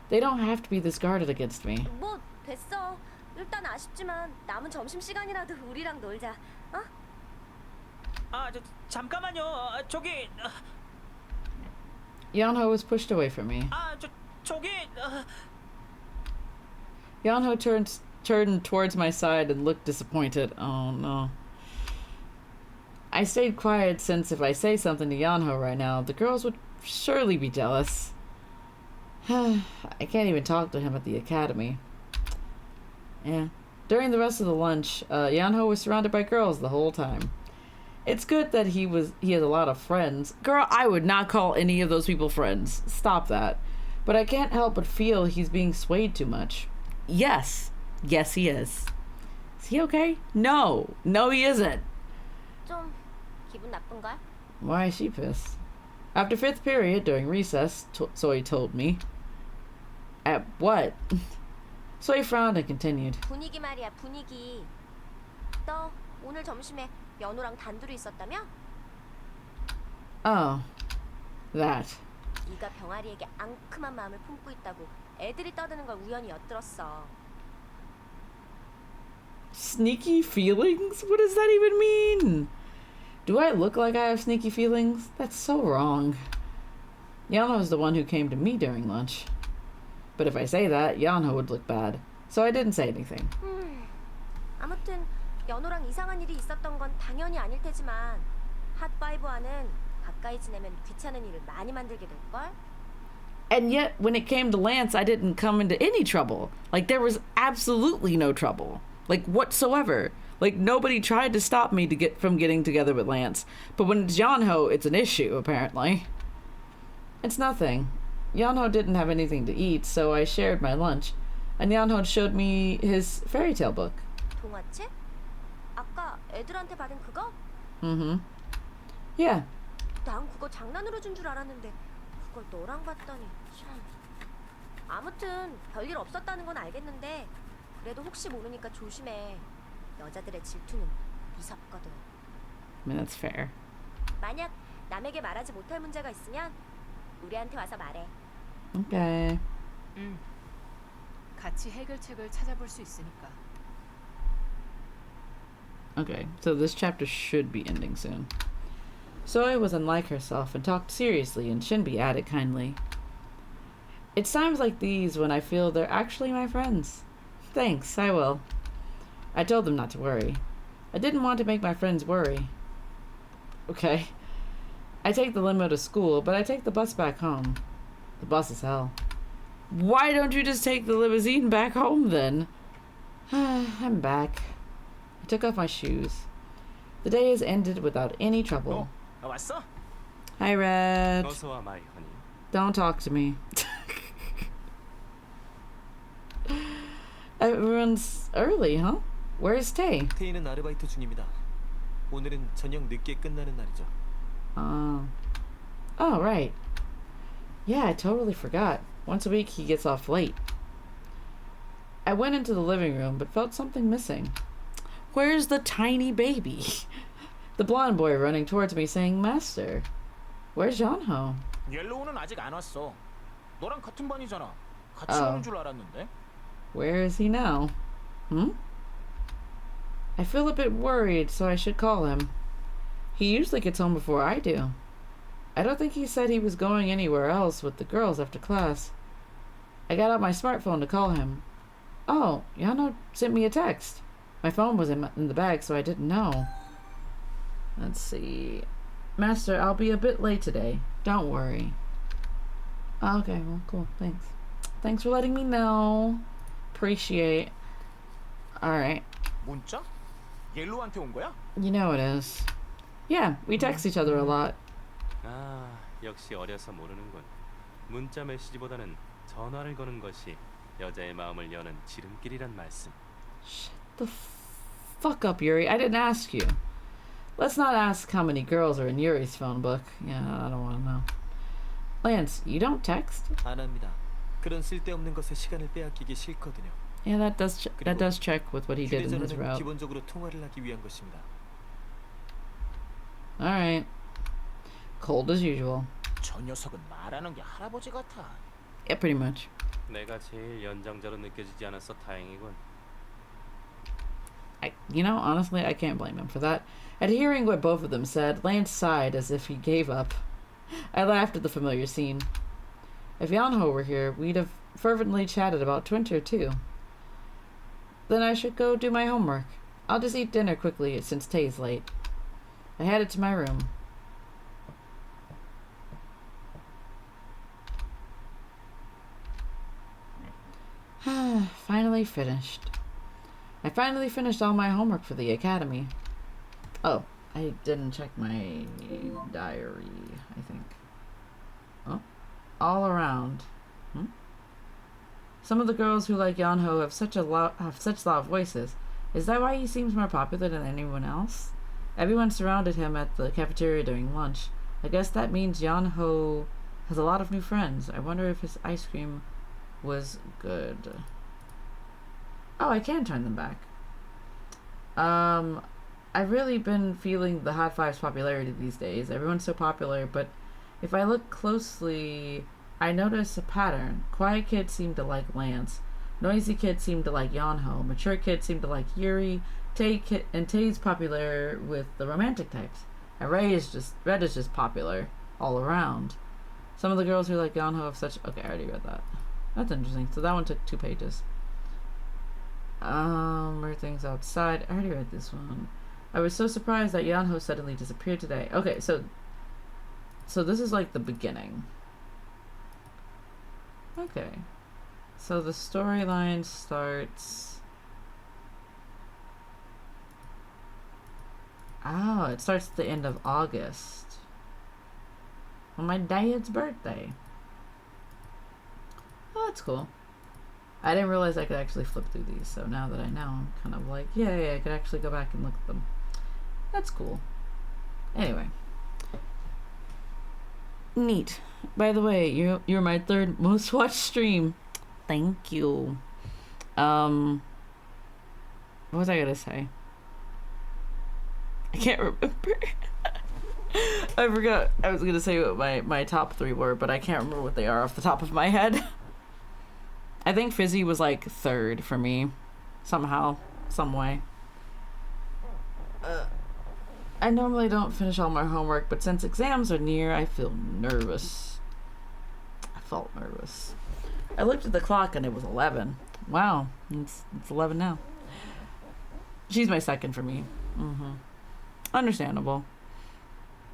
[SPEAKER 1] They don't have to be this guarded against me.
[SPEAKER 3] 뭐 됐어. 일단 아쉽지만 남은 점심 시간이라도 우리랑 놀자. 어?
[SPEAKER 11] 아, 잠깐만요. 저기...
[SPEAKER 1] Yeonho was pushed away from me.
[SPEAKER 11] 아, 저기...
[SPEAKER 1] Yeonho turned towards my side and looked disappointed. Oh no. I stayed quiet since if I say something to Yeonho right now, the girls would surely be jealous. I can't even talk to him at the academy. Yeah. During the rest of the lunch, Yeonho was surrounded by girls the whole time. It's good that he has a lot of friends. Girl, I would not call any of those people friends. Stop that. But I can't help but feel he's being swayed too much. Yes. Yes, he is. Is he okay? No. No, he isn't.
[SPEAKER 3] 좀 기분 나쁜걸?
[SPEAKER 1] Why is she pissed? After 5th period, during recess, Soy told me. At what? Soy frowned and continued.
[SPEAKER 3] 분위기 말이야, 분위기. 너 오늘 점심에 연우랑 단둘이 있었다며?
[SPEAKER 1] Oh. That.
[SPEAKER 3] 네가 병아리에게 앙큼한 마음을 품고 있다고 애들이 떠드는 걸 우연히 엿들었어.
[SPEAKER 1] Sneaky feelings? What does that even mean? Do I look like I have sneaky feelings? That's so wrong. Yeonho is the one who came to me during lunch. But if I say that, Yeonho would look bad. So I didn't say anything.
[SPEAKER 3] 아무튼 연우랑 이상한 일이 있었던 건 당연히 아닐 테지만 핫5와는 가까이 지내면 귀찮은 일을 많이 만들게 될걸?
[SPEAKER 1] And yet, when it came to Lance, I didn't come into any trouble. Like, there was absolutely no trouble. Like, whatsoever. Like, nobody tried to stop me from getting together with Lance. But when it's Yeonho, it's an issue, apparently. It's nothing. Yeonho didn't have anything to eat, so I shared my lunch. And Yeonho showed me his fairy tale book.
[SPEAKER 3] 동화책? 아까 애들한테 받은 그거?
[SPEAKER 1] Mm-hmm. Yeah.
[SPEAKER 3] 난 그거 장난으로 준 줄 알았는데 그걸 너랑 봤다니 참. 아무튼 별일 없었다는 건 알겠는데 그래도 혹시 모르니까 조심해. 여자들의 질투는 무섭거든.
[SPEAKER 1] I mean, that's fair.
[SPEAKER 3] 만약 남에게 말하지 못할 문제가 있으면 우리한테 와서 말해.
[SPEAKER 1] Okay.
[SPEAKER 14] 같이 해결책을 찾아볼 수 있으니까.
[SPEAKER 1] Okay, so this chapter should be ending soon. Soy was unlike herself and talked seriously, and Shinbi added kindly. It's times like these when I feel they're actually my friends. Thanks, I will. I told them not to worry. I didn't want to make my friends worry. Okay. I take the limo to school, but I take the bus back home. The bus is hell. Why don't you just take the limousine back home then? I'm back. I took off my shoes. The day has ended without any trouble.
[SPEAKER 13] 왔어?
[SPEAKER 1] Hi, Red.
[SPEAKER 13] 어서 와, 마이 허니.
[SPEAKER 1] Don't talk to me. Everyone's early, huh? Where's Tay?
[SPEAKER 2] 테이는 아르바이트 중입니다. 오늘은 저녁 늦게 끝나는 날이죠.
[SPEAKER 1] Oh, right. Yeah, I totally forgot. Once a week he gets off late. I went into the living room but felt something missing. Where's the tiny baby? The blonde boy running towards me saying, Master, where's Yeonho?
[SPEAKER 5] 옐로우는 아직 안 왔어. 너랑 같은 반이잖아. 같이 오는 줄 알았는데.
[SPEAKER 1] Where is he now? I feel a bit worried, so I should call him. He usually gets home before I do. I don't think he said he was going anywhere else with the girls after class. I got out my smartphone to call him. Oh, Yeonho sent me a text. My phone was in the bag, so I didn't know. Let's see. Master, I'll be a bit late today. Don't worry. Okay, well, cool. Thanks. Thanks for letting me know. Appreciate. Alright.
[SPEAKER 5] 문자? 옐로우한테 온 거야?
[SPEAKER 1] You know it is. Yeah, we text each other a lot.
[SPEAKER 13] 아, 역시 어려서 모르는군. 문자 메시지보다는 전화를 거는 것이 여자의 마음을 여는 지름길이란 말씀.
[SPEAKER 1] Shut the fuck up, Yuri. I didn't ask you. Let's not ask how many girls are in Yuri's phone book. Yeah, I don't want to know. Lance, you don't text?
[SPEAKER 2] 안 합니다. 그런 쓸데없는 것에 시간을 빼앗기기 싫거든요.
[SPEAKER 1] Yeah, that does check with what he did in his
[SPEAKER 2] 휴대전화는
[SPEAKER 1] route.
[SPEAKER 2] 기본적으로 통화를 하기 위한 것입니다.
[SPEAKER 1] Alright. Cold as usual.
[SPEAKER 5] 저 녀석은 말하는 게 할아버지 같아.
[SPEAKER 1] Yeah, pretty much.
[SPEAKER 13] 내가 제일 연장자로 느껴지지 않아서 다행이군.
[SPEAKER 1] Honestly, I can't blame him for that. At hearing what both of them said, Lance sighed as if he gave up. I laughed at the familiar scene. If Yeonho were here, we'd have fervently chatted about Twinter, too. Then I should go do my homework. I'll just eat dinner quickly since Tay's late. I headed to my room. Finally finished. I finally finished all my homework for the academy. Oh, I didn't check my diary, I think. Oh, all around. Some of the girls who like Yeonho have such loud voices. Is that why he seems more popular than anyone else? Everyone surrounded him at the cafeteria during lunch. I guess that means Yeonho has a lot of new friends. I wonder if his ice cream was good. Oh, I can turn them back. I've really been feeling the Hot Five's popularity these days. Everyone's so popular, but if I look closely, I notice a pattern. Quiet kids seem to like Lance. Noisy kids seem to like Yeonho. Mature kids seem to like Yuri. Tay's popular with the romantic types. And Red is just popular all around. Some of the girls who like Yeonho have such... Okay, I already read that. That's interesting. So that one took 2 pages. Where things outside. I already read this one. I was so surprised that Yeonho suddenly disappeared today. Okay, so this is like the beginning. Okay. So the storyline starts... Oh, it starts at the end of August. On my dad's birthday. Oh, that's cool. I didn't realize I could actually flip through these, so now that I know, I'm kind of like, yeah, I could actually go back and look at them. That's cool. Anyway. Neat. By the way, you're my 3rd most watched stream. Thank you. What was I gonna say? I can't remember. I forgot. I was gonna say what my top 3 were, but I can't remember what they are off the top of my head. I think Fizzy was like 3rd for me. Somehow. Some way. I normally don't finish all my homework, but since exams are near, I feel nervous. I felt nervous. I looked at the clock and it was 11. Wow. It's 11 now. She's my 2nd for me. Understandable.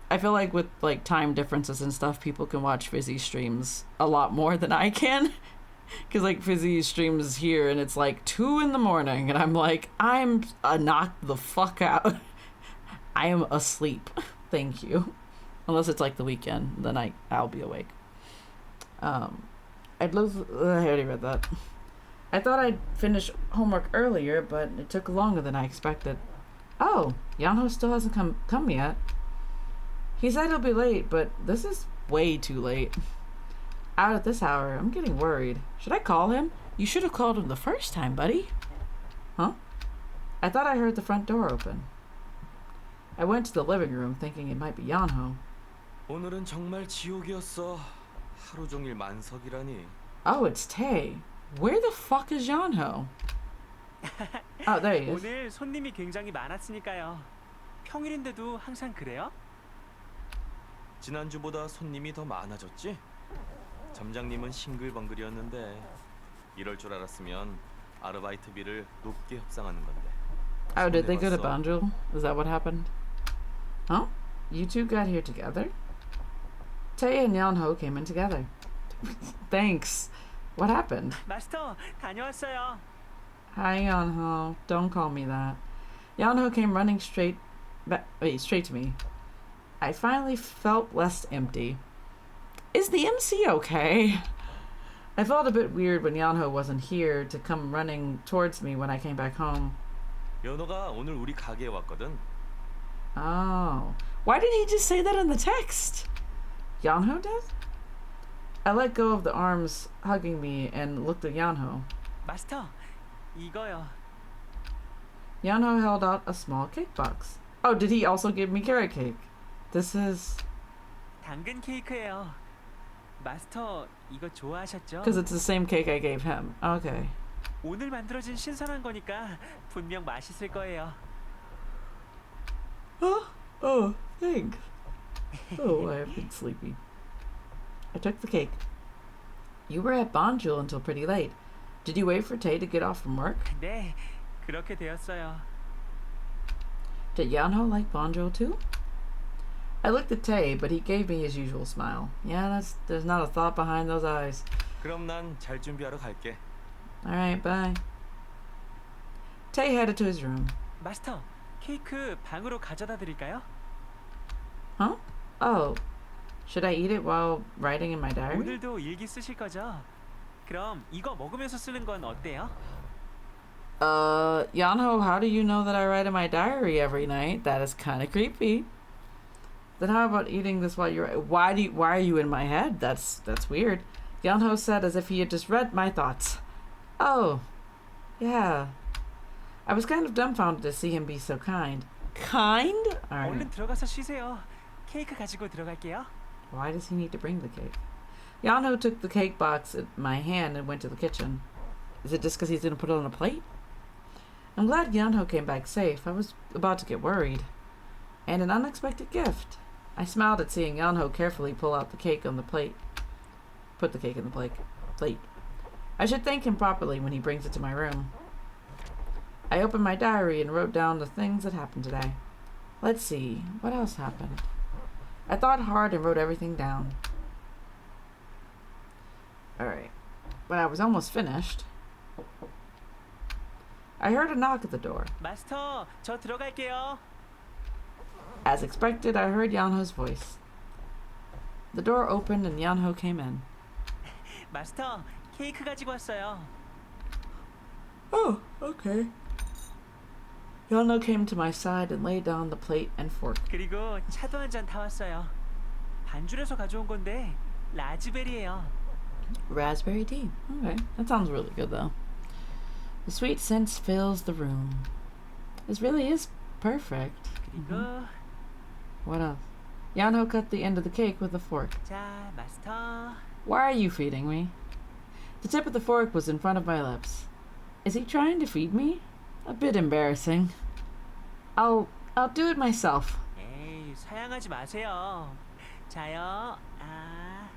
[SPEAKER 1] I feel like with like time differences and stuff, people can watch Fizzy streams a lot more than I can. Because like Fizzy streams here and it's like 2 in the morning and I'm like, I'm knocked the fuck out. I am asleep. Thank you. Unless it's like the weekend, then I'll be awake. I already read that. I thought I'd finish homework earlier, but it took longer than I expected. Oh, Yeonho still hasn't come yet. He said he'll be late, but this is way too late. Out at this hour, I'm getting worried. Should I call him? You should have called him the first time, buddy. Huh? I thought I heard the front door open. I went to the living room thinking it might be Yeonho.
[SPEAKER 6] 오늘은 정말 지옥이었어. 하루 종일 만석이라니.
[SPEAKER 1] Oh, it's Tae. Where the fuck is Yeonho? Oh, there he is.
[SPEAKER 11] 오늘 손님이 굉장히 많았으니까요. 평일인데도 항상 그래요?
[SPEAKER 6] 지난주보다 손님이 더 많아졌지? 점장님은 싱글벙글이었는데 이럴 줄 알았으면 아르바이트비를 높게 협상하는 건데.
[SPEAKER 1] Oh, did they go to
[SPEAKER 6] 손해봤어.
[SPEAKER 1] Banjul? Is that what happened? Huh? You two got here together? Tae and Yeonho came in together. Thanks. What happened?
[SPEAKER 11] 마스터, 다녀왔어요.
[SPEAKER 1] Hi, Yeonho. Don't call me that. Yeonho came running straight to me. I finally felt less empty. Is the MC okay? I felt a bit weird when Yeonho wasn't here to come running towards me when I came back home.
[SPEAKER 6] 연호가 오늘 우리 가게에 왔거든.
[SPEAKER 1] Oh. Why did he just say that in the text? Yeonho did? I let go of the arms hugging me and looked at Yeonho.
[SPEAKER 11] 마스터, 이거요.
[SPEAKER 1] Yeonho held out a small cake box. Oh, did he also give me carrot cake? This is...
[SPEAKER 11] 당근 케이크예요. 마스터, 이거 좋아하셨죠?
[SPEAKER 1] Because it's the same cake I gave him. Okay.
[SPEAKER 11] 오늘 만들어진 신선한 거니까 분명 맛있을 거예요.
[SPEAKER 1] Oh, thanks. Oh, I have been sleepy. I took the cake. You were at Bonjul until pretty late. Did you wait for Tae to get off from work?
[SPEAKER 11] 네, 그렇게 되었어요.
[SPEAKER 1] Did Yeonho like Bonjul too? I looked at Tae, but he gave me his usual smile. Yeah, there's not a thought behind those eyes.
[SPEAKER 6] 그럼 난 잘 준비하러 갈게.
[SPEAKER 1] Alright, bye. Tae headed to his room.
[SPEAKER 11] 마스터, 케이크 방으로 가져다 드릴까요?
[SPEAKER 1] Huh? Oh. Should I eat it while writing in my diary?
[SPEAKER 11] 오늘도 일기 쓰실 거죠? 그럼 이거 먹으면서 쓰는 건 어때요?
[SPEAKER 1] Yeonho, how do you know that I write in my diary every night? That is kind of creepy. Then how about eating this while you're... Why are you in my head? That's weird. Yeonho said as if he had just read my thoughts. Oh, yeah. I was kind of dumbfounded to see him be so kind. Kind? Alright.
[SPEAKER 11] 얼른 들어가서 쉬세요. 케이크 가지고 들어갈게요.
[SPEAKER 1] Why does he need to bring the cake? Yeonho took the cake box in my hand and went to the kitchen. Is it just because he's going to put it on a plate? I'm glad Yeonho came back safe. I was about to get worried. And an unexpected gift. I smiled at seeing Yeonho carefully pull out the cake on the plate. Put the cake in the plate. I should thank him properly when he brings it to my room. I opened my diary and wrote down the things that happened today. Let's see, what else happened? I thought hard and wrote everything down. Alright. When I was almost finished, I heard a knock at the door.
[SPEAKER 11] 마스터, 저 들어갈게요.
[SPEAKER 1] As expected, I heard Yeonho's voice. The door opened and Yeonho came in.
[SPEAKER 11] 마스터, 케이크 가지고 왔어요.
[SPEAKER 1] Oh, okay. Yeonho came to my side and laid down the plate and fork.
[SPEAKER 11] 그리고 차도 한 잔 타왔어요. 반줄에서 가져온 건데 라즈베리예요.
[SPEAKER 1] Raspberry tea. Okay, that sounds really good though. The sweet scent fills the room. This really is perfect.
[SPEAKER 11] 그리고
[SPEAKER 1] What else? Yeonho cut the end of the cake with a fork.
[SPEAKER 11] 자, 마스터.
[SPEAKER 1] Why are you feeding me? The tip of the fork was in front of my lips. Is he trying to feed me? A bit embarrassing. I'll do it myself.
[SPEAKER 11] 에이, 사양하지 마세요. 자요. 아.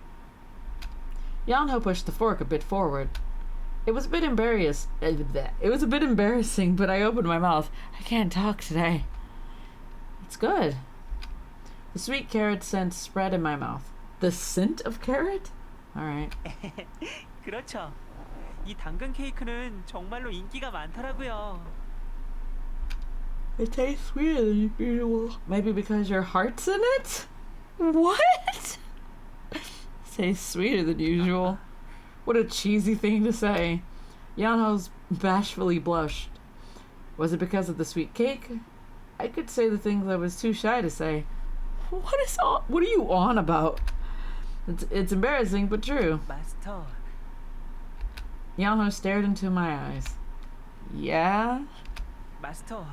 [SPEAKER 1] Yeonho pushed the fork a bit forward. It was a bit embarrassing, but I opened my mouth. I can't talk today. It's good. The sweet carrot scent spread in my mouth. The scent of carrot? Alright.
[SPEAKER 11] 그렇죠. 이 당근 케이크는 정말로 인기가 많더라고요.
[SPEAKER 1] It tastes sweeter than usual. Maybe because your heart's in it? What? It tastes sweeter than usual. What a cheesy thing to say. Yeonho's bashfully blushed. Was it because of the sweet cake? I could say the things I was too shy to say. What are you on about? It's embarrassing but true.
[SPEAKER 11] 마스터.
[SPEAKER 1] Yeonho stared into my eyes. Yeah?
[SPEAKER 11] 마스터.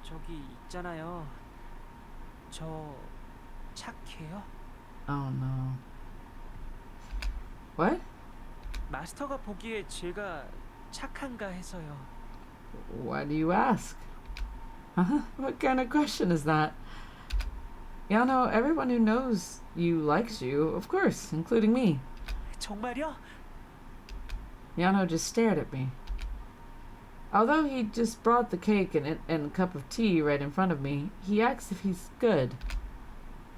[SPEAKER 11] 저기 있잖아요. 저 착해요?
[SPEAKER 1] Oh no. What?
[SPEAKER 11] 마스터가 보기에 제가 착한가 해서요.
[SPEAKER 1] Why do you ask? Huh? What kind of question is that? Yeonho, everyone who knows you likes you, of course, including me.
[SPEAKER 11] 정말요?
[SPEAKER 1] Yeonho just stared at me. Although he just brought the cake and a cup of tea right in front of me, he asks if he's good.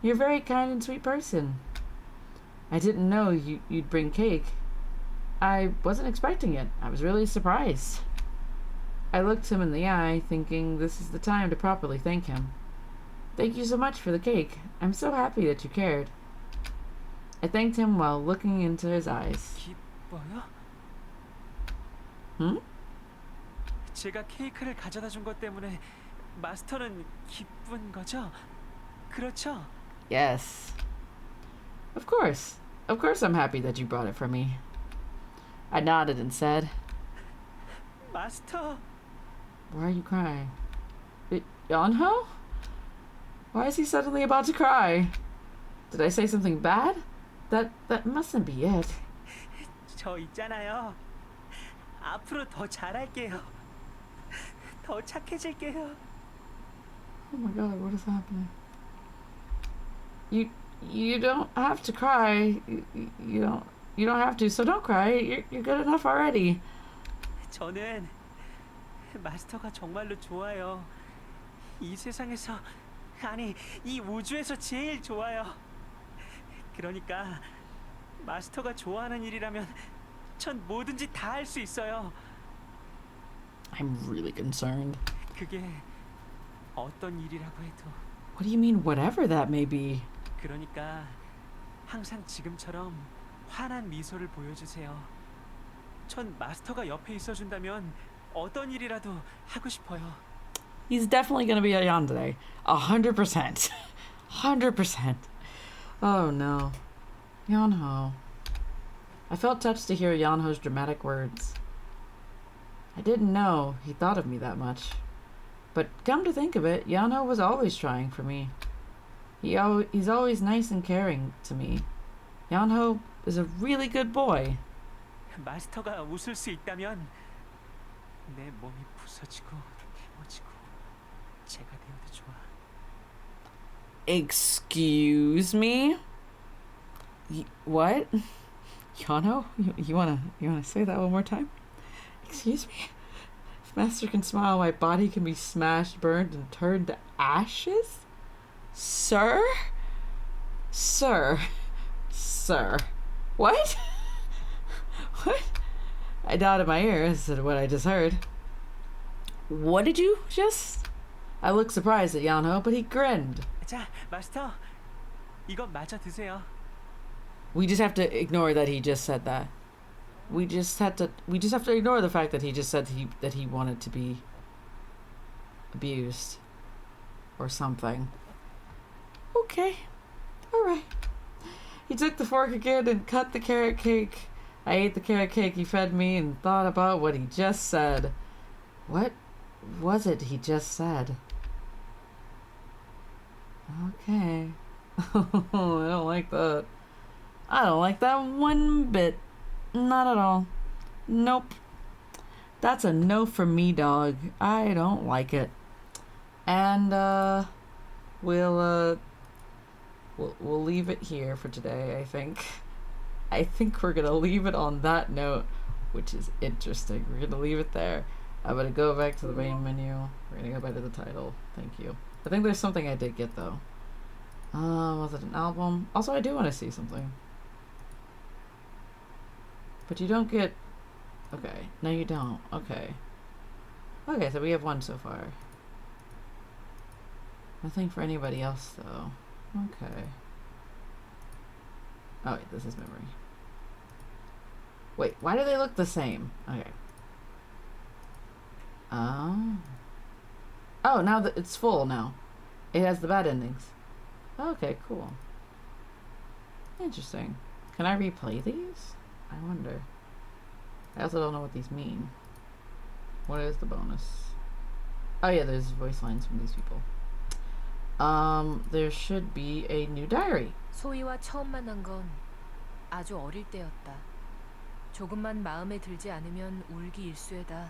[SPEAKER 1] You're a very kind and sweet person. I didn't know you'd bring cake. I wasn't expecting it. I was really surprised. I looked him in the eye, thinking this is the time to properly thank him. Thank you so much for the cake. I'm so happy that you cared. I thanked him while looking into his eyes.
[SPEAKER 11] 기뻐요?
[SPEAKER 1] Hmm?
[SPEAKER 11] 제가 케이크를 가져다 준 것 때문에 마스터는 기쁜 거죠? 그렇죠?
[SPEAKER 1] Yes. Of course. Of course I'm happy that you brought it for me. I nodded and said,
[SPEAKER 11] 마스터.
[SPEAKER 1] Why are you crying? Yeonho? Why is he suddenly about to cry? Did I say something bad? That mustn't be it.
[SPEAKER 11] 저 있잖아요. 앞으로 더 잘할게요. 더 착해질게요.
[SPEAKER 1] Oh my god, what is happening? You don't have to cry. You don't have to, so don't cry. You're good enough already.
[SPEAKER 11] 저는 마스터가 정말로 좋아요. 이 세상에서, 아니, 이 우주에서 제일 좋아요. 그러니까 마스터가 좋아하는 일이라면 전 뭐든지 다 할 수 있어요.
[SPEAKER 1] I'm really concerned.
[SPEAKER 11] 그게 어떤 일이라고 해도.
[SPEAKER 1] What do you mean whatever that may be?
[SPEAKER 11] 그러니까 항상 지금처럼 환한 미소를 보여주세요. 전 마스터가 옆에 있어준다면 어떤 일이라도 하고 싶어요.
[SPEAKER 1] He's definitely gonna be a yandere. 100%. 100%. Oh no. Yeonho. I felt touched to hear Yeonho's dramatic words. I didn't know he thought of me that much. But come to think of it, Yeonho was always trying for me. He's always nice and caring to me. Yeonho is a really good boy.
[SPEAKER 11] 마스터가 웃을 수 있다면 내 몸이 부서지고 깨워지고 제가 되어도 좋아.
[SPEAKER 1] Excuse me? What? Yeonho? You wanna say that one more time? Excuse me? If Master can smile, my body can be smashed, burned, and turned to ashes? Sir? Sir? Sir? What? What? I doubted my ears at what I just heard. What did you just? I looked surprised at Yeonho, but he grinned.
[SPEAKER 11] 자, 마스터. 이건 마저 드세요.
[SPEAKER 1] We just have to ignore that he just said that. We just have to ignore the fact that he just said that he wanted to be abused or something. Okay. All right. He took the fork again and cut the carrot cake. I ate the carrot cake he fed me and thought about what he just said. What was it he just said? Okay. I don't like that. I don't like that one bit. Not at all. Nope. That's a no for me, dog. I don't like it. And we'll leave it here for today, I think. I think we're gonna leave it on that note, which is interesting. We're gonna leave it there. I'm gonna go back to the main menu. We're gonna go back to the title. Thank you. I think there's something I did get though. Was it an album? Also, I do want to see something. But you don't get... Okay. No, you don't. Okay. Okay, so we have one so far. Nothing for anybody else, though. Okay. Oh, wait. This is memory. Wait. Why do they look the same? Okay. Oh. Oh, now that it's full now. It has the bad endings. Okay, cool. Interesting. Can I replay these? I wonder. I also don't know what these mean. What is the bonus? Oh yeah, there's voice lines from these people. There should be a new diary.
[SPEAKER 14] 소희와 처음 만난 건 아주 어릴 때였다. 조금만 마음에 들지 않으면 울기 일쑤에다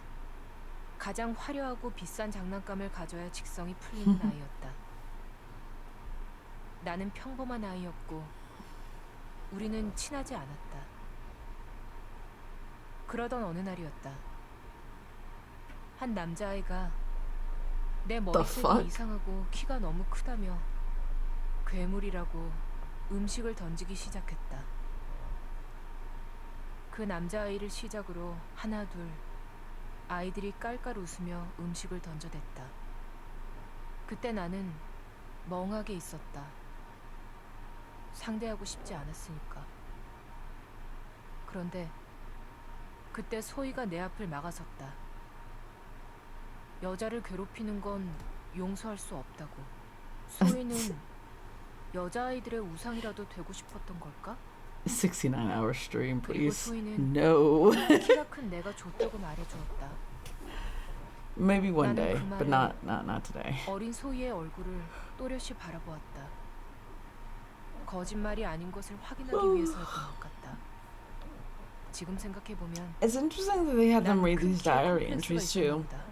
[SPEAKER 14] 가장 화려하고 비싼 장난감을 가져야 직성이 풀리는 아이였다. 나는 평범한 아이였고 우리는 친하지 않았다. 그러던 어느 날이었다. 한 남자아이가 내 머릿속이 이상하고 키가 너무 크다며 괴물이라고 음식을 던지기 시작했다. 그 남자아이를 시작으로 하나 둘 아이들이 깔깔 웃으며 음식을 던져댔다. 그때 나는 멍하게 있었다. 상대하고 싶지 않았으니까. 그런데 그때 소희가 내 앞을 막아섰다. 여자를 괴롭히는 건 용서할 수 없다고. 소희는 여자아이들의 우상이라도 되고 싶었던 걸까?
[SPEAKER 1] 69-hour stream,
[SPEAKER 14] 그리고
[SPEAKER 1] please.
[SPEAKER 14] 소희는
[SPEAKER 1] No.
[SPEAKER 14] 키가 큰 내가 좋다고 말해주었다.
[SPEAKER 1] Maybe one
[SPEAKER 14] 나는
[SPEAKER 1] day,
[SPEAKER 14] 그
[SPEAKER 1] but
[SPEAKER 14] 말에
[SPEAKER 1] not today.
[SPEAKER 14] 어린 소희의 얼굴을 또렷이 바라보았다. 거짓말이 아닌 것을 확인하기 위해서였던 것 같다. 지금 생각해보면
[SPEAKER 1] It's interesting that they have them read these diary
[SPEAKER 14] 큰
[SPEAKER 1] entries
[SPEAKER 14] 콤플렉스가
[SPEAKER 1] too.
[SPEAKER 14] 있었나 보다.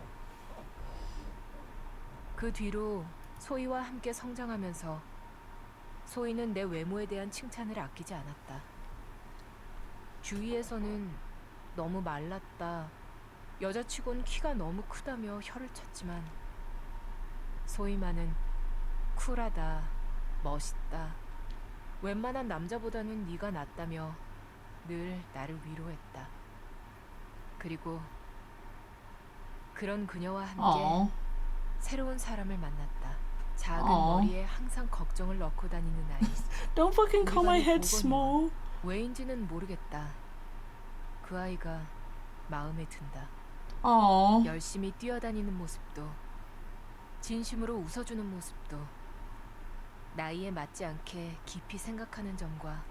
[SPEAKER 14] 그 뒤로 소희와 함께 성장하면서 소희는 내 외모에 대한 칭찬을 아끼지 않았다. 주위에서는 너무 말랐다, 여자치곤 키가 너무 크다며 혀를 쳤지만 소희만은 쿨하다, 멋있다, 웬만한 남자보다는 네가 낫다며 늘 나를 위로했다. 그리고 그런 그녀와 함께 새로운 사람을 만났다. 작은 머리에 항상 걱정을 넣고 다니는 아이.
[SPEAKER 1] Don't fucking call my head small.
[SPEAKER 14] 왜인지는 모르겠다. 그 아이가 마음에 든다. 열심히 뛰어다니는 모습도, 진심으로 웃어주는 모습도, 나이에 맞지 않게 깊이 생각하는 점과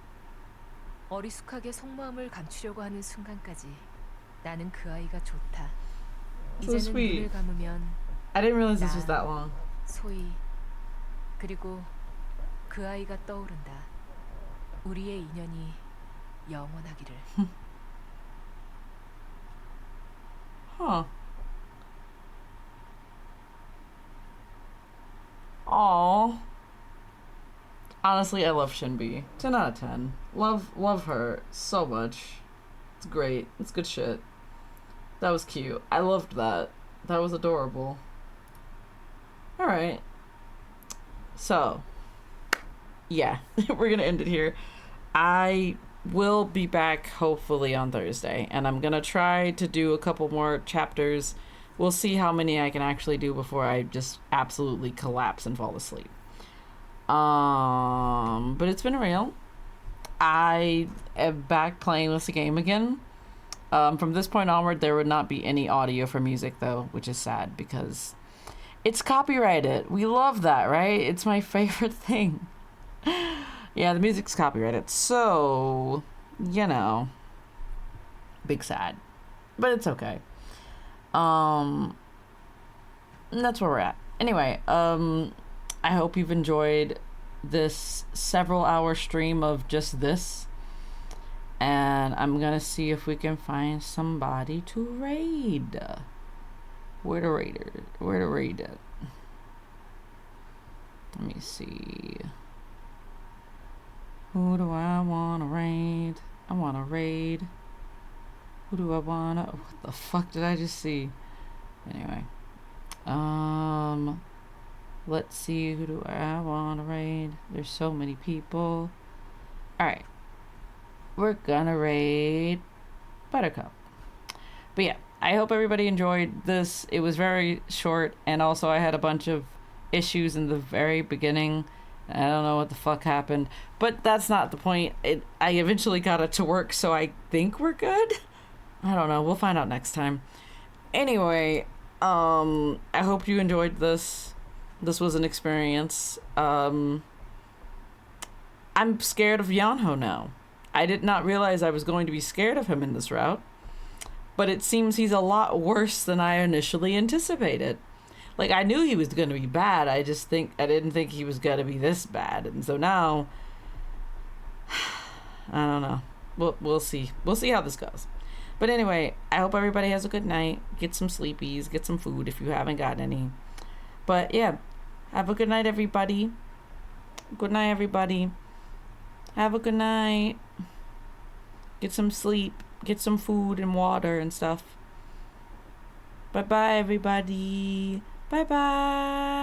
[SPEAKER 14] 어리숙하게 속마음을 감추려고 하는 순간까지 나는 그 아이가 좋다.
[SPEAKER 1] So
[SPEAKER 14] 이제는
[SPEAKER 1] sweet.
[SPEAKER 14] 눈을 감으면
[SPEAKER 1] I didn't realize this was that long.
[SPEAKER 14] 소희, 그리고 그 아이가 떠오른다. 우리의 인연이 영원하기를.
[SPEAKER 1] Huh. Aw. Honestly, I love Shinbi. 10 out of 10. Love her so much. It's great. It's good shit. That was cute. I loved that. That was adorable. Alright. So, yeah, we're gonna end it here. I will be back hopefully on Thursday, and I'm gonna try to do a couple more chapters. We'll see how many I can actually do before I just absolutely collapse and fall asleep. But it's been real. I am back playing this game again. From this point onward, there would not be any audio for music though, which is sad because it's copyrighted. We love that, right? It's my favorite thing. Yeah, the music's copyrighted, so, you know, big sad, but it's okay. And that's where we're at. Anyway, I hope you've enjoyed this several hour stream of just this, and I'm gonna see if we can find somebody to raid. Where to raid it? Let me see. Who do I wanna raid? I wanna raid. Who do I wanna? What the fuck did I just see? Anyway. Let's see. Who do I wanna raid? There's so many people. Alright. We're gonna raid Buttercup. But yeah, I hope everybody enjoyed this. It was very short, and also I had a bunch of issues in the very beginning. I don't know what the fuck happened, but that's not the point. I eventually got it to work, so I think we're good. I don't know. We'll find out next time. Anyway, I hope you enjoyed this. This was an experience. I'm scared of Yeonho now. I did not realize I was going to be scared of him in this route, but it seems he's a lot worse than I initially anticipated. Like, I knew he was going to be bad. I didn't think he was going to be this bad. And so now, I don't know. we'll see. We'll see how this goes. But anyway, I hope everybody has a good night. Get some sleepies. Get some food if you haven't got any. But yeah, have a good night, everybody. Good night, everybody. Have a good night. Get some sleep. Get some food and water and stuff. Bye-bye, everybody. Bye-bye.